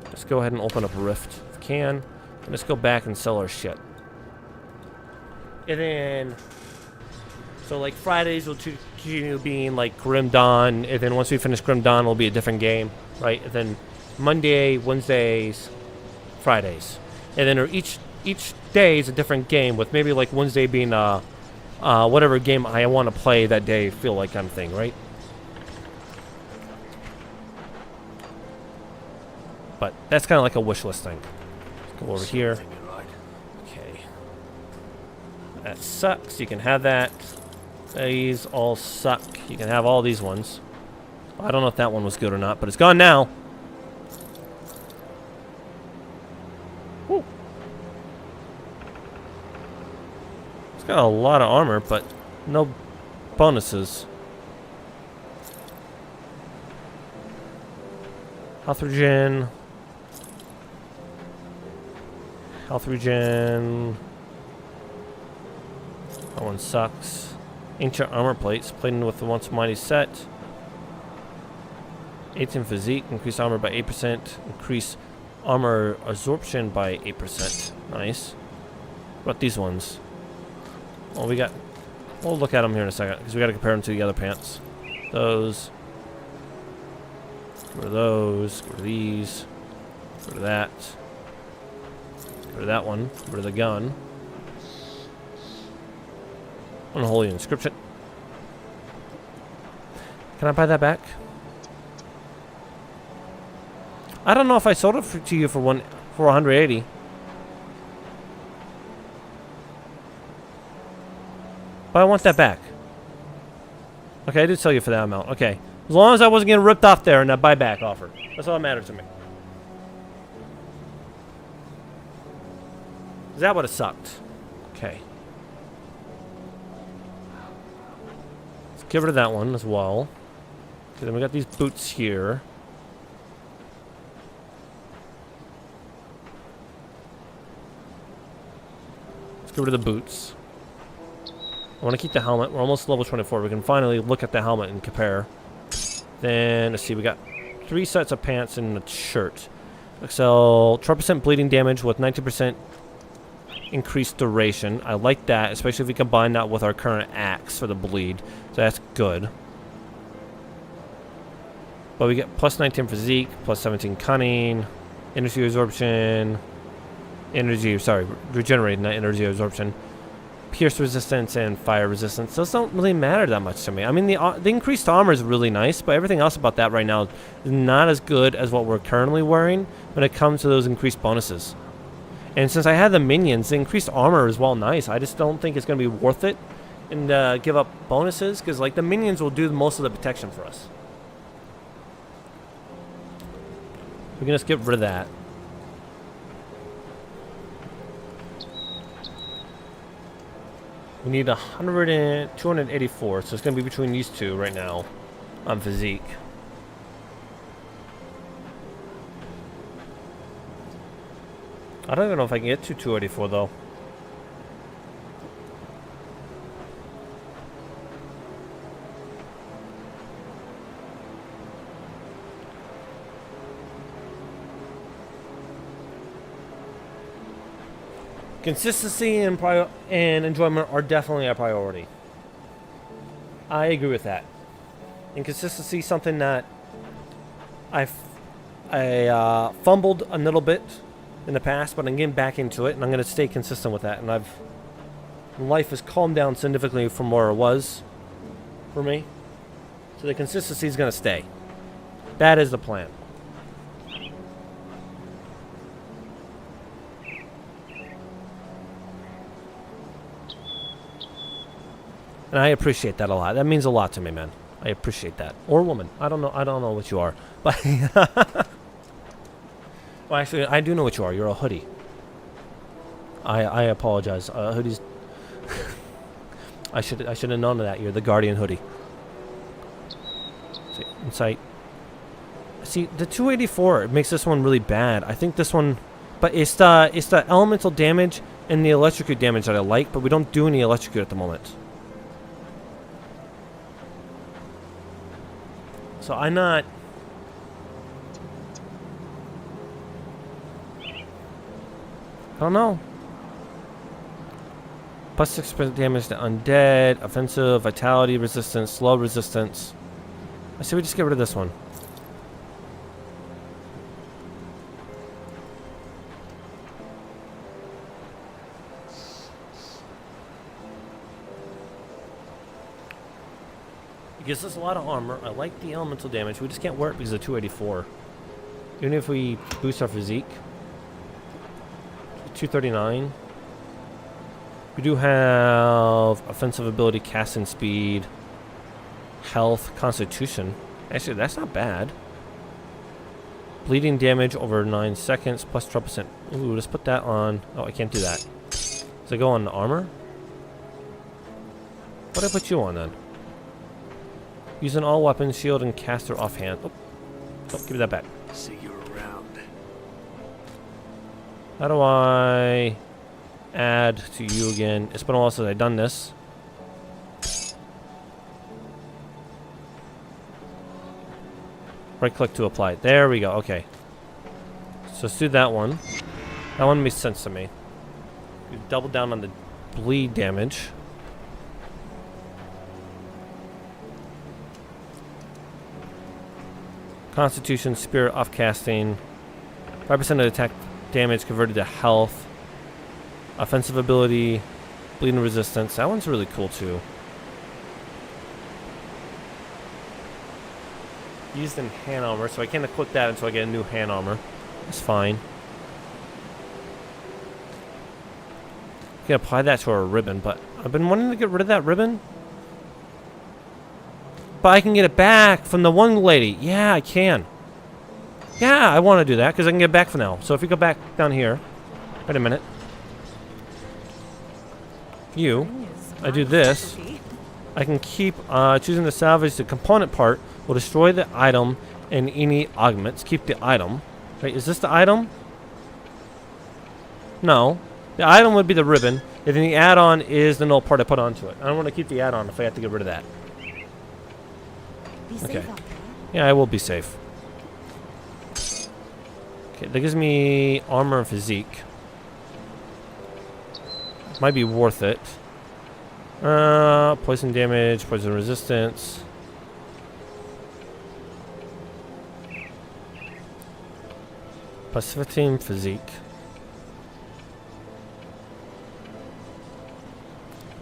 Let's go ahead and open up a Rift if we can. And let's go back and sell our shit. And then, so like Fridays will continue being like Grim Dawn, and then once we finish Grim Dawn, it'll be a different game, right? And then Monday, Wednesdays, Fridays, and then each day is a different game, with maybe like Wednesday being whatever game I want to play that day, feel like kind of thing, right? But that's kind of like a wish list thing. Let's go over here. Okay. That sucks. You can have that. These all suck. You can have all these ones. I don't know if that one was good or not, but it's gone now. Woo. It's got a lot of armor, but no bonuses. Health regen. Health regen. That one sucks. Ancient armor plates, plated with the once mighty set. 18 physique, increase armor by 8%, increase armor absorption by 8%. Nice. What about these ones? Well, we'll look at them here in a second, because we got to compare them to the other pants. Those. Get rid of those. Get rid of these. Get rid of that. Get rid of that one. Get rid of the gun. Unholy inscription. Can I buy that back? I don't know if I sold it to you for 180. But I want that back. Okay, I did sell you for that amount. Okay. As long as I wasn't getting ripped off there in that buyback offer. That's all that matters to me. That would have sucked. Okay. Let's get rid of that one as well. Okay, then we got these boots here. Let's get rid of the boots. I want to keep the helmet. We're almost level 24. We can finally look at the helmet and compare. Then, let's see, we got 3 sets of pants and a shirt. So, 12% bleeding damage with 19% increased duration. I like that, especially if we combine that with our current axe for the bleed. So that's good. But we get plus 19 physique, plus 17 cunning, energy absorption, regenerating, not energy absorption, pierce resistance, and fire resistance. Those don't really matter that much to me. I mean, the increased armor is really nice, but everything else about that right now is not as good as what we're currently wearing when it comes to those increased bonuses. And since I had the minions, the increased armor is well nice. I just don't think it's going to be worth it and give up bonuses, because like the minions will do most of the protection for us. We can just get rid of that. We need 284, so it's going to be between these two right now on physique. I don't even know if I can get to 284 though. Consistency and enjoyment are definitely a priority. I agree with that. And consistency is something that I fumbled a little bit in the past, but I'm getting back into it, and I'm going to stay consistent with that. And Life has calmed down significantly from where it was for me. So the consistency is going to stay. That is the plan. And I appreciate that a lot. That means a lot to me, man. I appreciate that. Or woman. I don't know what you are. But well, actually, I do know what you are. You're a hoodie. I apologize. Hoodies. I should have known that. You're the Guardian hoodie. See, insight. See, the 284 it makes this one really bad. I think this one, but it's the elemental damage and the electrocute damage that I like, but we don't do any electrocute at the moment. So I'm not. I don't know. Plus 6% damage to undead, offensive, vitality resistance, slow resistance. I say we just get rid of this one. It gives us a lot of armor. I like the elemental damage. We just can't wear it because of 284. Even if we boost our physique. 239. We do have offensive ability, casting speed, health, constitution. Actually, that's not bad. Bleeding damage over 9 seconds, plus 12%. Ooh, let's put that on. Oh, I can't do that. Does it go on armor? What did I put you on then? Using all weapons, shield, and caster offhand. Oh, give me that back. See you around. How do I add to you again? It's been a while since I've done this. Right click to apply. There we go. Okay. So let's do that one. That one makes sense to me. We double down on the bleed damage. Constitution, Spirit, off casting. 5% of attack damage converted to health. Offensive ability, bleeding resistance. That one's really cool too. Used in hand armor, so I can't equip that until I get a new hand armor. That's fine. I can apply that to our ribbon, but I've been wanting to get rid of that ribbon. But I can get it back from the one lady. Yeah, I can. Yeah, I want to do that because I can get it back for now. So if you go back down here. Wait a minute. I do this. I can keep choosing to salvage the component part. Will destroy the item and any augments. Keep the item. Wait, is this the item? No. The item would be the ribbon. And then the add-on is the null part I put onto it. I don't want to keep the add-on if I have to get rid of that. Be safe Okay. out there. Yeah, I will be safe. Okay, that gives me armor and physique. Might be worth it. Poison damage, poison resistance. Plus 15 physique.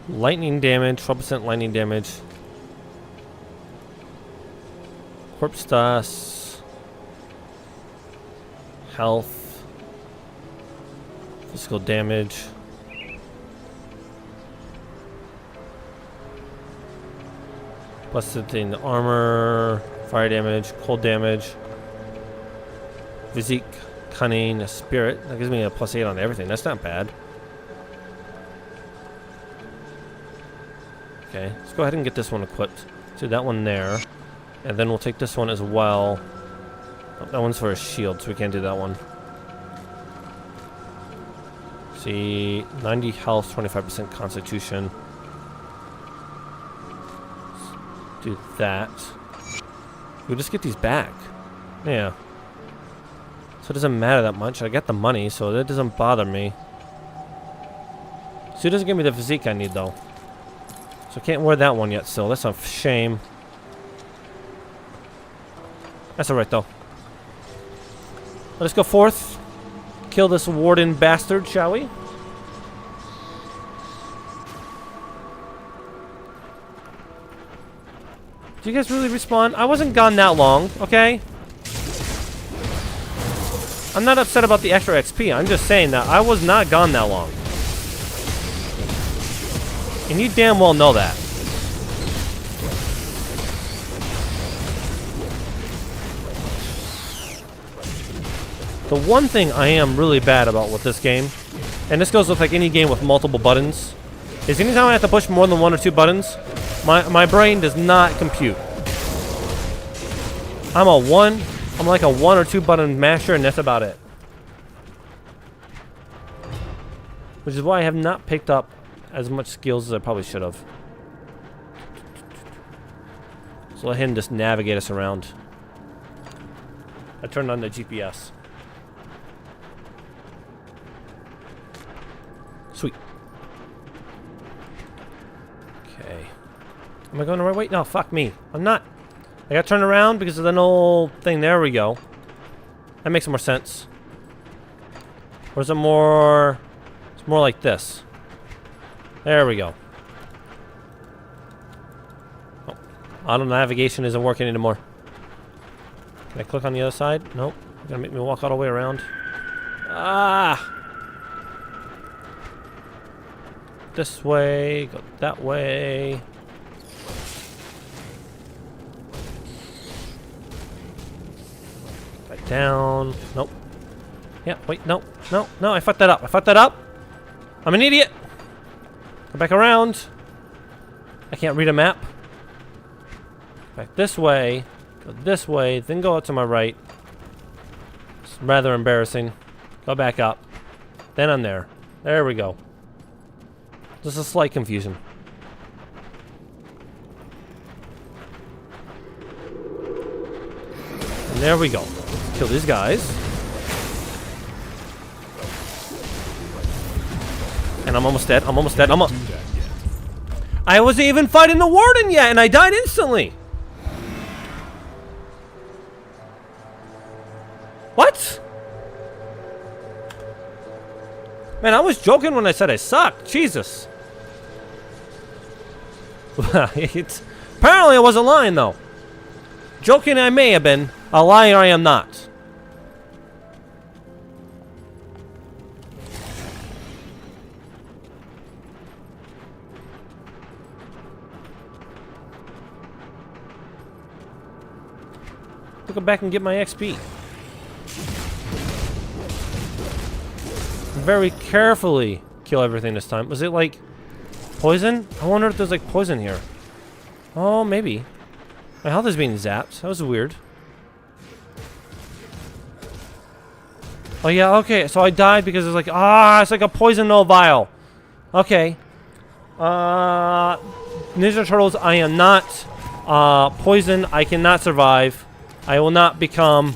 Lightning damage, 12% lightning damage. Corpse dust. Health. Physical damage. Plus 15 armor. Fire damage. Cold damage. Physique. Cunning. A spirit. That gives me a plus 8 on everything. That's not bad. Okay, let's go ahead and get this one equipped. So that one there. And then we'll take this one as well. Oh, that one's for a shield, so we can't do that one. See, 90 health, 25% constitution. Let's do that. We'll just get these back. Yeah. So it doesn't matter that much. I got the money, so that doesn't bother me. So it doesn't give me the physique I need, though. So I can't wear that one yet still. That's a shame. That's alright though. Let us go forth. Kill this warden bastard, shall we? Do you guys really respawn? I wasn't gone that long, okay? I'm not upset about the extra XP. I'm just saying that I was not gone that long. And you damn well know that. The one thing I am really bad about with this game, and this goes with like any game with multiple buttons, is anytime I have to push more than 1 or 2 buttons, my brain does not compute. I'm like a 1 or 2 button masher, and that's about it. Which is why I have not picked up as much skills as I probably should have. So let him just navigate us around. I turned on the GPS. Sweet. Okay. Am I going the right way? No, fuck me. I'm not. I got turned around because of the old thing. There we go. That makes more sense. Or is it more... It's more like this. There we go. Oh, auto navigation isn't working anymore. Can I click on the other side? Nope. You're gonna make me walk all the way around. Ah! This way, go that way. Back down. Nope. Yeah, wait, no, I fucked that up. I'm an idiot. Go back around. I can't read a map. Back this way. Go this way, then go out to my right. It's rather embarrassing. Go back up. Then I'm there. There we go. Just a slight confusion. And there we go. Kill these guys. And I'm almost dead. I wasn't even fighting the warden yet, and I died instantly. What? Man, I was joking when I said I suck. Jesus. Apparently I wasn't lying, though. Joking I may have been. A liar I am not. Go back and get my XP. Very carefully kill everything this time. Was it like poison? I wonder if there's like poison here. Oh, maybe. My health is being zapped. That was weird. Oh yeah, okay. So I died because it's like, it's like a poison no vial. Okay. Ninja Turtles, I am not poison. I cannot survive. I will not become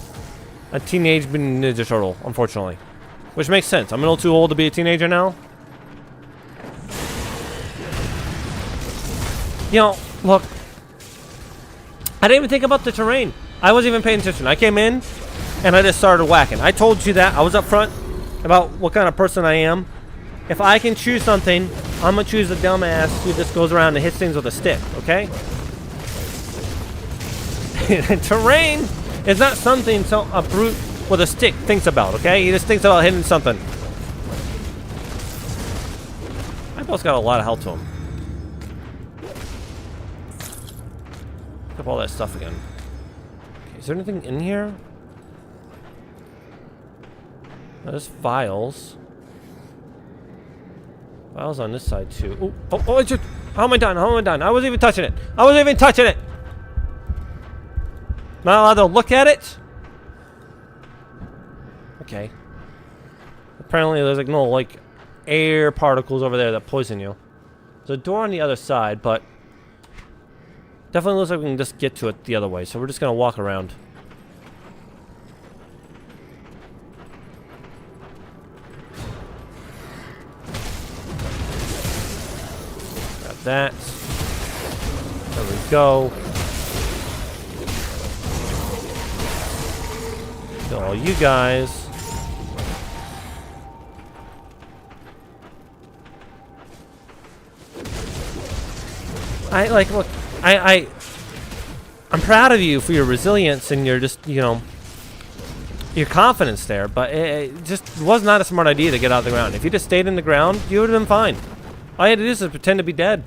a teenage Ninja Turtle, unfortunately. Which makes sense. I'm a little too old to be a teenager now. You know, look. I didn't even think about the terrain. I wasn't even paying attention. I came in, and I just started whacking. I told you that. I was up front about what kind of person I am. If I can choose something, I'm going to choose the dumbass who just goes around and hits things with a stick, okay? Terrain is not something a brute with a stick thinks about, okay? He just thinks about hitting something. My boss got a lot of health to him. Pick up all that stuff again. Okay, is there anything in here? No, there's files. Files on this side too. Oh, it's just, how am I done? I wasn't even touching it. Not allowed to look at it? Okay. Apparently there's like no like air particles over there that poison you. There's a door on the other side, but definitely looks like we can just get to it the other way. So we're just gonna walk around. Grab that. There we go. Kill all you guys. Look, I'm proud of you for your resilience and your just, you know, your confidence there, but it just was not a smart idea to get out of the ground. If you just stayed in the ground, you would have been fine. All you had to do is pretend to be dead.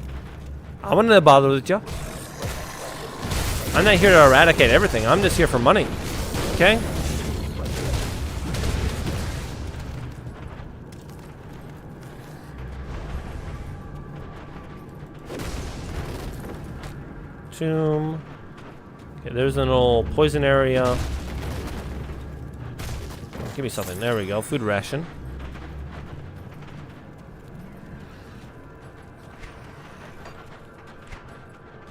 I wouldn't have bothered with you. I'm not here to eradicate everything. I'm just here for money. Okay? Tomb. Okay, there's an old poison area. Give me something. There we go. Food ration.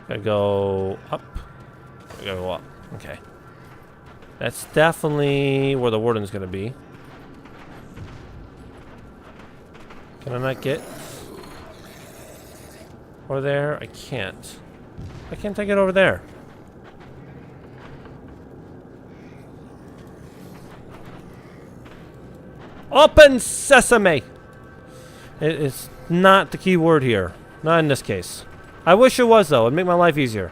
Gotta go up. Gotta go up. Okay. That's definitely where the warden's gonna be. Can I not get over there? I can't. Why can't I get over there? Open sesame! It's not the key word here. Not in this case. I wish it was, though. It'd make my life easier.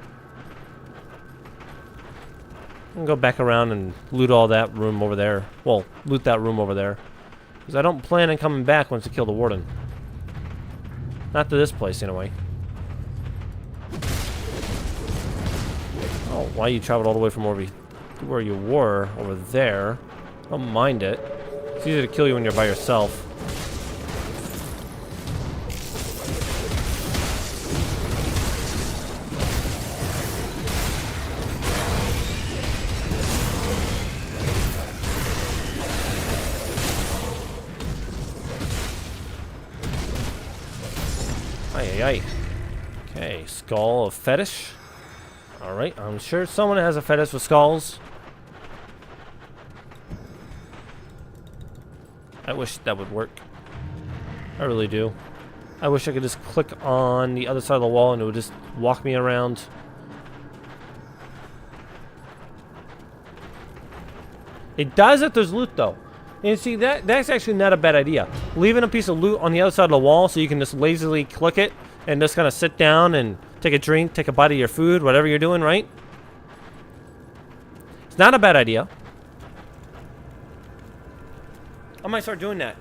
I can go back around and loot all that room over there. Well, loot that room over there. Because I don't plan on coming back once I kill the warden. Not to this place, anyway. Oh, why you traveled all the way from over where you were over there? I don't mind it. It's easier to kill you when you're by yourself. Ay, ay, ay. Okay, skull of fetish. Alright, I'm sure someone has a fetish with skulls. I wish that would work. I really do. I wish I could just click on the other side of the wall and it would just walk me around. It does if there's loot, though. And see, that's actually not a bad idea. Leaving a piece of loot on the other side of the wall so you can just lazily click it and just kind of sit down and take a drink, take a bite of your food, whatever you're doing, right? It's not a bad idea. I might start doing that.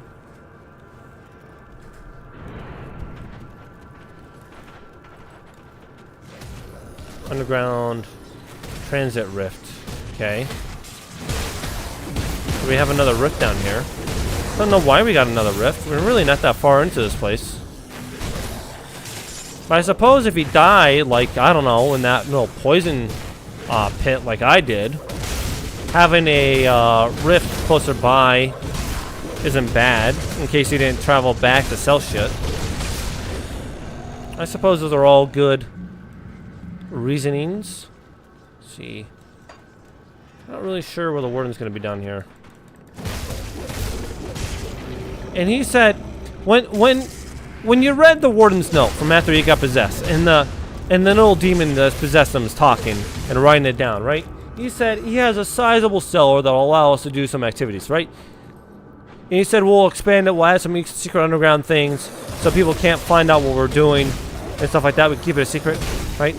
Underground transit rift. Okay. So we have another rift down here. I don't know why we got another rift. We're really not that far into this place. But I suppose if you die, like, I don't know, in that little poison pit like I did, having a rift closer by isn't bad, in case you didn't travel back to sell shit. I suppose those are all good reasonings. Let's see. Not really sure where the warden's going to be down here. And he said, when you read the warden's note from after he got possessed, and the little demon that possessed him is talking and writing it down, right? He said he has a sizable cellar that will allow us to do some activities, right? And he said we'll expand it, we'll add some secret underground things so people can't find out what we're doing and stuff like that. We keep it a secret, right?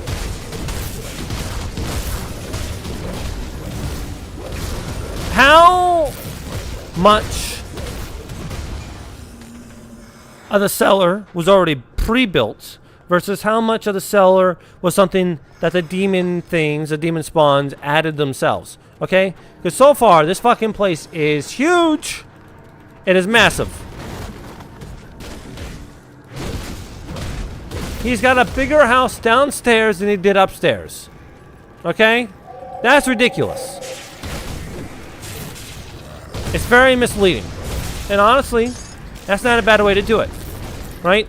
How much of the cellar was already pre-built versus how much of the cellar was something that the demon things, the demon spawns, added themselves? Okay? Because so far, this fucking place is huge. It is massive. He's got a bigger house downstairs than he did upstairs. Okay? That's ridiculous. It's very misleading. And honestly, that's not a bad way to do it. Right?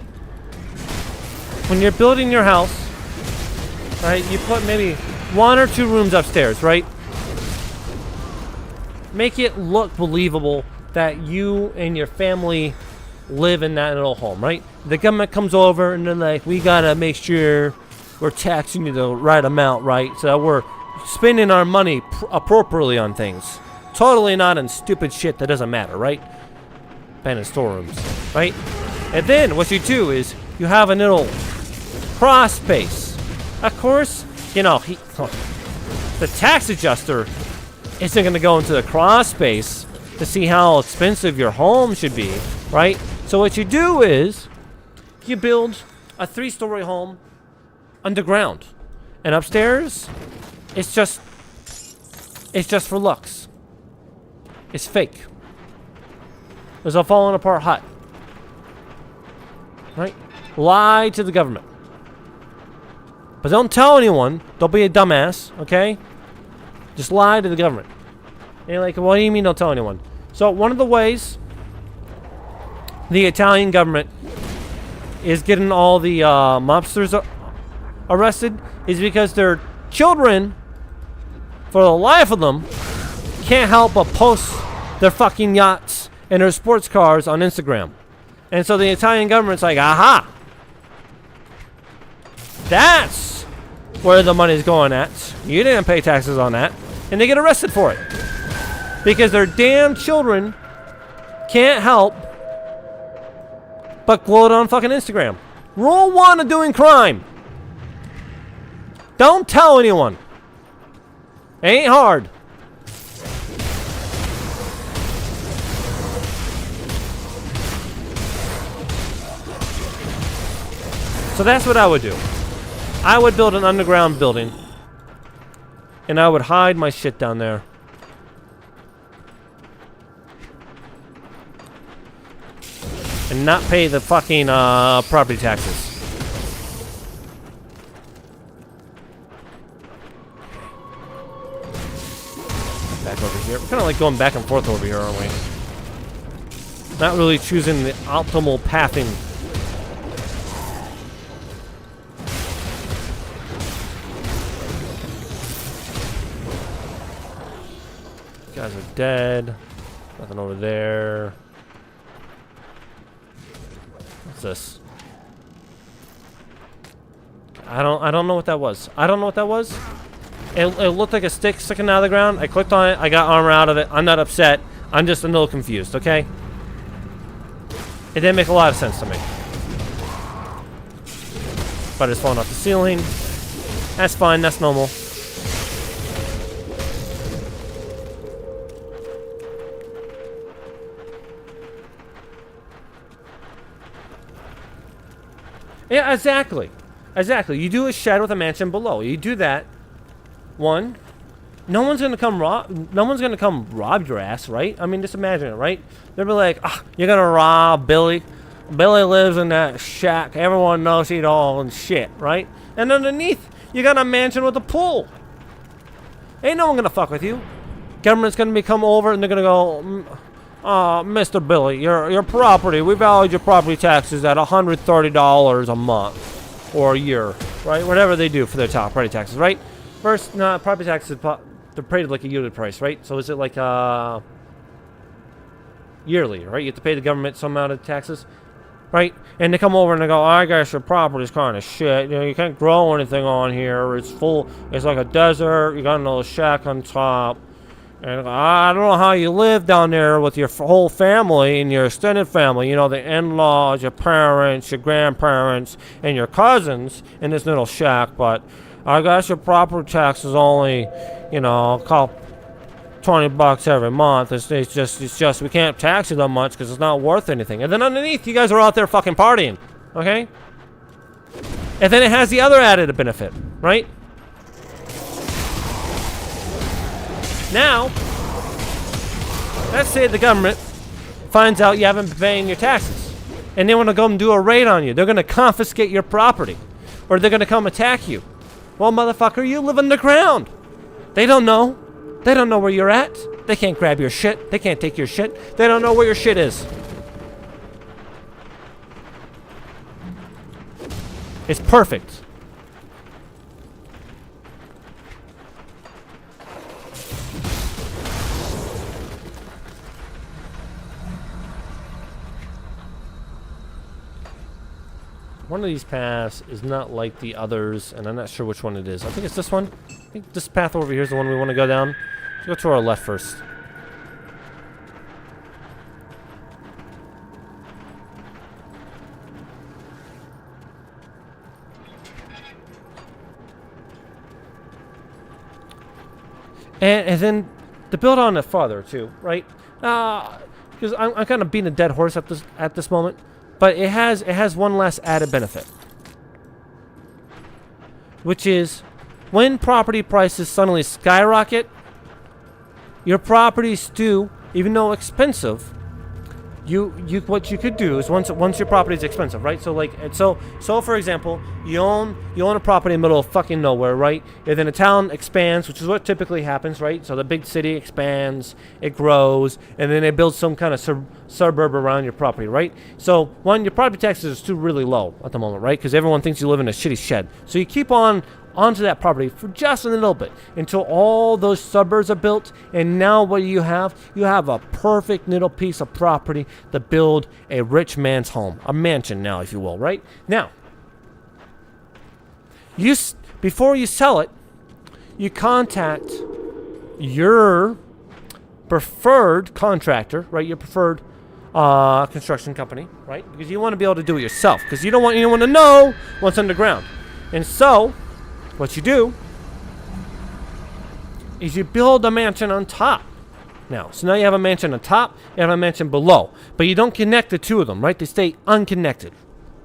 When you're building your house, right, you put maybe 1 or 2 rooms upstairs, right? Make it look believable that you and your family live in that little home, right? The government comes over and they're like, we gotta make sure we're taxing you the right amount, right? So that we're spending our money appropriately on things. Totally not in stupid shit that doesn't matter, right? Abandoned storerooms, right? And then what you do is you have a little cross space. Of course, you know, The tax adjuster isn't going to go into the crawl space to see how expensive your home should be, right? So what you do is you build a 3-story home underground, and upstairs it's just for looks. It's fake. There's a falling apart hut, right? Lie to the government, but don't tell anyone. Don't be a dumbass, okay? Just lie to the government. And you're like, what do you mean don't tell anyone? So one of the ways the Italian government is getting all the mobsters arrested is because their children, for the life of them, can't help but post their fucking yachts and their sports cars on Instagram. And so the Italian government's like, aha! That's where the money's going at. You didn't pay taxes on that. And they get arrested for it. Because their damn children can't help but gloat on fucking Instagram. Rule 1 of doing crime: don't tell anyone. Ain't hard. So that's what I would do. I would build an underground building, and I would hide my shit down there. And not pay the fucking property taxes. Back over here. We're kind of like going back and forth over here, aren't we? Not really choosing the optimal pathing. These guys are dead. Nothing over there. What's this? I don't know what that was. I don't know what that was. It looked like a stick sticking out of the ground. I clicked on it. I got armor out of it. I'm not upset. I'm just a little confused, okay? It didn't make a lot of sense to me. But it's falling off the ceiling. That's fine. That's normal. Yeah, exactly. Exactly. You do a shed with a mansion below. You do that. One, no one's gonna come rob your ass, right? I mean, just imagine it, right? They'll be like, ah, you're gonna rob Billy. Billy lives in that shack. Everyone knows he all and shit, right? And underneath, you got a mansion with a pool. Ain't no one gonna fuck with you. Government's gonna come over and they're gonna go, Mr. Billy, your property, we valued your property taxes at $130 a month or a year, right? Whatever they do for their top property taxes, right? First, no, property taxes, they're paid like a unit price, right? So is it like yearly, right? You have to pay the government some amount of taxes, right? And they come over and they go, I guess your property's kind of shit. You know, you can't grow anything on here. It's full. It's like a desert. You got another shack on top. And I don't know how you live down there with your whole family and your extended family. You know, the in-laws, your parents, your grandparents, and your cousins in this little shack. But I guess your property tax is only, you know, $20 every month. It's just we can't tax you that much because it's not worth anything. And then underneath, you guys are out there fucking partying, okay? And then it has the other added benefit, right? Now, let's say the government finds out you haven't been paying your taxes, and they want to go and do a raid on you. They're going to confiscate your property, or they're going to come attack you. Well, motherfucker, you live underground. They don't know. They don't know where you're at. They can't grab your shit. They can't take your shit. They don't know where your shit is. It's perfect. One of these paths is not like the others, and I'm not sure which one it is. I think it's this one. I think this path over here is the one we want to go down. Let's go to our left first. And then to build on it farther too, right? Because I'm kind of beating a dead horse at this moment, but it has one last added benefit, which is when property prices suddenly skyrocket, your properties do, even though expensive, you what you could do is once your property is expensive, right? So like so for example, you own a property in the middle of fucking nowhere, right? And then a town expands, which is what typically happens, right? So the big city expands, it grows, and then they build some kind of suburb around your property, right? So one, your property taxes are still really low at the moment, right? Because everyone thinks you live in a shitty shed. So you keep onto that property for just a little bit until all those suburbs are built, and now what you have a perfect little piece of property to build a rich man's home, a mansion now, if you will, right? Now, before you sell it, you contact your preferred contractor, right? Your preferred construction company, right? Because you want to be able to do it yourself, because you don't want anyone to know what's underground. And so what you do is you build a mansion on top. Now, so now you have a mansion on top, you have a mansion below, but you don't connect the two of them, right? They stay unconnected,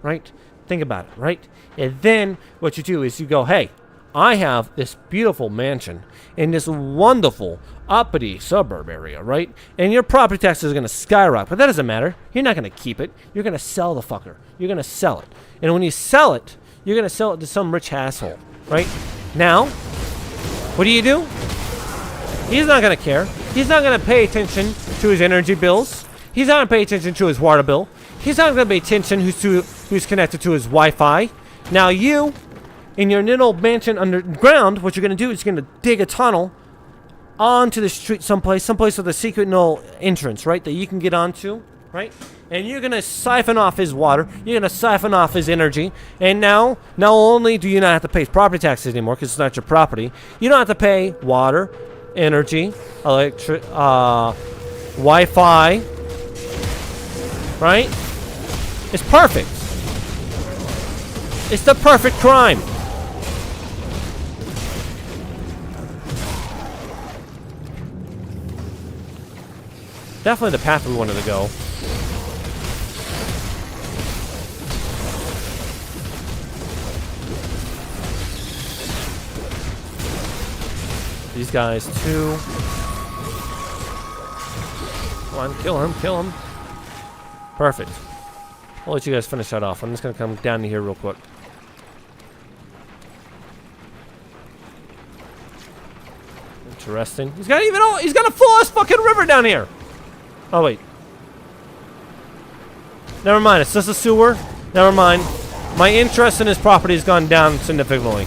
right? Think about it, right? And then what you do is you go, hey, I have this beautiful mansion in this wonderful uppity suburb area, right? And your property taxes are going to skyrocket, but that doesn't matter. You're not going to keep it. You're going to sell the fucker. You're going to sell it. And when you sell it, you're going to sell it to some rich asshole. Right? Now, what do? He's not going to care. He's not going to pay attention to his energy bills. He's not going to pay attention to his water bill. He's not going to pay attention who's connected to his Wi-Fi. Now you, in your little mansion underground, what you're going to do is you're going to dig a tunnel onto the street someplace with a secret little entrance, right, that you can get onto, right? And you're going to siphon off his water. You're going to siphon off his energy. And now, not only do you not have to pay property taxes anymore because it's not your property, you don't have to pay water, energy, Wi-Fi, right? It's perfect. It's the perfect crime. Definitely the path we wanted to go. These guys too. Come on, kill him. Perfect. I'll let you guys finish that off. I'm just gonna come down to here real quick. Interesting. He's got a full-ass fucking river down here. Oh wait. Never mind, it's just a sewer. Never mind. My interest in his property has gone down significantly.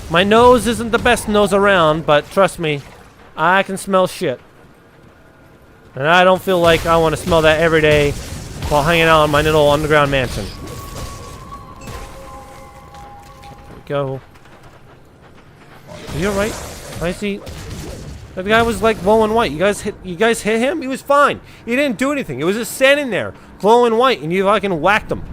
My nose isn't the best nose around, but trust me, I can smell shit. And I don't feel like I want to smell that every day while hanging out in my little underground mansion. Okay, there we go. Are you alright? I see. That guy was like glowing white. You guys hit him? He was fine. He didn't do anything. He was just standing there, glowing white, and you fucking whacked him.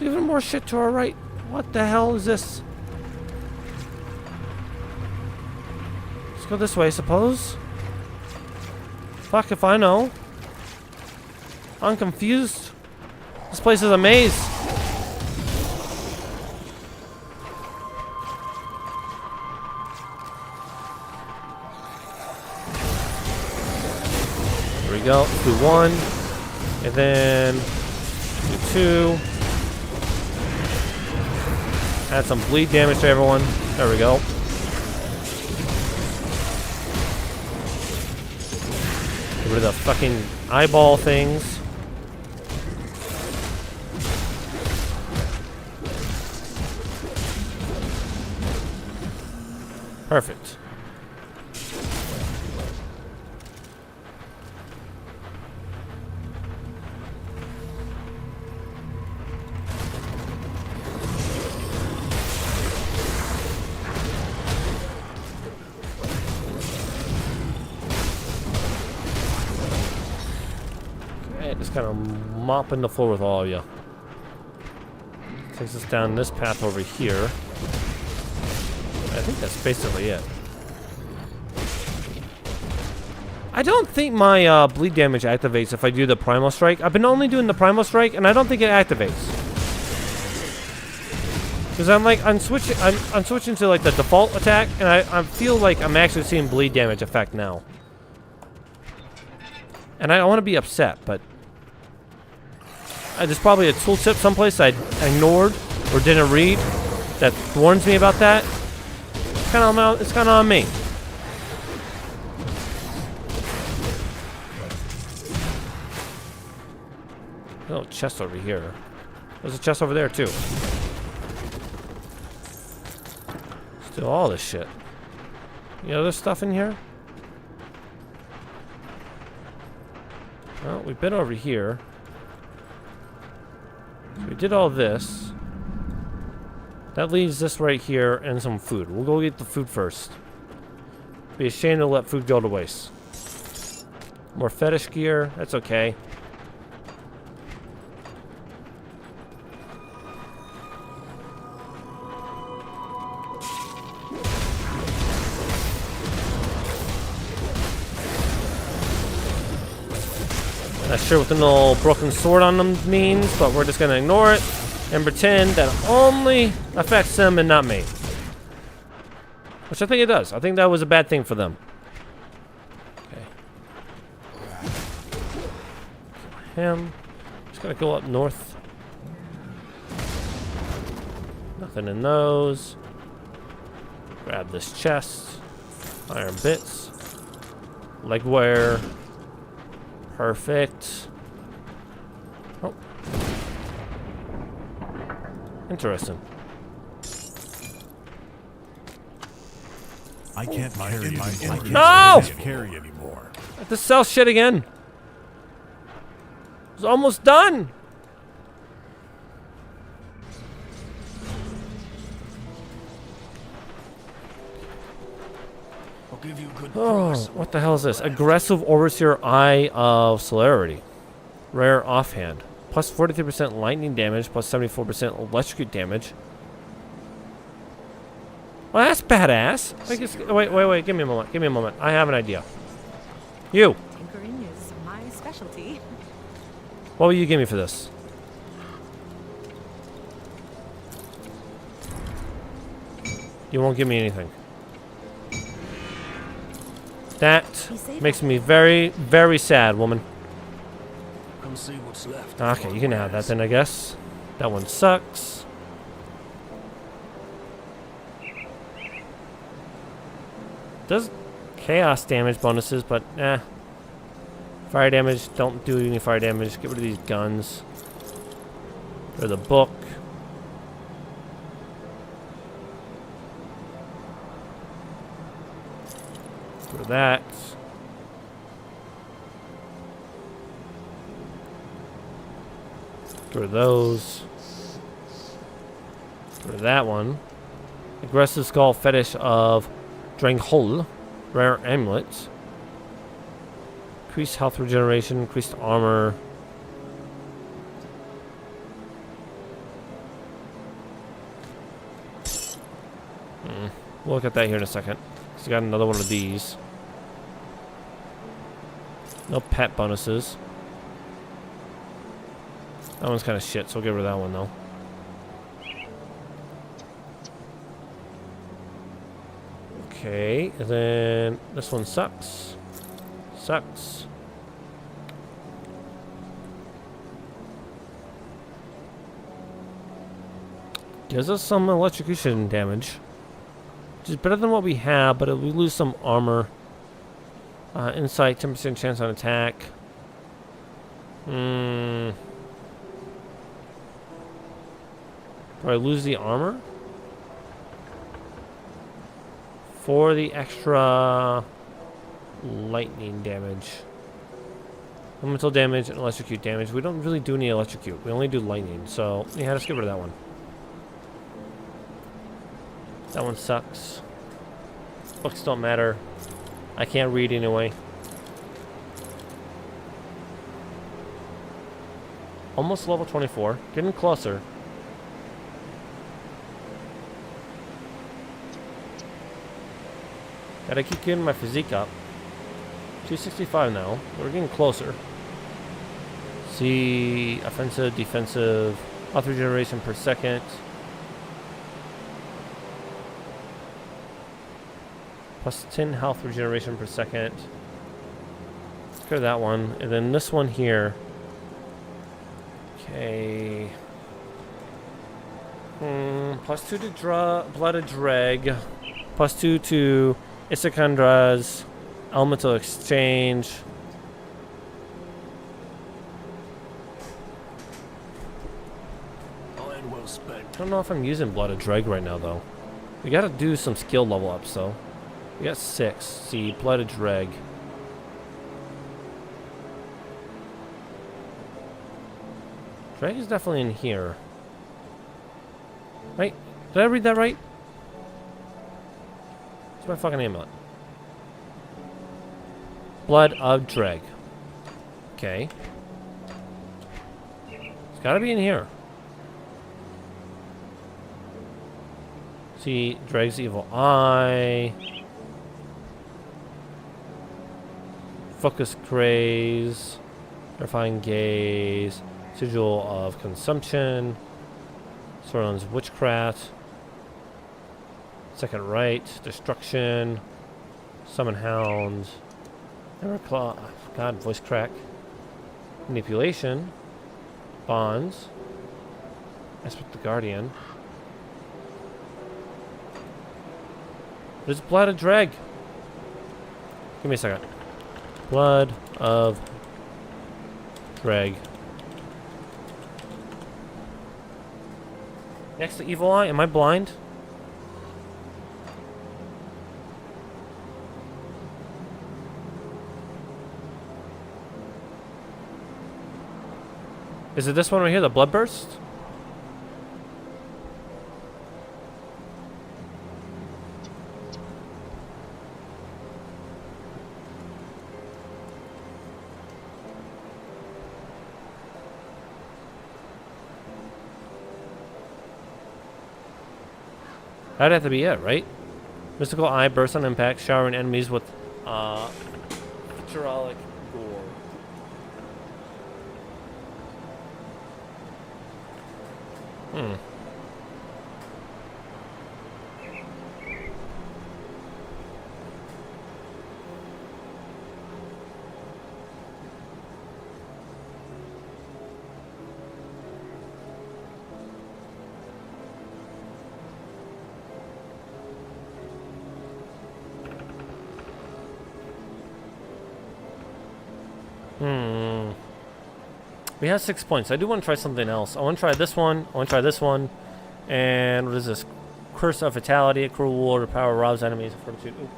Even more shit to our right. What the hell is this? Let's go this way, I suppose. Fuck if I know. I'm confused. This place is a maze. There we go. Do one. And then do two. Add some bleed damage to everyone. There we go. Get rid of the fucking eyeball things. Perfect. Just kind of mopping the floor with all of you. Takes us down this path over here. I think that's basically it. I don't think my bleed damage activates if I do the primal strike. I've been only doing the primal strike, and I don't think it activates. Because I'm switching to like the default attack, and I feel like I'm actually seeing bleed damage effect now. And I don't want to be upset, but there's probably a tooltip someplace I ignored or didn't read that warns me about that. It's kind of on me. Oh, chest over here. There's a chest over there too. Still all this shit. You know, there's stuff in here. Well, we've been over here. So we did all this. That leaves this right here and some food. We'll go get the food first. Be a shame to let food go to waste. More fetish gear. That's okay. Not sure what the little broken sword on them means, but we're just gonna ignore it and pretend that it only affects them and not me. Which I think it does. I think that was a bad thing for them. Okay. Him. Just gonna go up north. Nothing in those. Grab this chest. Iron bits. Leg wear. Perfect. Oh. Interesting. I can't carry anymore. I have to sell shit again. It's almost done. Give you good Oh, what the hell is this? Aggressive Overseer Eye of Celerity. Rare offhand. Plus 43% lightning damage, plus 74% electrocute damage. Well, that's badass. I guess, wait. Give me a moment. I have an idea. You. Tinkering is my specialty. What will you give me for this? You won't give me anything. That makes me very, very sad, woman. Come see what's left. Okay, you can have that then, I guess. That one sucks. Does chaos damage bonuses, but fire damage, don't do any fire damage. Get rid of these guns. Get rid of the book. For that. Get rid of those. Get rid of that one. Aggressive Skull Fetish of Dranghol. Rare Amulet. Increased health regeneration, increased armor. We'll look at that here in a second. So got another one of these. No pet bonuses. That one's kind of shit, so we'll get rid of that one though. Okay, and then this one sucks. Sucks. Gives us some electrocution damage. Which is better than what we have, but we lose some armor. Insight, 10% chance on attack. Do I lose the armor? For the extra lightning damage. Elemental damage and electrocute damage. We don't really do any electrocute. We only do lightning. So, yeah, let's get rid of that one. That one sucks. Books don't matter. I can't read anyway. Almost level 24. Getting closer. Gotta keep getting my physique up. 265 now. We're getting closer. See, offensive, defensive, health regeneration per second. Plus 10 health regeneration per second. Let's go to that one. And then this one here. Okay. Plus 2 to Blooded Dreg. Plus 2 to Isekandra's Elemental Exchange. Iron well spent. I don't know if I'm using Blooded Dreg right now, though. We gotta do some skill level ups, though. We got 6. See, Blooded Dreg. Dreg is definitely in here. Right? Did I read that right? What's my fucking amulet? Blood of Dreg. Okay. It's gotta be in here. See, Dreg's Evil Eye. Focus Graze. Terrifying Gaze. Sigil of Consumption. Sauron's Witchcraft. Second Right. Destruction. Summon Hound. Claw. God, voice crack. Manipulation. Bonds. Aspect the Guardian. There's Blood of Dreg. Give me a second. Blood of Dreg. Next to Evil Eye. Am I blind? Is it this one right here, the Bloodburst? That'd have to be it, right? Mystical Eye bursts on impact, showering enemies with vitriolic gore. We have 6 points. I do want to try something else. I want to try this one. I want to try this one. And what is this? Curse of Fatality. A cruel war. Power robs enemies of fortitude. Ooh.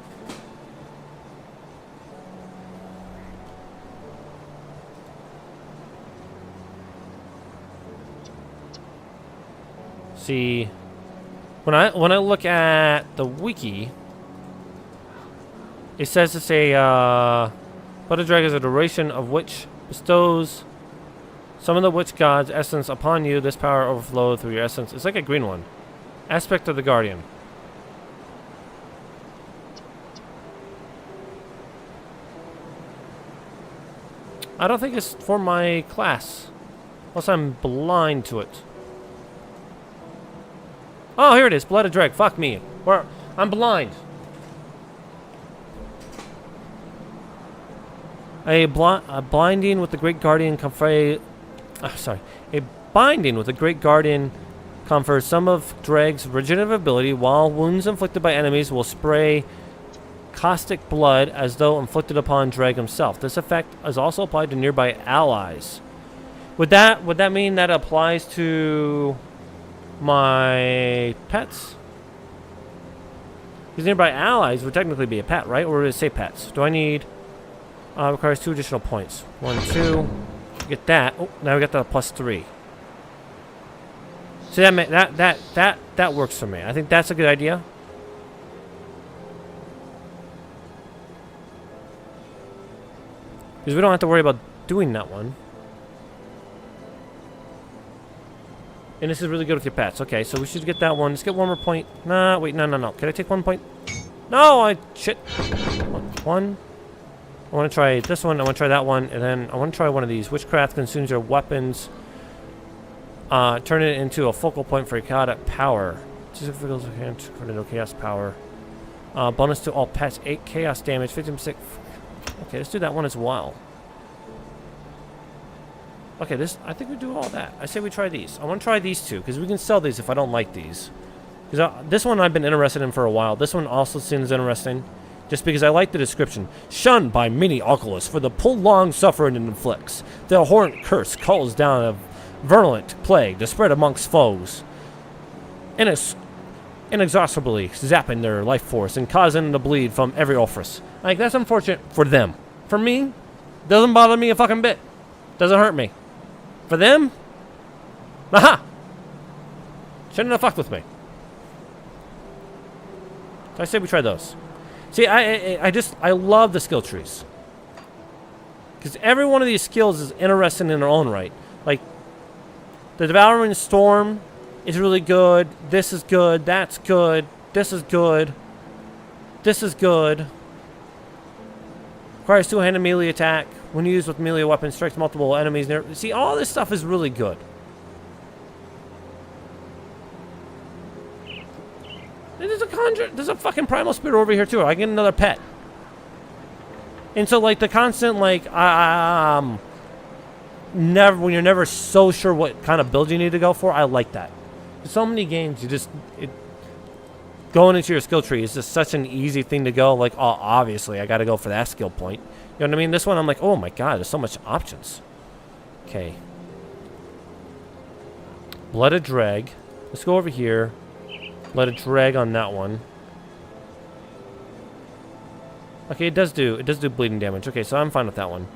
See, when I look at the wiki, it says it's a Blood of Dreg is a duration of which bestows some of the witch god's essence upon you. This power overflow through your essence. It's like a green one. Aspect of the Guardian. I don't think it's for my class. Unless I'm blind to it. Oh, here it is. Blood of Dreg. Fuck me. I'm blind. A blinding with the Great Guardian confers. A binding with the Great Guardian confers some of Dreg's regenerative ability, while wounds inflicted by enemies will spray caustic blood as though inflicted upon Dreg himself. This effect is also applied to nearby allies. Would that mean that applies to my pets? Because nearby allies would technically be a pet, right? Or would it say pets? Do I need? Requires 2 additional points. 1, 2. Get that. Oh, now we got the +3. See, that works for me. I think that's a good idea. Because we don't have to worry about doing that one. And this is really good with your pets. Okay, so we should get that one. Let's get one more point. Nah, wait, no. Can I take 1 point? No, shit. One. I want to try this one. I want to try that one. And then I want to try one of these. Witchcraft consumes your weapons. Turn it into a focal point for chaotic power. Tornado chaos power. Bonus to all pets. 8 chaos damage. 56. Okay, let's do that one as well. Okay, I think we do all that. I say we try these. I want to try these two, because we can sell these if I don't like these. Because this one I've been interested in for a while. This one also seems interesting, just because I like the description. Shunned by many oculists for the prolonged suffering it inflicts. The abhorrent curse calls down a virulent plague to spread amongst foes. Inexhaustibly zapping their life force and causing them to bleed from every orifice. Like, that's unfortunate for them. For me, doesn't bother me a fucking bit. Doesn't hurt me. For them? Aha! Shouldn't have fucked with me. So I say we try those. See, I love the skill trees. Because every one of these skills is interesting in their own right. Like, the Devouring Storm is really good. This is good. That's good. This is good. This is good. Requires two-handed melee attack. When used with melee weapon, strikes multiple enemies near. See, all this stuff is really good. There's a fucking primal spirit over here too. I get another pet. And so, like, the constant, like, when you're never so sure what kind of build you need to go for, I like that. So many games, going into your skill tree is just such an easy thing to go. Like, oh, obviously, I got to go for that skill point. You know what I mean? This one, I'm like, oh my god, there's so much options. Okay. Blooded Drag. Let's go over here. Blooded Drag on that one. Okay, it does do bleeding damage. Okay, so I'm fine with that one.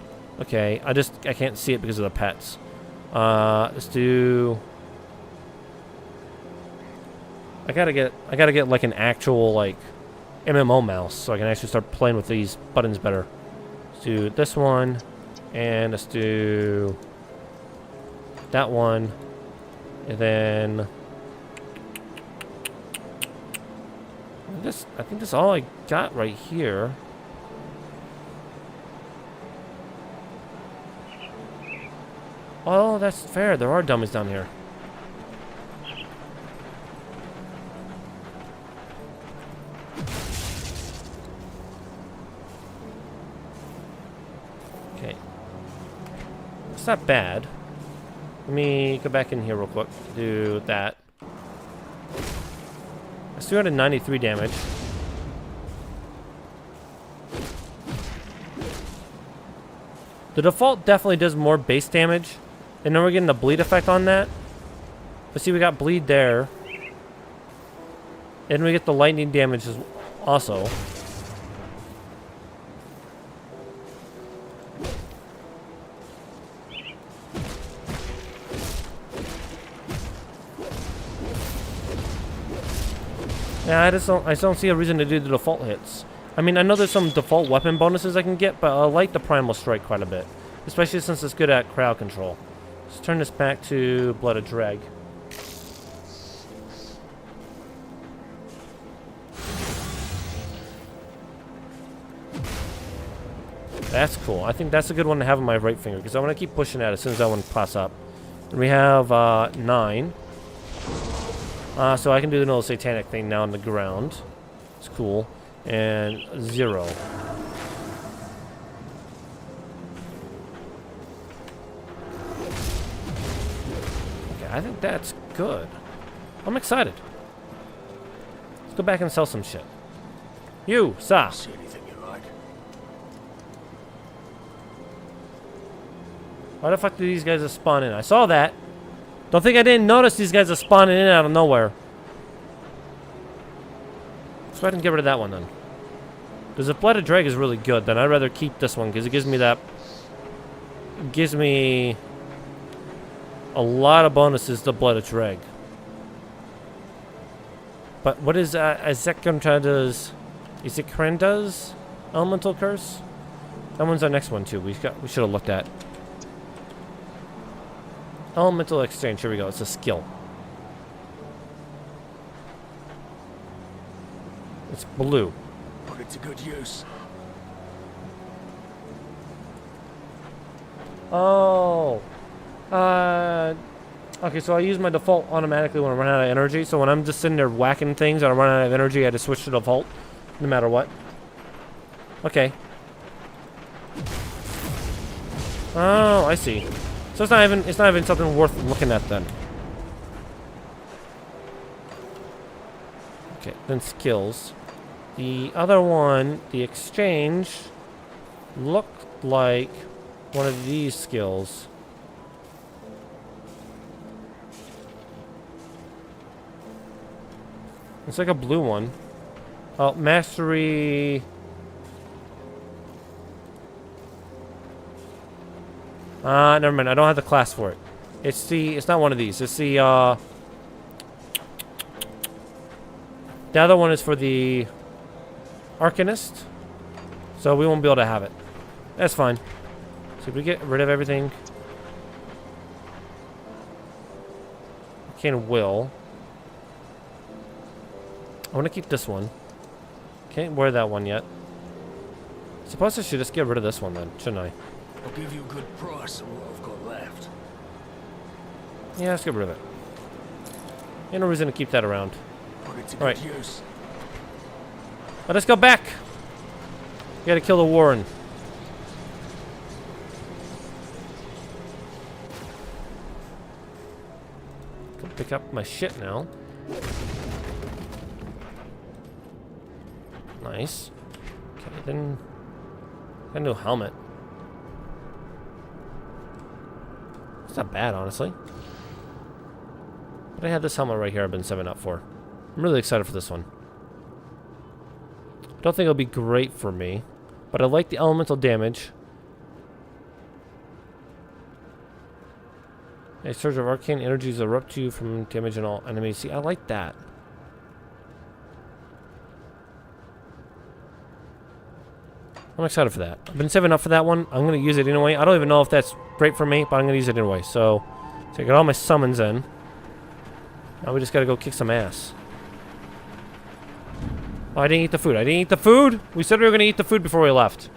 Okay, I can't see it because of the pets. Let's do. I gotta get like an actual like MMO mouse so I can actually start playing with these buttons better. Let's do this one, and let's do that one, and then I think that's all I got right here. Oh, that's fair. There are dummies down here. Okay. It's not bad. Let me go back in here real quick. Do that. That's 293 damage. The default definitely does more base damage. And then we're getting the bleed effect on that. But see, we got bleed there. And we get the lightning damage also. Yeah, I just don't see a reason to do the default hits. I mean, I know there's some default weapon bonuses I can get, but I like the Primal Strike quite a bit. Especially since it's good at crowd control. Let's turn this back to Blooded Drag. That's cool. I think that's a good one to have on my right finger, because I want to keep pushing that as soon as that one pops up. And we have 9. So I can do the little satanic thing now on the ground. It's cool. And 0. Okay, I think that's good. I'm excited. Let's go back and sell some shit. You, Sa. See anything you like? Why the fuck do these guys just spawn in? I saw that. Don't think I didn't notice these guys are spawning in out of nowhere. Let's go ahead and get rid of that one then. Because if Blooded Drag is really good, then I'd rather keep this one because it gives me that. It gives me a lot of bonuses to Blooded Drag. But what is Azekranda's? Azekranda's Elemental Curse? That one's our next one too. We should have looked at. Elemental Exchange. Here we go. It's a skill. It's blue. Put it to good use. Oh. Okay, so I use my default automatically when I run out of energy. So when I'm just sitting there whacking things and I run out of energy, I had to switch to default, no matter what. Okay. Oh, I see. So it's not even something worth looking at then. Okay, then skills. The other one, the exchange, looked like one of these skills. It's like a blue one. Oh, mastery. Never mind. I don't have the class for it. It's not one of these. It's the other one is for the Arcanist. So we won't be able to have it. That's fine. So if we get rid of everything. Can will. I want to keep this one. Can't wear that one yet. Suppose I should just get rid of this one then, shouldn't I? I'll give you a good price on what I've got left. Yeah, let's get rid of it. Ain't no reason to keep that around. Put it to Alright. good use. Let us go back. We gotta kill the Warren. Go pick up my shit now. Nice. Okay, then got a new helmet. It's not bad, honestly. But I had this helmet right here I've been saving up for. I'm really excited for this one. I don't think it'll be great for me, but I like the elemental damage. A surge of arcane energies erupt to you from damage on all enemies. See, I like that. I'm excited for that. I've been saving up for that one. I'm going to use it anyway. I don't even know if that's great for me, but I'm going to use it anyway. So I got all my summons in. Now we just got to go kick some ass. Oh, I didn't eat the food. I didn't eat the food? We said we were going to eat the food before we left.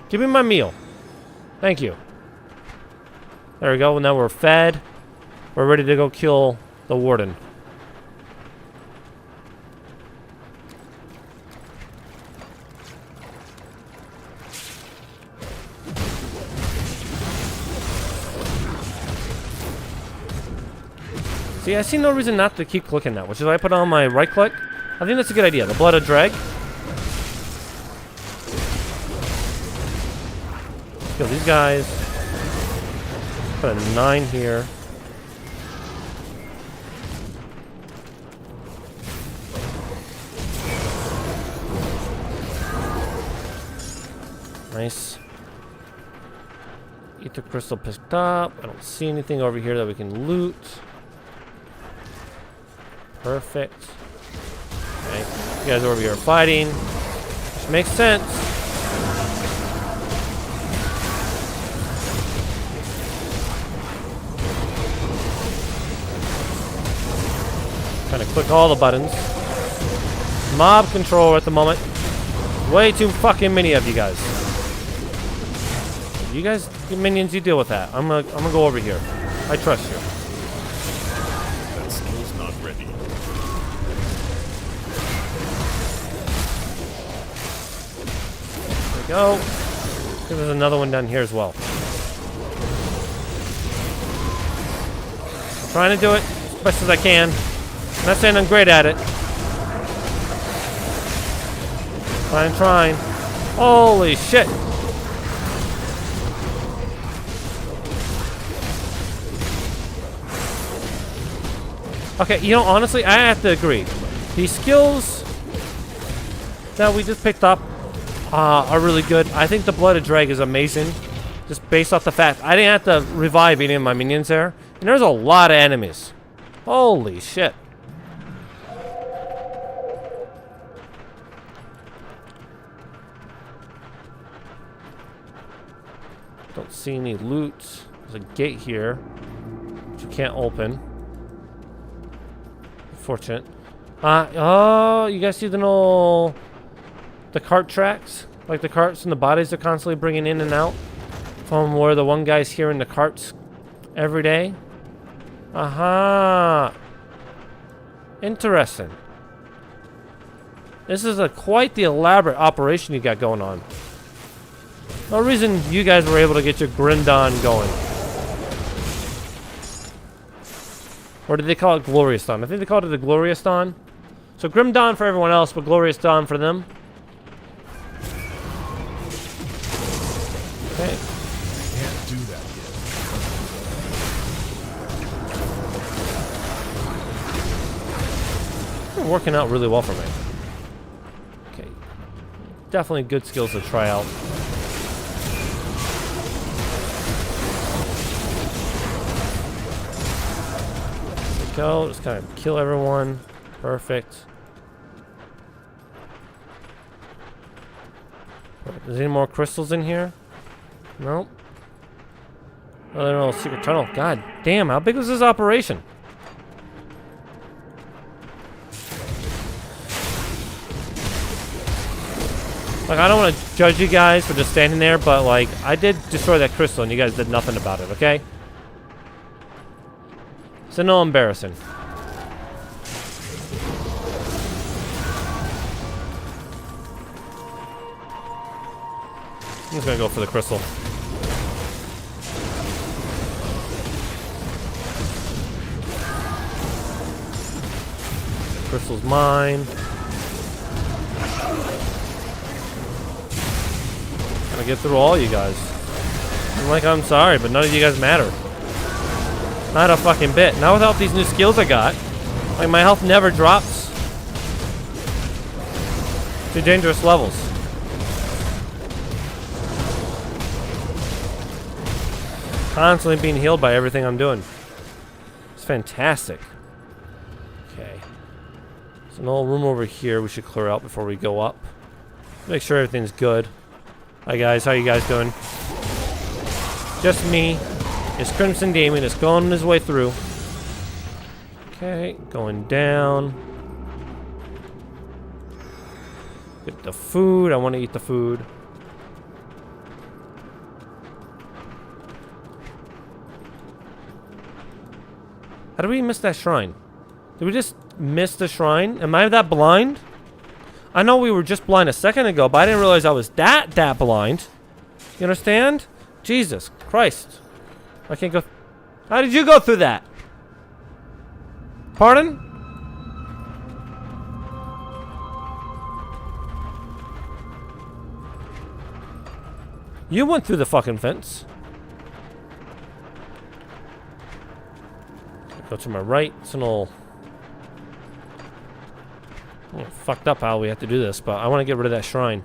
Give me my meal. Thank you. There we go. Now we're fed. We're ready to go kill the warden. See, I see no reason not to keep clicking that, which is why I put on my right click. I think that's a good idea. The blood of drag. Kill these guys. Put a 9 here. Nice. Ether crystal picked up. I don't see anything over here that we can loot. Perfect. Okay. You guys over here are fighting. Which makes sense. Trying to click all the buttons. Mob control at the moment. Way too fucking many of you guys. You guys, you minions, you deal with that. I'm gonna go over here. I trust you. That skill's not ready. There we go. There's another one down here as well. I'm trying to do it as best as I can. I'm not saying I'm great at it. But I'm trying. Holy shit. Okay, you know, honestly, I have to agree. The skills that we just picked up are really good. I think the Blooded Drag is amazing. Just based off the fact I didn't have to revive any of my minions there. And there's a lot of enemies. Holy shit. Don't see any loot. There's a gate here, which you can't open. Fortunate. Oh, you guys see the cart tracks? Like the carts and the bodies they're constantly bringing in and out from where the one guy's here in the carts every day. Aha. Interesting. This is quite the elaborate operation you got going on. No reason you guys were able to get your Grindon going. Or did they call it Glorious Dawn? I think they called it the Glorious Dawn. So Grim Dawn for everyone else, but Glorious Dawn for them. Okay. Can't do that yet. It's working out really well for me. Okay. Definitely good skills to try out. There we go. Just kind of kill everyone. Perfect. Is there any more crystals in here? Nope. Oh, there's no secret tunnel. God damn, how big was this operation? Like, I don't want to judge you guys for just standing there, but, like, I did destroy that crystal and you guys did nothing about it, okay? So no embarrassing. I'm just gonna go for the crystal. The crystal's mine. Gotta get through all you guys. I'm sorry, but none of you guys matter. Not a fucking bit. Not without these new skills I got. Like, my health never drops to dangerous levels. Constantly being healed by everything I'm doing. It's fantastic. Okay. There's an old room over here we should clear out before we go up. Make sure everything's good. Hi guys, how you guys doing? Just me. It's Crimson Damien. It's going his way through. Okay, going down. Get the food. I want to eat the food. How did we miss that shrine? Did we just miss the shrine? Am I that blind? I know we were just blind a second ago, but I didn't realize I was that blind. You understand? Jesus Christ. I can't go. How did you go through that? Pardon? You went through the fucking fence. Go to my right. It's an old... Oh, fucked up how we have to do this, but I want to get rid of that shrine.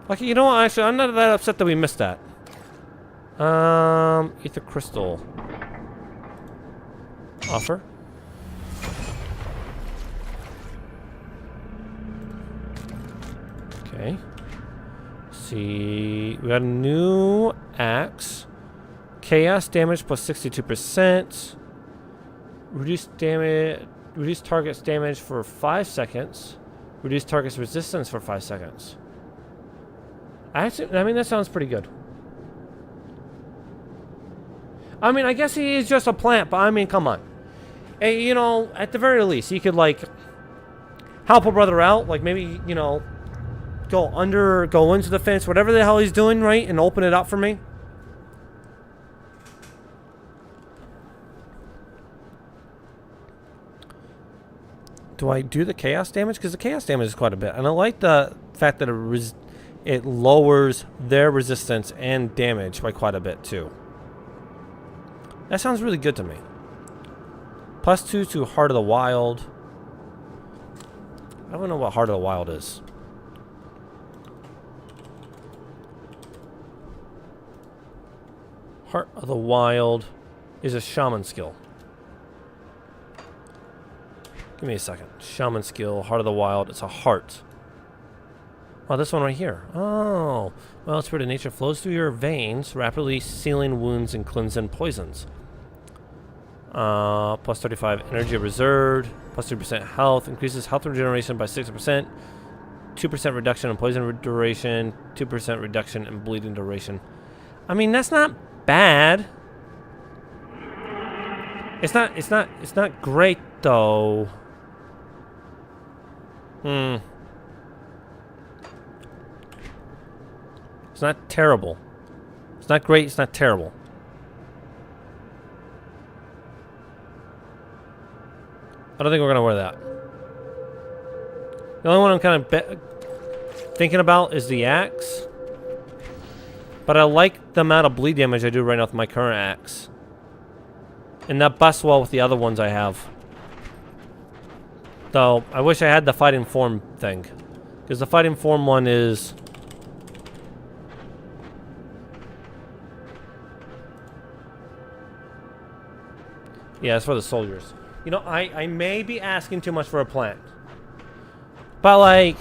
Okay, you know what? Actually, I'm not that upset that we missed that. Ether crystal. Offer. Okay. See, we got a new axe. Chaos damage plus 62%. Reduced damage. Reduce target's damage for 5 seconds. Reduce target's resistance for 5 seconds. Actually, I mean, that sounds pretty good. I mean, I guess he is just a plant, but I mean, come on. Hey, you know, at the very least, he could, like, help a brother out. Like, maybe, you know, go into the fence, whatever the hell he's doing, right? And open it up for me. Do I do the chaos damage? Because the chaos damage is quite a bit. And I like the fact that it lowers their resistance and damage by quite a bit, too. That sounds really good to me. +2 to Heart of the Wild. I don't know what Heart of the Wild is. Heart of the Wild is a shaman skill. Give me a second. Shaman skill, Heart of the Wild. It's a heart. Oh, this one right here. Oh. Well, spirit of nature flows through your veins, rapidly sealing wounds and cleansing poisons. Plus 35 energy reserved. Plus 3% health. Increases health regeneration by 60%. 2% reduction in poison duration. 2% reduction in bleeding duration. I mean, that's not bad. It's not great though. It's not terrible. It's not great, it's not terrible. I don't think we're gonna wear that. The only one I'm kind of thinking about is the axe. But I like the amount of bleed damage I do right now with my current axe. And that busts well with the other ones I have. Though, I wish I had the fighting form thing. Because the fighting form one is... yeah, it's for the soldiers. You know, I may be asking too much for a plant. But like...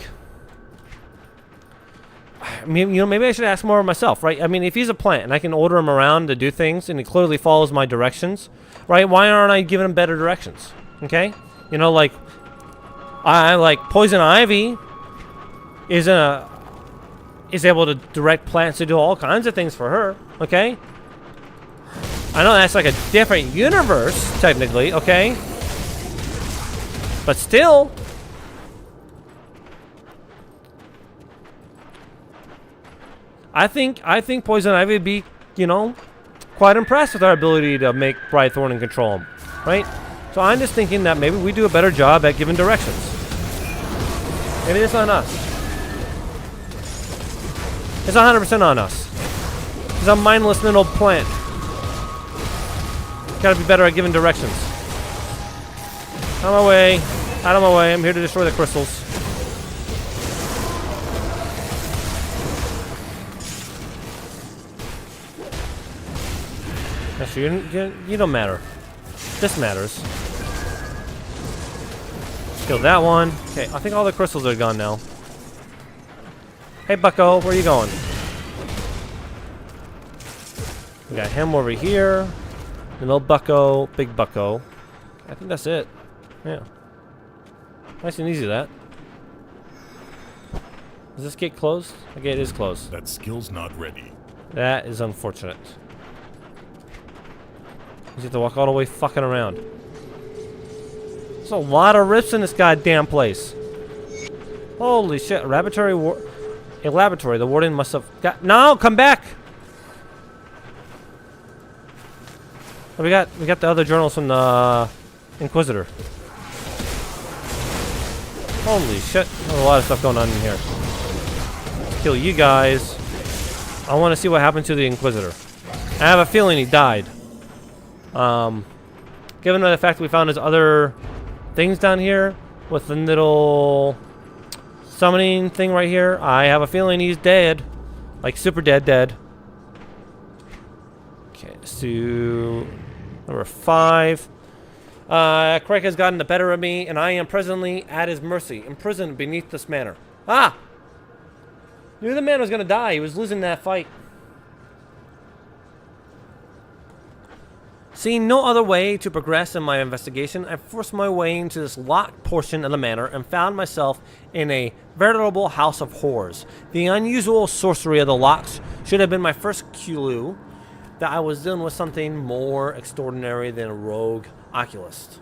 I mean, you know, maybe I should ask more of myself, right? I mean, if he's a plant and I can order him around to do things and he clearly follows my directions, right? Why aren't I giving him better directions? Okay? You know, like... I like Poison Ivy is able to direct plants to do all kinds of things for her, okay? I know that's like a different universe, technically, okay? But still, I think Poison Ivy would be, you know, quite impressed with our ability to make Brightthorn and control him, right? So I'm just thinking that maybe we do a better job at giving directions. Maybe it's on us. It's 100% on us. He's a mindless little plant. Gotta be better at giving directions. Out of my way. Out of my way. I'm here to destroy the crystals. Actually, you don't matter. This matters. Kill that one. Okay, I think all the crystals are gone now. Hey, Bucko, where are you going? We got him over here. Little Bucko, big Bucko. I think that's it. Yeah. Nice and easy, that. Is this gate closed? The gate is closed. That skill's not ready. That is unfortunate. You have to walk all the way fucking around. There's a lot of rips in this goddamn place. Holy shit. A laboratory. The warden must have got. No, come back! Oh, we got the other journals from the Inquisitor. Holy shit. There's a lot of stuff going on in here. Let's kill you guys. I want to see what happened to the Inquisitor. I have a feeling he died. Given the fact that we found his other things down here with the little summoning thing right here, I have a feeling he's dead. Like super dead. Okay, so number 5. Craig has gotten the better of me, and I am presently at his mercy, imprisoned beneath this manor. Ah! Knew the man was gonna die. He was losing that fight. Seeing no other way to progress in my investigation, I forced my way into this locked portion of the manor and found myself in a veritable house of horrors. The unusual sorcery of the locks should have been my first clue that I was dealing with something more extraordinary than a rogue oculist.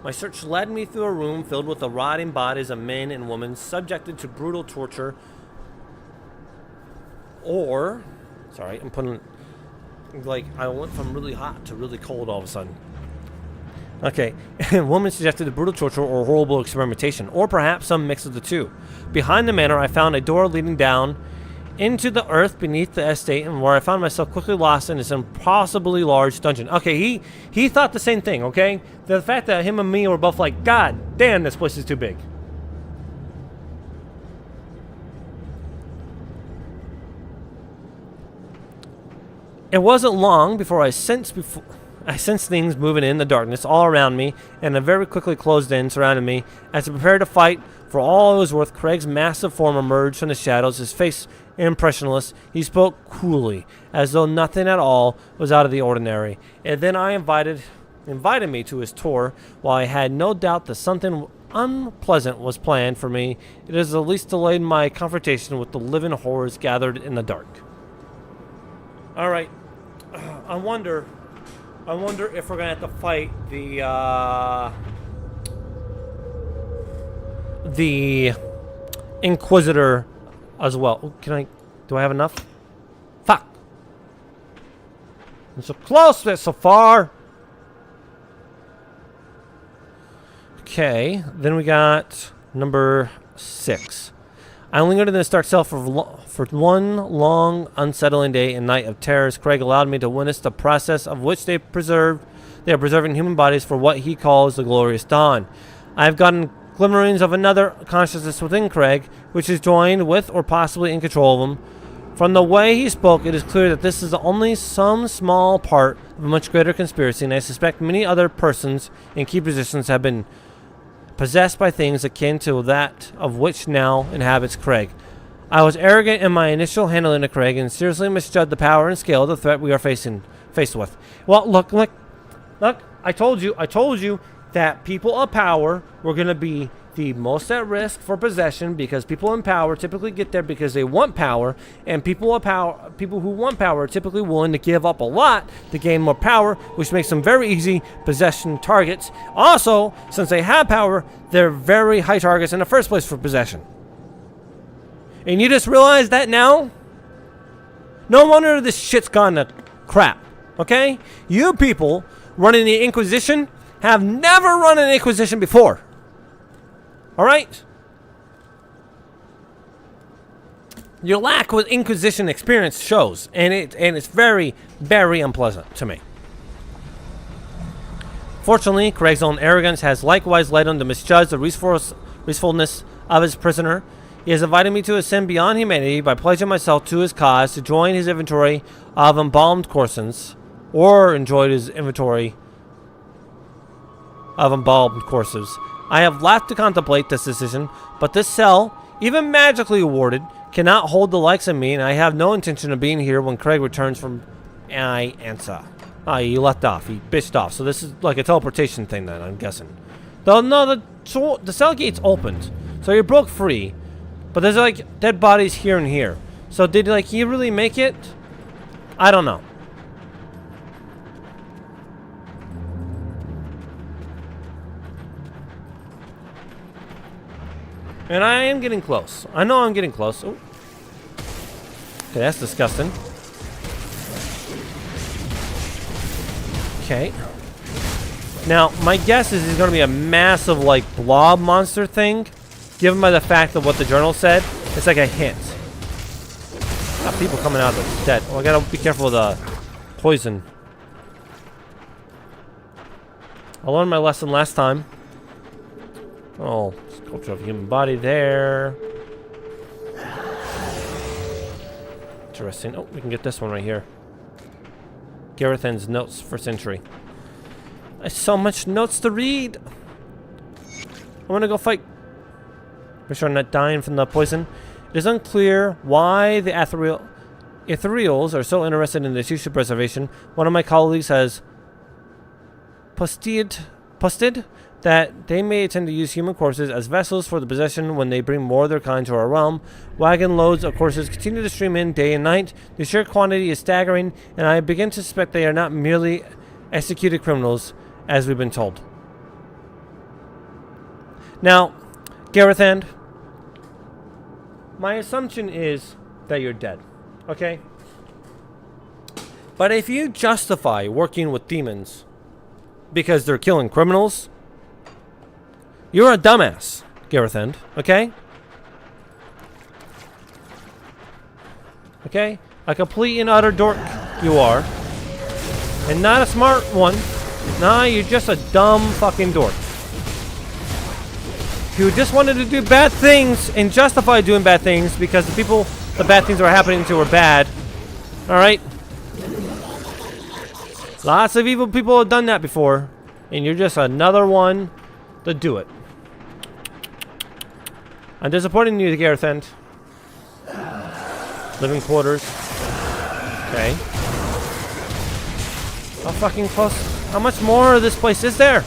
My search led me through a room filled with the rotting bodies of men and women subjected to brutal torture. Sorry, I'm putting... like, I went from really hot to really cold all of a sudden. Okay. Woman suggested a brutal torture or horrible experimentation, or perhaps some mix of the two. Behind the manor, I found a door leading down into the earth beneath the estate, and where I found myself quickly lost in this impossibly large dungeon. Okay, he thought the same thing, okay? The fact that him and me were both like, God damn, this place is too big. It wasn't long before I sensed I sensed things moving in the darkness all around me, and it very quickly closed in, surrounding me. As I prepared to fight, for all it was worth, Craig's massive form emerged from the shadows, his face impressionless. He spoke coolly, as though nothing at all was out of the ordinary. And then invited me to his tour. While I had no doubt that something unpleasant was planned for me, it has at least delayed my confrontation with the living horrors gathered in the dark. Alright. I wonder if we're gonna have to fight the Inquisitor as well. Oh, do I have enough? Fuck. I'm so close to it so far. Okay, then we got number 6. I lingered in this dark cell for one long, unsettling day and night of terrors. Craig allowed me to witness the process of which they are preserving human bodies for what he calls the glorious dawn. I have gotten glimmerings of another consciousness within Craig, which is joined with or possibly in control of him. From the way he spoke, it is clear that this is only some small part of a much greater conspiracy, and I suspect many other persons in key positions have been possessed by things akin to that of which now inhabits Craig. I was arrogant in my initial handling of Craig and seriously misjudged the power and scale of the threat we are faced with. Well, look, I told you that people of power were going to be the most at risk for possession, because people in power typically get there because they want power, and people who want power are typically willing to give up a lot to gain more power, which makes them very easy possession targets. Also, since they have power, they're very high targets in the first place for possession. And you just realize that now? No wonder this shit's gone to crap, okay? You people running the Inquisition have never run an Inquisition before. Alright? Your lack of Inquisition experience shows, and it's very, very unpleasant to me. Fortunately, Craig's own arrogance has likewise led him to misjudge the resourcefulness of his prisoner. He has invited me to ascend beyond humanity by pledging myself to his cause, to join his inventory of embalmed corpses, or enjoy his inventory of embalmed corpses. I have laughed to contemplate this decision, but this cell, even magically awarded, cannot hold the likes of me, and I have no intention of being here when Craig returns from Ansa. Ah, he left off. He bitched off. So this is like a teleportation thing then, I'm guessing. Though, no, the cell gate's opened. So you broke free. But there's like dead bodies here and here. So did he really make it? I don't know. And I am getting close. I know I'm getting close. Ooh. Okay, that's disgusting. Okay. Now, my guess is he's going to be a massive, blob monster thing. Given by the fact of what the journal said, it's like a hint. People coming out of the dead. Oh, I gotta be careful with the poison. I learned my lesson last time. Oh, sculpture of a human body there. Interesting. Oh, we can get this one right here. Garathan's notes for century. I have so much notes to read. I want to go fight. Make sure I'm not dying from the poison. It is unclear why the ethereals are so interested in the tissue preservation. One of my colleagues has posted that they may intend to use human corpses as vessels for the possession when they bring more of their kind to our realm. Wagon loads of corpses continue to stream in day and night. The sheer quantity is staggering, and I begin to suspect they are not merely executed criminals, as we've been told. Now, Garathan, my assumption is that you're dead, okay? But if you justify working with demons because they're killing criminals, you're a dumbass, Garathan, okay? Okay? A complete and utter dork you are. And not a smart one. Nah, you're just a dumb fucking dork. If you just wanted to do bad things and justify doing bad things because the bad things that were happening to were bad, alright? Lots of evil people have done that before, and you're just another one to do it. I'm disappointed in you, Gareth End. Living quarters. Okay. How fucking close? How much more of this place is there?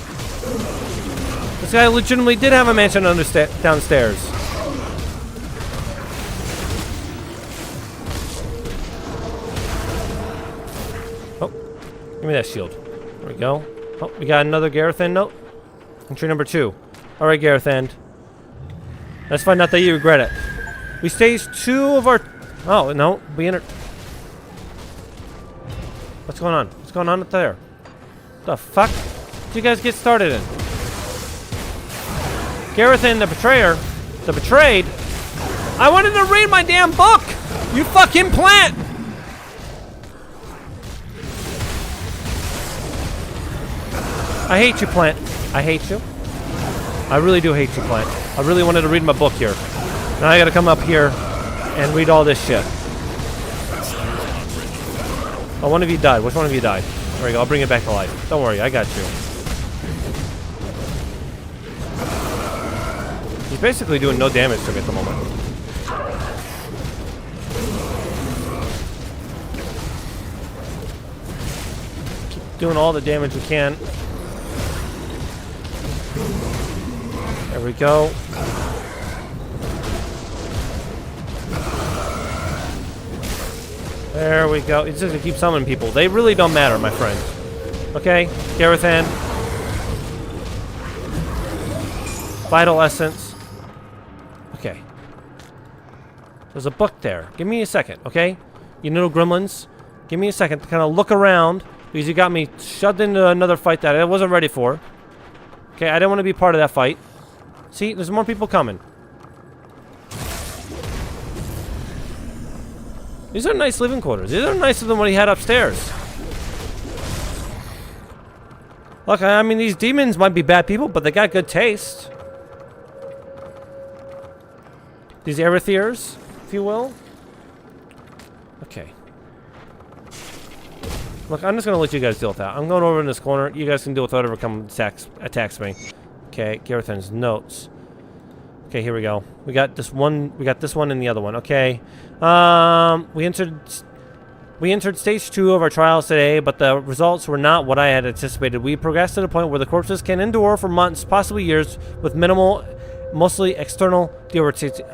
This guy legitimately did have a mansion downstairs. Oh, give me that shield. There we go. Oh, we got another Gareth End note. Entry number 2. All right, Gareth End. Let's find out that you regret it. We staged 2 of our... Oh, no. We entered... What's going on? What's going on up there? The fuck did you guys get started in? Gareth End, the betrayer. The betrayed? I wanted to read my damn book! You fucking plant! I hate you, plant. I hate you. I really do hate you, plant. I really wanted to read my book here. Now I gotta come up here and read all this shit. Oh, one of you died. Which one of you died? There we go. I'll bring it back to life. Don't worry. I got you. He's basically doing no damage to me at the moment. Keep doing all the damage we can. There we go. There we go. It's just gonna keep summoning people. They really don't matter, my friend. Okay, Gareth End. Vital Essence. Okay. There's a book there. Give me a second, okay? You little gremlins. Give me a second to kind of look around because you got me shoved into another fight that I wasn't ready for. Okay, I didn't want to be part of that fight. See, there's more people coming. These are nice living quarters. These are nicer than what he had upstairs. Look, I mean, these demons might be bad people, but they got good taste. These Erethiers, if you will. Okay. Look, I'm just going to let you guys deal with that. I'm going over in this corner. You guys can deal with whatever attacks me. Okay, Gareth End's notes. Okay, here we go. We got this one and the other one. Okay. We entered stage 2 of our trials today, but the results were not what I had anticipated. We progressed to the point where the corpses can endure for months, possibly years, with minimal, mostly external deterioration.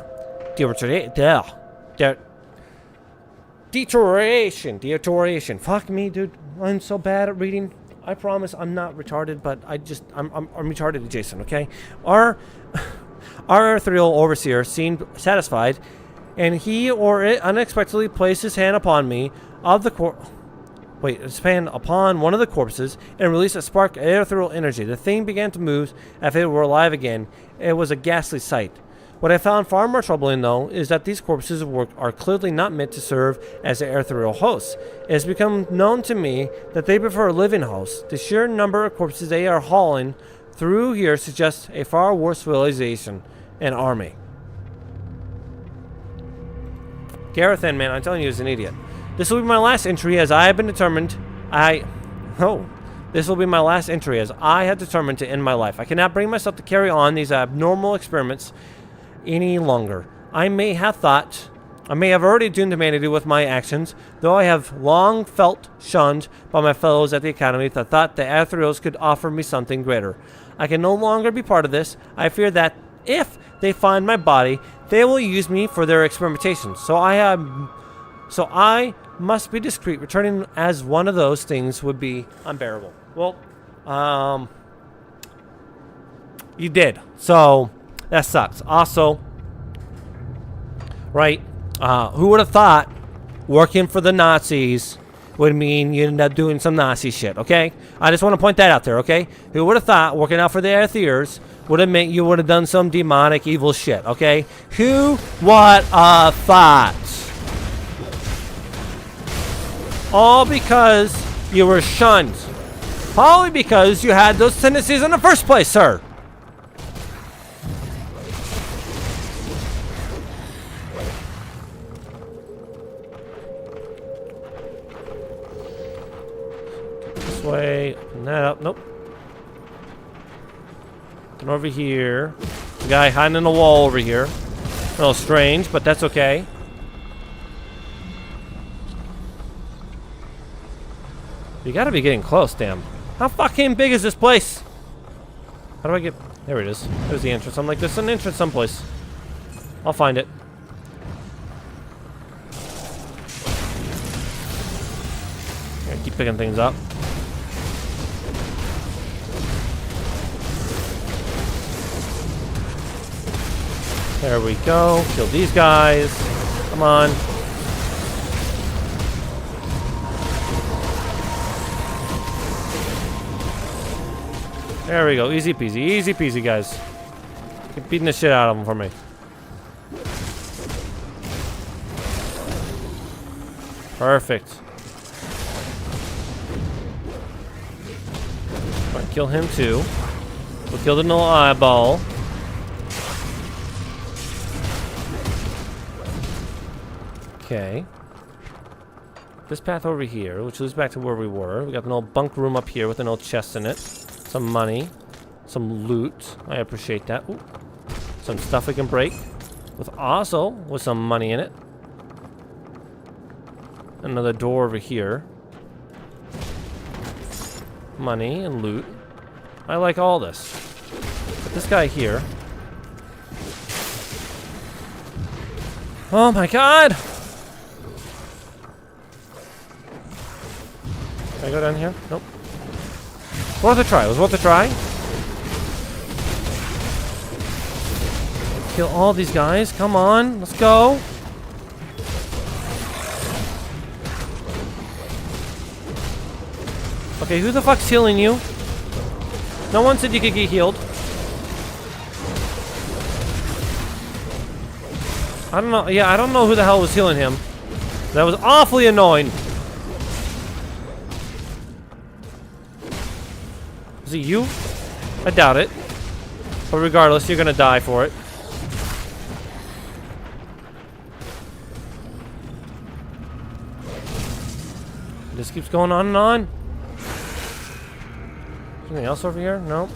Fuck me, dude. I'm so bad at reading. I promise I'm not retarded, but I'm retarded adjacent, okay? Our ethereal overseer seemed satisfied, and he or it unexpectedly placed his hand upon me his hand upon one of the corpses and released a spark of ethereal energy. The thing began to move as if it were alive again. It was a ghastly sight. What I found far more troubling, though, is that these corpses are clearly not meant to serve as their ethereal hosts. It has become known to me that they prefer living hosts. The sheer number of corpses they are hauling through here suggests a far worse civilization and army. Gareth End, man, I'm telling you, is an idiot. This will be my last entry as I have been determined. This will be my last entry as I have determined to end my life. I cannot bring myself to carry on these abnormal experiments any longer. I may have already doomed humanity with my actions, though I have long felt shunned by my fellows at the Academy that thought the Ethereals could offer me something greater. I can no longer be part of this. I fear that if they find my body, they will use me for their experimentations. So I must be discreet. Returning as one of those things would be unbearable. Well, you did. So that sucks. Also, right? Who would have thought working for the Nazis would mean you end up doing some Nazi shit, okay? I just want to point that out there, okay? Who would have thought working out for the Earthiers would have meant you would have done some demonic evil shit, okay? Who would have thought? All because you were shunned. Probably because you had those tendencies in the first place, sir. way. Open that up. Nope. And over here. The guy hiding in the wall over here. A little strange, but that's okay. You gotta be getting close, damn. How fucking big is this place? How do I get... There it is. There's the entrance. I'm like, there's an entrance someplace. I'll find it. Here, keep picking things up. There we go. Kill these guys. Come on. There we go. Easy peasy. Easy peasy, guys. Keep beating the shit out of them for me. Perfect. Alright, kill him too. We'll kill the little eyeball. Okay. This path over here, which leads back to where we were. We got an old bunk room up here with an old chest in it. Some money. Some loot. I appreciate that. Ooh. Some stuff we can break. With some money in it. Another door over here. Money and loot. I like all this. But this guy here. Oh my god! Can I go down here? Nope. Worth a try. It was worth a try. Kill all these guys. Come on. Let's go. Okay, who the fuck's healing you? No one said you could get healed. I don't know. Yeah, I don't know who the hell was healing him. That was awfully annoying. Is it you? I doubt it. But regardless, you're gonna die for it. This keeps going on and on. Anything else over here? Nope.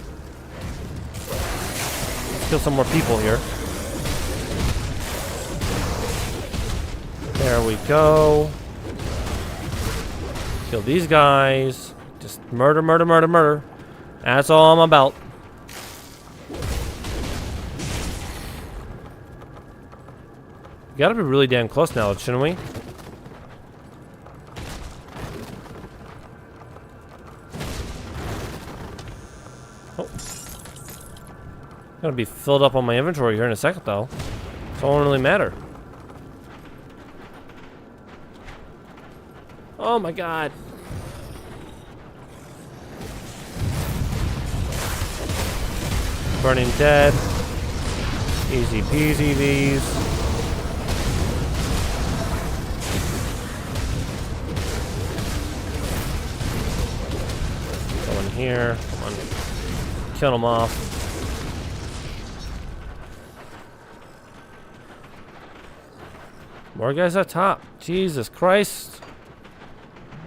Let's kill some more people here. There we go. Kill these guys. Just murder, murder, murder, murder. That's all I'm about. We gotta be really damn close now, shouldn't we? Oh. Gonna be filled up on my inventory here in a second, though. So it won't really matter. Oh my god. Burning dead. Easy peasy these. Go in here. Come on. Kill them off. More guys up top. Jesus Christ.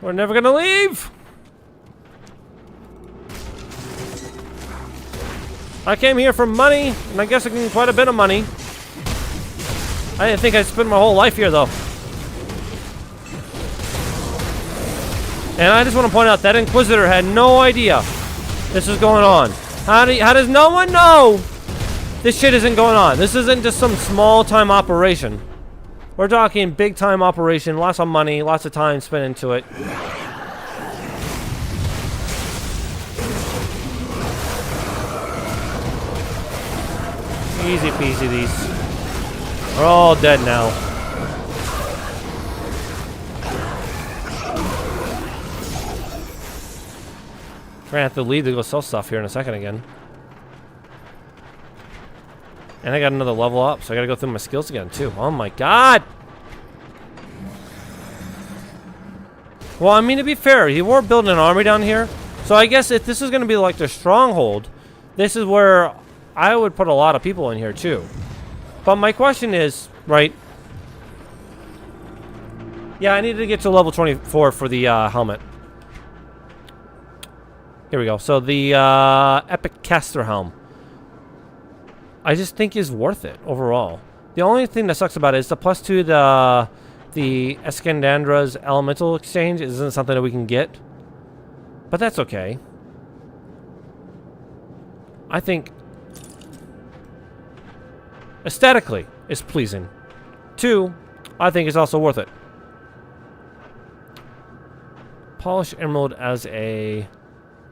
We're never gonna leave! I came here for money, and I guess I can get quite a bit of money. I didn't think I'd spend my whole life here, though. And I just want to point out that Inquisitor had no idea this is going on. How does no one know this shit isn't going on? This isn't just some small-time operation. We're talking big-time operation, lots of money, lots of time spent into it. Easy peasy these. We're all dead now. We're gonna have to leave to go sell stuff here in a second again. And I got another level up, so I gotta go through my skills again too. Oh my god! Well, I mean, to be fair, you were building an army down here. So I guess if this is gonna be like their stronghold, this is where I would put a lot of people in here too. But my question is, right? Yeah, I needed to get to level 24 for the helmet. Here we go. So the Epic Caster Helm, I just think is worth it overall. The only thing that sucks about it is the +2 to the Escandandra's Elemental Exchange isn't something that we can get. But that's okay. I think aesthetically it's pleasing. 2, I think it's also worth it. Polished Emerald as a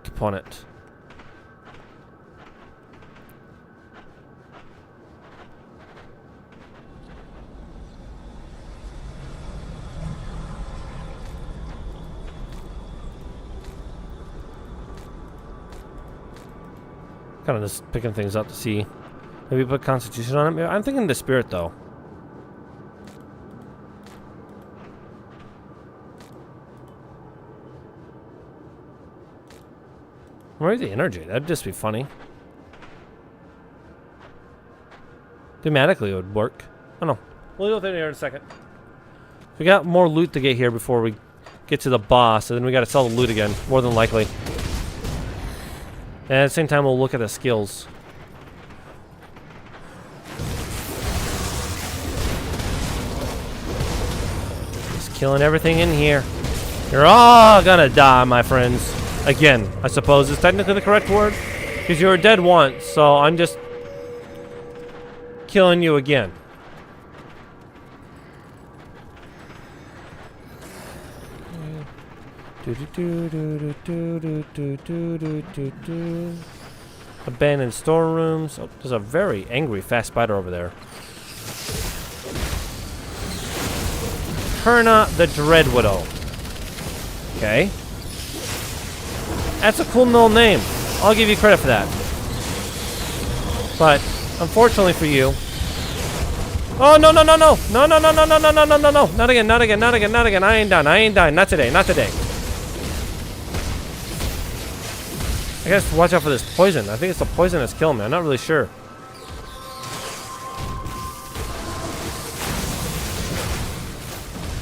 component. Kind of just picking things up to see. Maybe put Constitution on it. Maybe, I'm thinking the Spirit though. Where's the energy? That'd just be funny. Thematically, it would work. I don't know. We'll deal with it here in a second. We got more loot to get here before we get to the boss, and then we got to sell the loot again, more than likely. And at the same time, we'll look at the skills. Just killing everything in here. You're all gonna die, my friends. Again, I suppose is technically the correct word, because you were dead once, so I'm just killing you again. Abandoned storerooms. Oh, there's a very angry fast spider over there. Perna the Dread Widow. Okay. That's a cool little name. I'll give you credit for that. But unfortunately for you. Oh no no no no no no no no no no no no no no! Not again! Not again! Not again! Not again! I ain't done! I ain't done! Not today! Not today! I guess watch out for this poison. I think it's the poison that's killing me. I'm not really sure.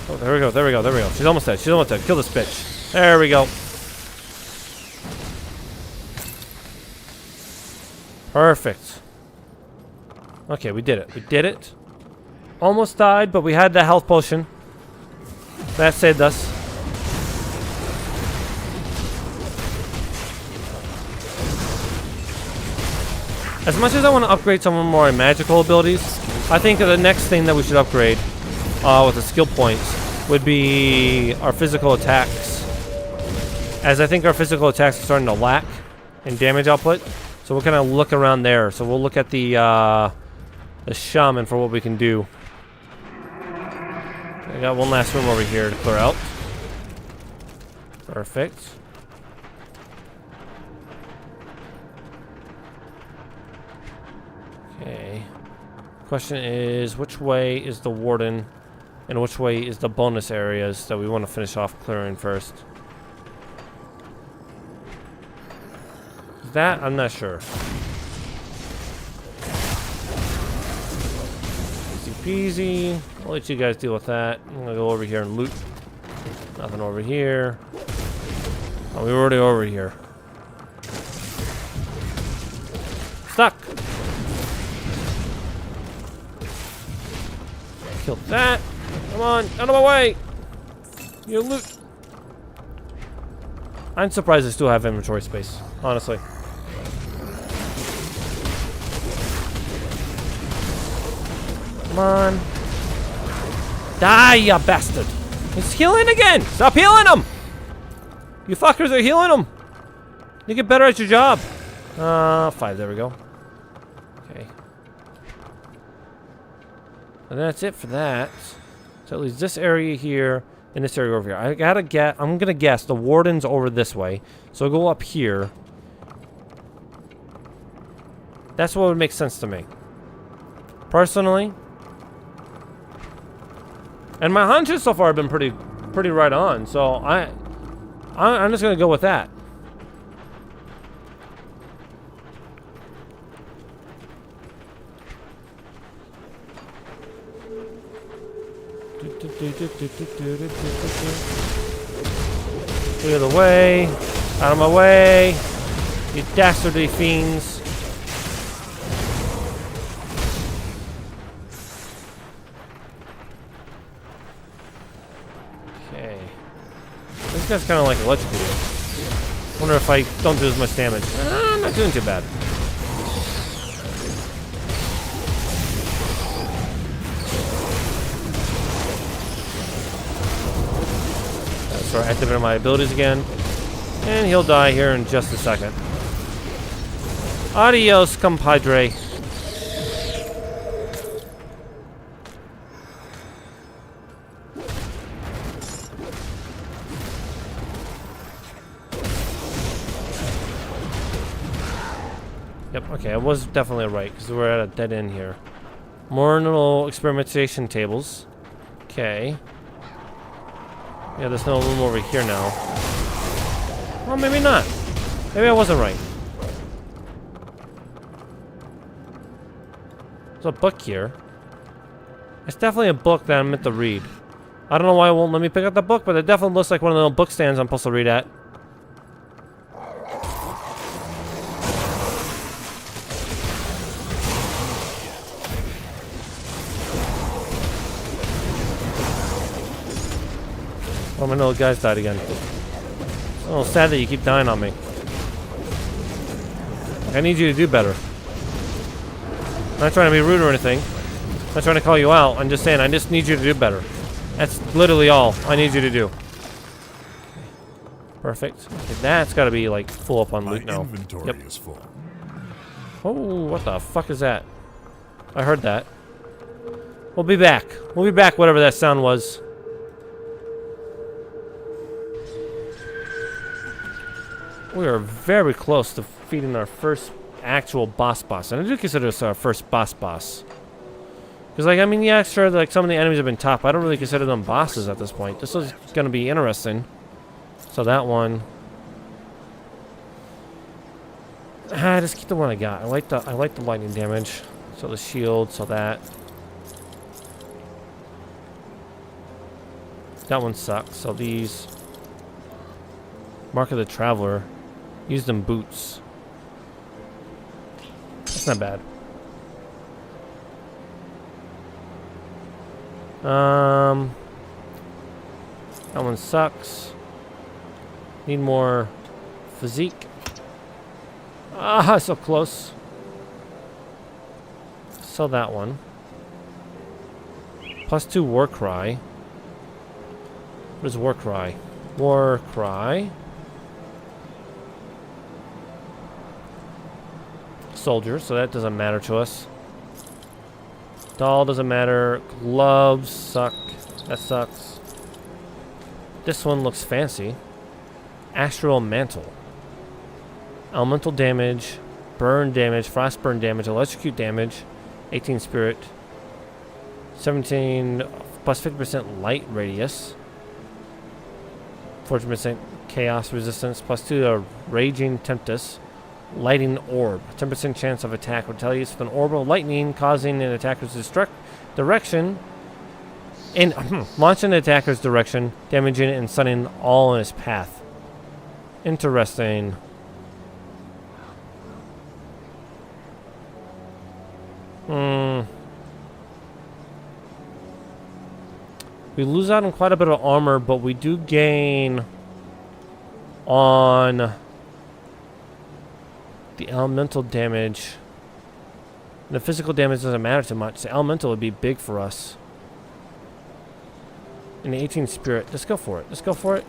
Oh, there we go. There we go. There we go. She's almost dead. She's almost dead. Kill this bitch. There we go. Perfect. Okay, we did it. We did it. Almost died, but we had the health potion. That saved us. As much as I want to upgrade some of my magical abilities, I think the next thing that we should upgrade with the skill points would be our physical attacks. As I think our physical attacks are starting to lack in damage output. So we'll kind of look around there. So we'll look at the shaman for what we can do. I got one last room over here to clear out. Perfect. Okay. Question is, which way is the warden and which way is the bonus areas that we want to finish off clearing first? That I'm not sure. Easy peasy. I'll let you guys deal with that. I'm gonna go over here and loot. Nothing over here. Oh, we were already over here. Stuck. Kill that. Come on, out of my way. You loot. I'm surprised I still have inventory space, honestly. Come on. Die, you bastard. He's healing again. Stop healing him. You fuckers are healing him. You get better at your job. 5, there we go. Okay. And that's it for that. So at least this area here and this area over here. I gotta get, I'm gonna guess the warden's over this way. So I'll go up here. That's what would make sense to me. Personally. And my hunches so far have been pretty right on, so I'm just gonna go with that. Clear the way. Out of my way, you dastardly fiends. Okay. This guy's kind of like electrocuted. Wonder if I don't do as much damage. I'm not doing too bad. Start activating my abilities again. And he'll die here in just a second. Adios, compadre. Yep, okay, I was definitely right, because we're at a dead end here. More little experimentation tables. Okay. Yeah, there's no room over here now. Well, maybe not. Maybe I wasn't right. There's a book here. It's definitely a book that I'm meant to read. I don't know why it won't let me pick up the book, but it definitely looks like one of the little book stands I'm supposed to read at. Oh, my little guys died again. It's a little sad that you keep dying on me. I need you to do better. I'm not trying to be rude or anything. I'm not trying to call you out. I'm just saying I just need you to do better. That's literally all I need you to do. Perfect. Okay, that's got to be like full up on loot now. My inventory is full. Oh, what the fuck is that? I heard that. We'll be back. We'll be back, whatever that sound was. We are very close to defeating our first actual boss. And I do consider this our first boss. Because, like, I mean, yeah, sure, like, some of the enemies have been tough. I don't really consider them bosses at this point. This is going to be interesting. So that one. Just keep the one I got. I like the lightning damage. So the shield, so that. That one sucks. So these. Mark of the Traveler. Use them boots. That's not bad. That one sucks. Need more physique. Ah, so close. Sell that one. +2 war cry. What is war cry? War cry. Soldier, so that doesn't matter to us. Doll doesn't matter. Gloves suck. That sucks. This one looks fancy. Astral Mantle. Elemental damage. Burn damage. Frost burn damage. Electrocute damage. 18 spirit. 17 plus 50% light radius. 14% chaos resistance. +2 to Raging Tempest. Lighting Orb. 10% chance of attack retaliates with an orb of lightning, causing an attacker's direction. And launch an attacker's direction, damaging it and stunning all in its path. Interesting. We lose out on quite a bit of armor, but we do gain on the elemental damage. The physical damage doesn't matter too much. The elemental would be big for us. And the 18 spirit. Let's go for it. Let's go for it.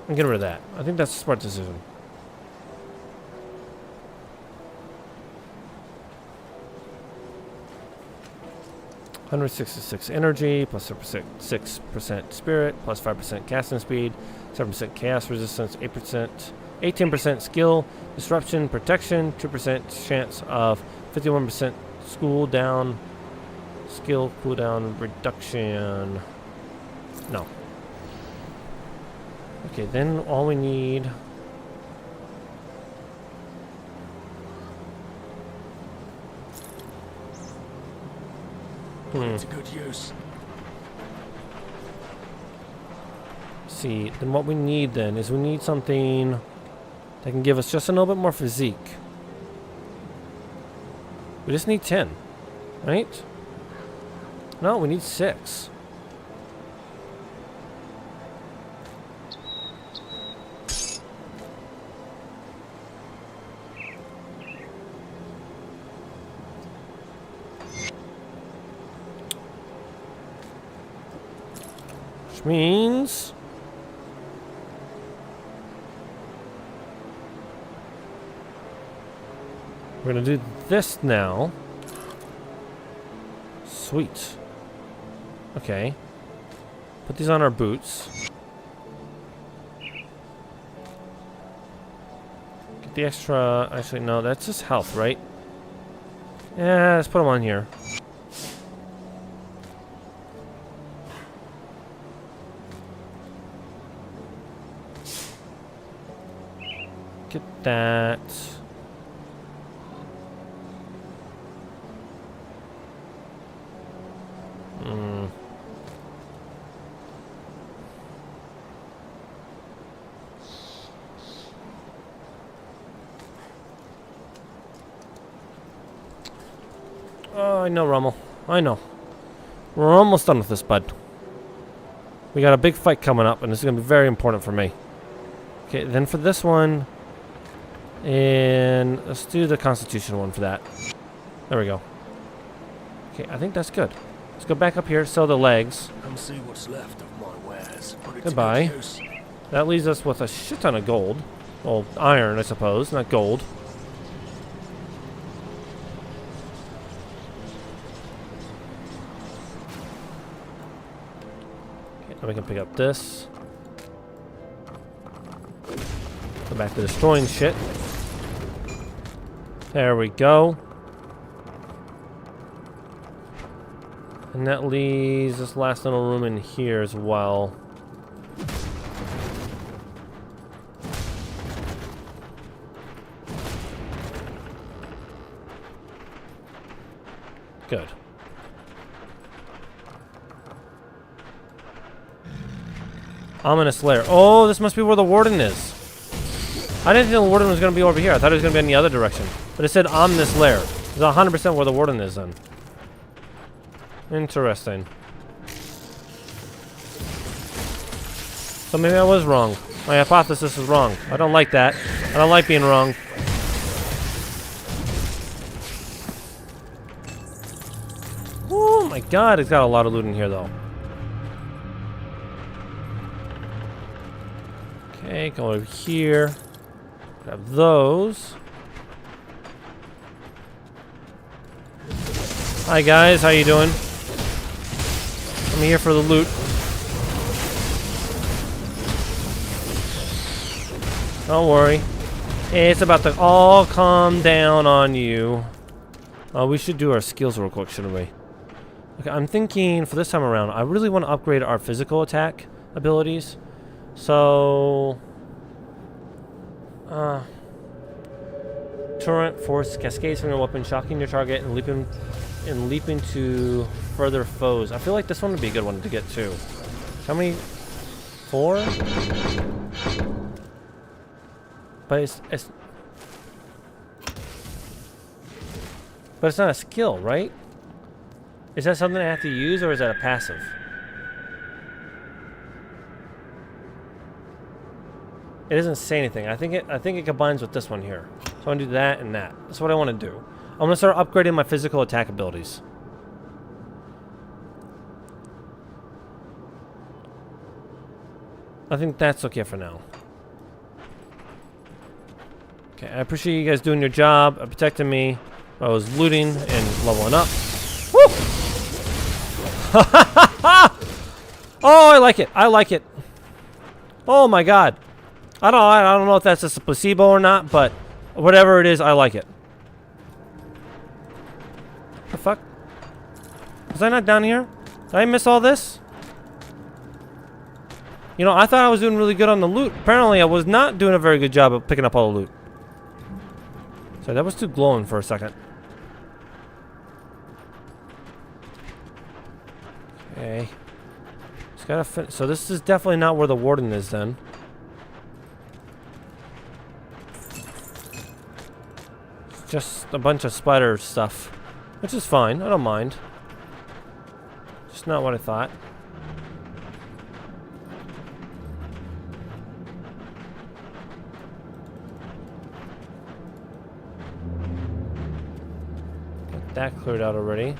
And get rid of that. I think that's a smart decision. +166 energy, +6% spirit, +5% casting speed, 7% chaos resistance, 18% skill, disruption, protection, 2% chance of 51% cooldown, skill cooldown reduction. No. Okay, then all we need. It's a good use. see. Then what we need then is we need something that can give us just a little bit more physique. We just need 10, right? No, we need 6. Which means we're gonna do this now. Sweet. Okay. Put these on our boots. Get the extra. Actually, no, that's just health, right? Yeah, let's put them on here. Get that. Oh, I know, Rommel. I know. We're almost done with this, bud. We got a big fight coming up, and this is going to be very important for me. Okay, then for this one, and let's do the Constitution one for that. There we go. Okay, I think that's good. Let's go back up here, sell the legs. Come see what's left of my wares. Put it to Goodbye. good use. That leaves us with a shit ton of gold. Well, iron, I suppose, not gold. Okay, now we can pick up this. Go back to destroying shit. There we go. And that leaves this last little room in here as well. Good. Ominous lair. Oh, this must be where the warden is. I didn't think the warden was going to be over here. I thought it was going to be in the other direction. But it said ominous lair. It's 100% where the warden is then. Interesting. So maybe I was wrong. My hypothesis is wrong. I don't like that. I don't like being wrong. Oh my god, it's got a lot of loot in here though. Okay, go over here. Grab those. Hi guys, how you doing? I'm here for the loot. Don't worry. It's about to all calm down on you. We should do our skills real quick, shouldn't we? Okay, I'm thinking for this time around, I really want to upgrade our physical attack abilities. So... Torrent force cascades from your weapon, shocking your target and leaping to further foes. I feel like this one would be a good one to get too. How many? 4? But it's not a skill, right? Is that something I have to use, or is that a passive? It doesn't say anything. I think it combines with this one here. So I want to do that and that. That's what I want to do. I'm going to start upgrading my physical attack abilities. I think that's okay for now. Okay, I appreciate you guys doing your job, protecting me. I was looting and leveling up. Woo! Oh, I like it. I like it. Oh my god. I don't know if that's just a placebo or not, but whatever it is, I like it. The fuck? Was I not down here? Did I miss all this? You know, I thought I was doing really good on the loot. Apparently, I was not doing a very good job of picking up all the loot. Sorry, that was too glowing for a second. Okay. Just gotta so this is definitely not where the warden is then. It's just a bunch of spider stuff, which is fine. I don't mind. Just not what I thought. Got that cleared out already.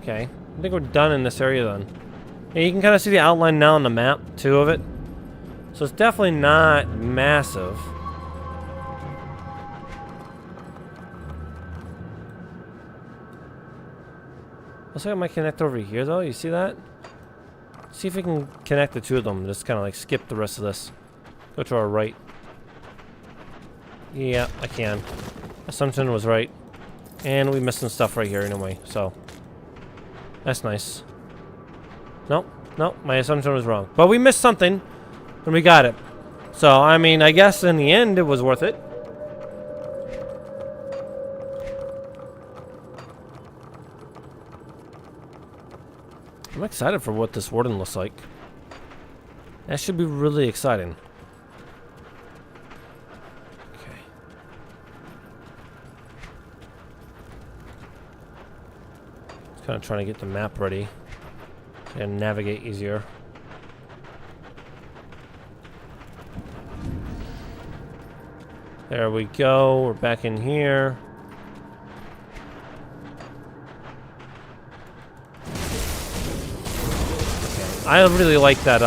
Okay. I think we're done in this area then. Yeah, you can kind of see the outline now on the map, too, of it. So it's definitely not massive. Looks like I might connect over here, though. You see that? See if we can connect the two of them. Just kind of like skip the rest of this. Go to our right. Yeah, I can. Assumption was right. And we missed some stuff right here anyway, so. That's nice. Nope, nope, my assumption was wrong. But we missed something, and we got it. So, I mean, I guess in the end, it was worth it. I'm excited for what this warden looks like. That should be really exciting. Okay. Just kind of trying to get the map ready and navigate easier. There we go. We're back in here. I really like that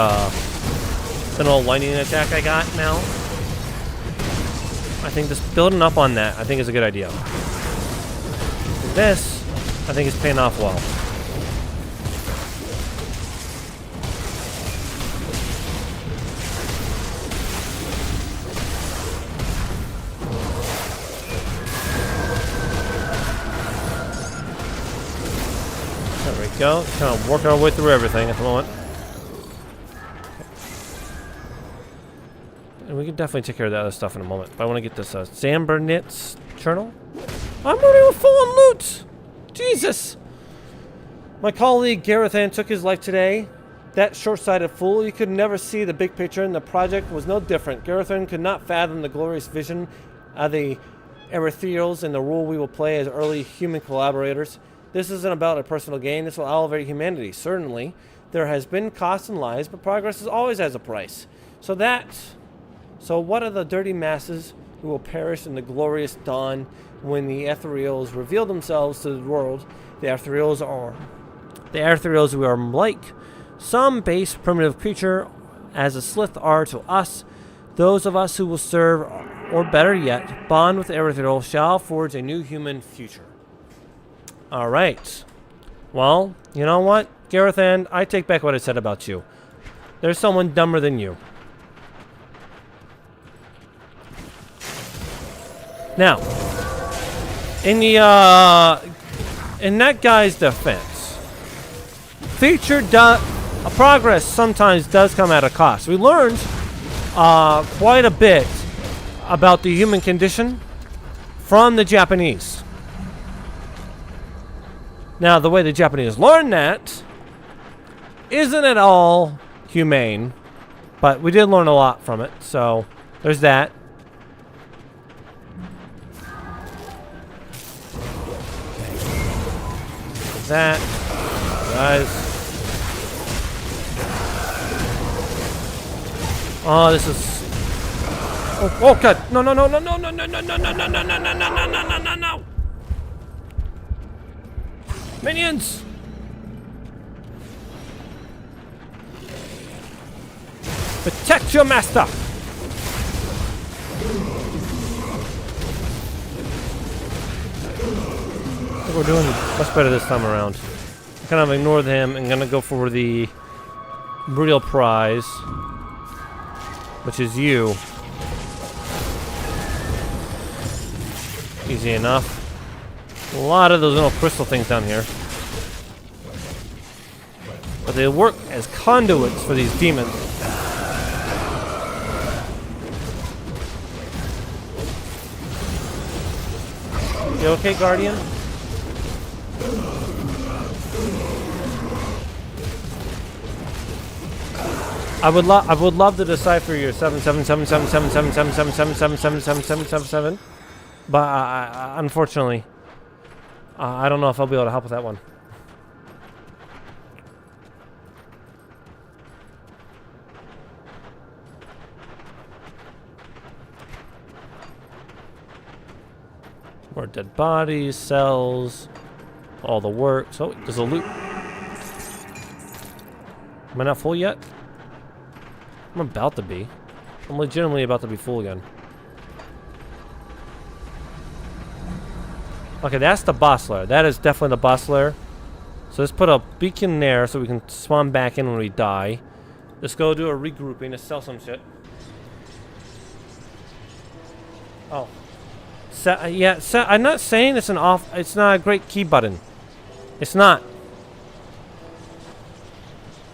little lightning attack I got now. I think just building up on that, I think is a good idea. This, I think, is paying off well. There we go. Kind of working our way through everything at the moment. And we can definitely take care of the other stuff in a moment. But I want to get this Zambernitz journal. I'm running with full on loot! Jesus! My colleague Garathan took his life today. That short-sighted fool, he could never see the big picture, and the project was no different. Garathan could not fathom the glorious vision of the Erythreals and the role we will play as early human collaborators. This isn't about a personal gain. This will elevate humanity. Certainly, there has been cost in lives, but progress always has a price. So what are the dirty masses who will perish in the glorious dawn when the Erythreals reveal themselves to the world? The Erythreals who are like some base primitive creature, as the Slith are to us. Those of us who will serve, or better yet, bond with the Erythreal, shall forge a new human future. Alright. Well, you know what, Garathan, I take back what I said about you. There's someone dumber than you. Now, in that guy's defense, progress sometimes does come at a cost. We learned quite a bit about the human condition from the Japanese. Now, the way the Japanese learned that isn't at all humane, but we did learn a lot from it, so there's that. That, guys. Oh, this is. Oh God! No! Minions! Protect your master! I think we're doing much better this time around. I kind of ignored him and gonna go for the real prize, which is you. Easy enough. A lot of those little crystal things down here. But they work as conduits for these demons. You okay, Guardian? I would love to decipher your 777777777777777, but unfortunately, I don't know if I'll be able to help with that one. More dead bodies, cells, all the work. So there's a loot. Am I not full yet? I'm about to be. I'm legitimately about to be full again. Okay, that's the boss lair. That is definitely the boss lair. So let's put a beacon there so we can spawn back in when we die. Let's go do a regrouping to sell some shit. Oh. I'm not saying it's it's not a great key button. It's not.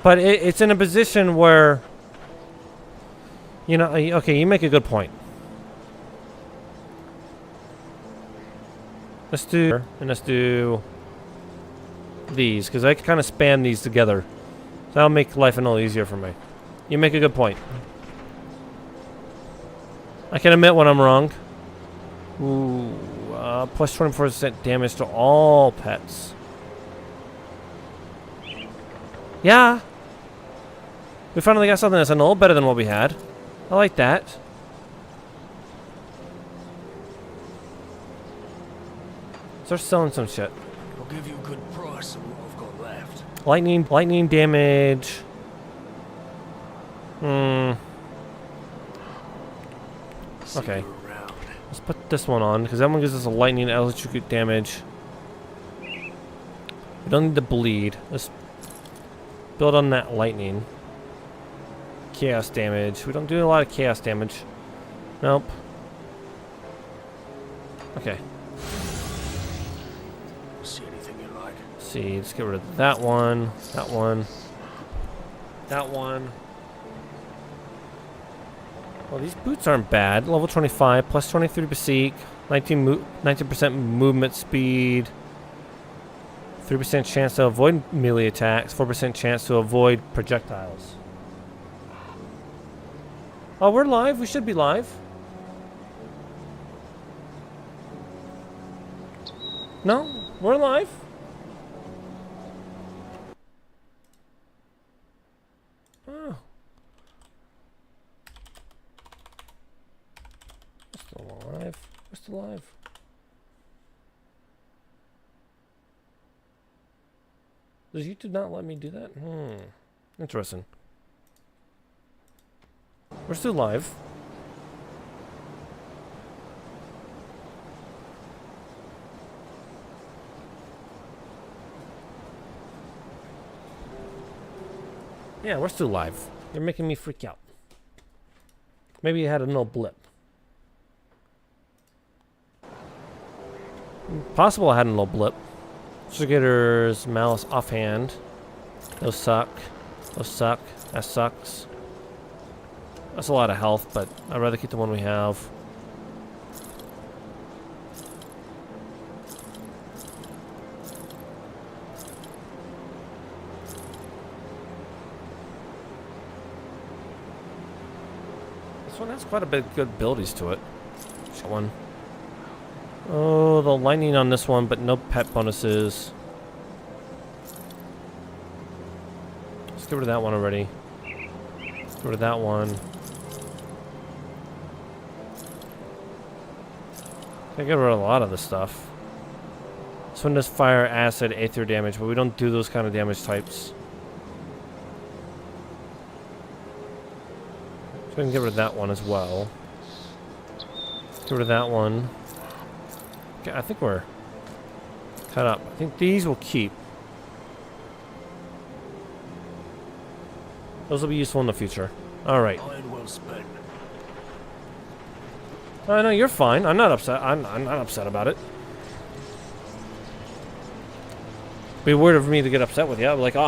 But it's in a position where, you know, okay, you make a good point. Let's do these, because I can kind of span these together. So that'll make life a little easier for me. You make a good point. I can admit when I'm wrong. Ooh, plus 24% damage to all pets. Yeah. We finally got something that's a little better than what we had. I like that. Start selling some shit. I'll give you a good price on what I've got left. Lightning damage. Okay. Let's put this one on, because that one gives us a lightning electrocute damage. We don't need to bleed. Let's build on that lightning. Chaos damage. We don't do a lot of chaos damage. Nope. Okay. See anything you like? See, let's get rid of that one. That one. That one. Well, these boots aren't bad. Level 25, plus 23 physique, 19% movement speed, 3% chance to avoid melee attacks, 4% chance to avoid projectiles. Oh, we're live. We should be live. No, we're live. Oh. We're still alive. We're still alive. Does YouTube not let me do that? Interesting. We're still live. Yeah, we're still live. You're making me freak out. Maybe you had a little blip. Possible I had a little blip. Trigators, Malice offhand. Those suck. Those suck. That sucks. That's a lot of health, but I'd rather keep the one we have. This one has quite a bit of good abilities to it. That one. Oh, the lightning on this one, but no pet bonuses. Let's get rid of that one already. Get rid of that one. I get rid of a lot of this stuff. This one does fire, acid, aether damage, but we don't do those kind of damage types. So we can get rid of that one as well. Get rid of that one. Okay, I think we're cut up. I think these will keep. Those will be useful in the future. Alright. Well spent. No, you're fine. I'm not upset. I'm not upset about it. Be weird of me to get upset with you. I'm like, oh,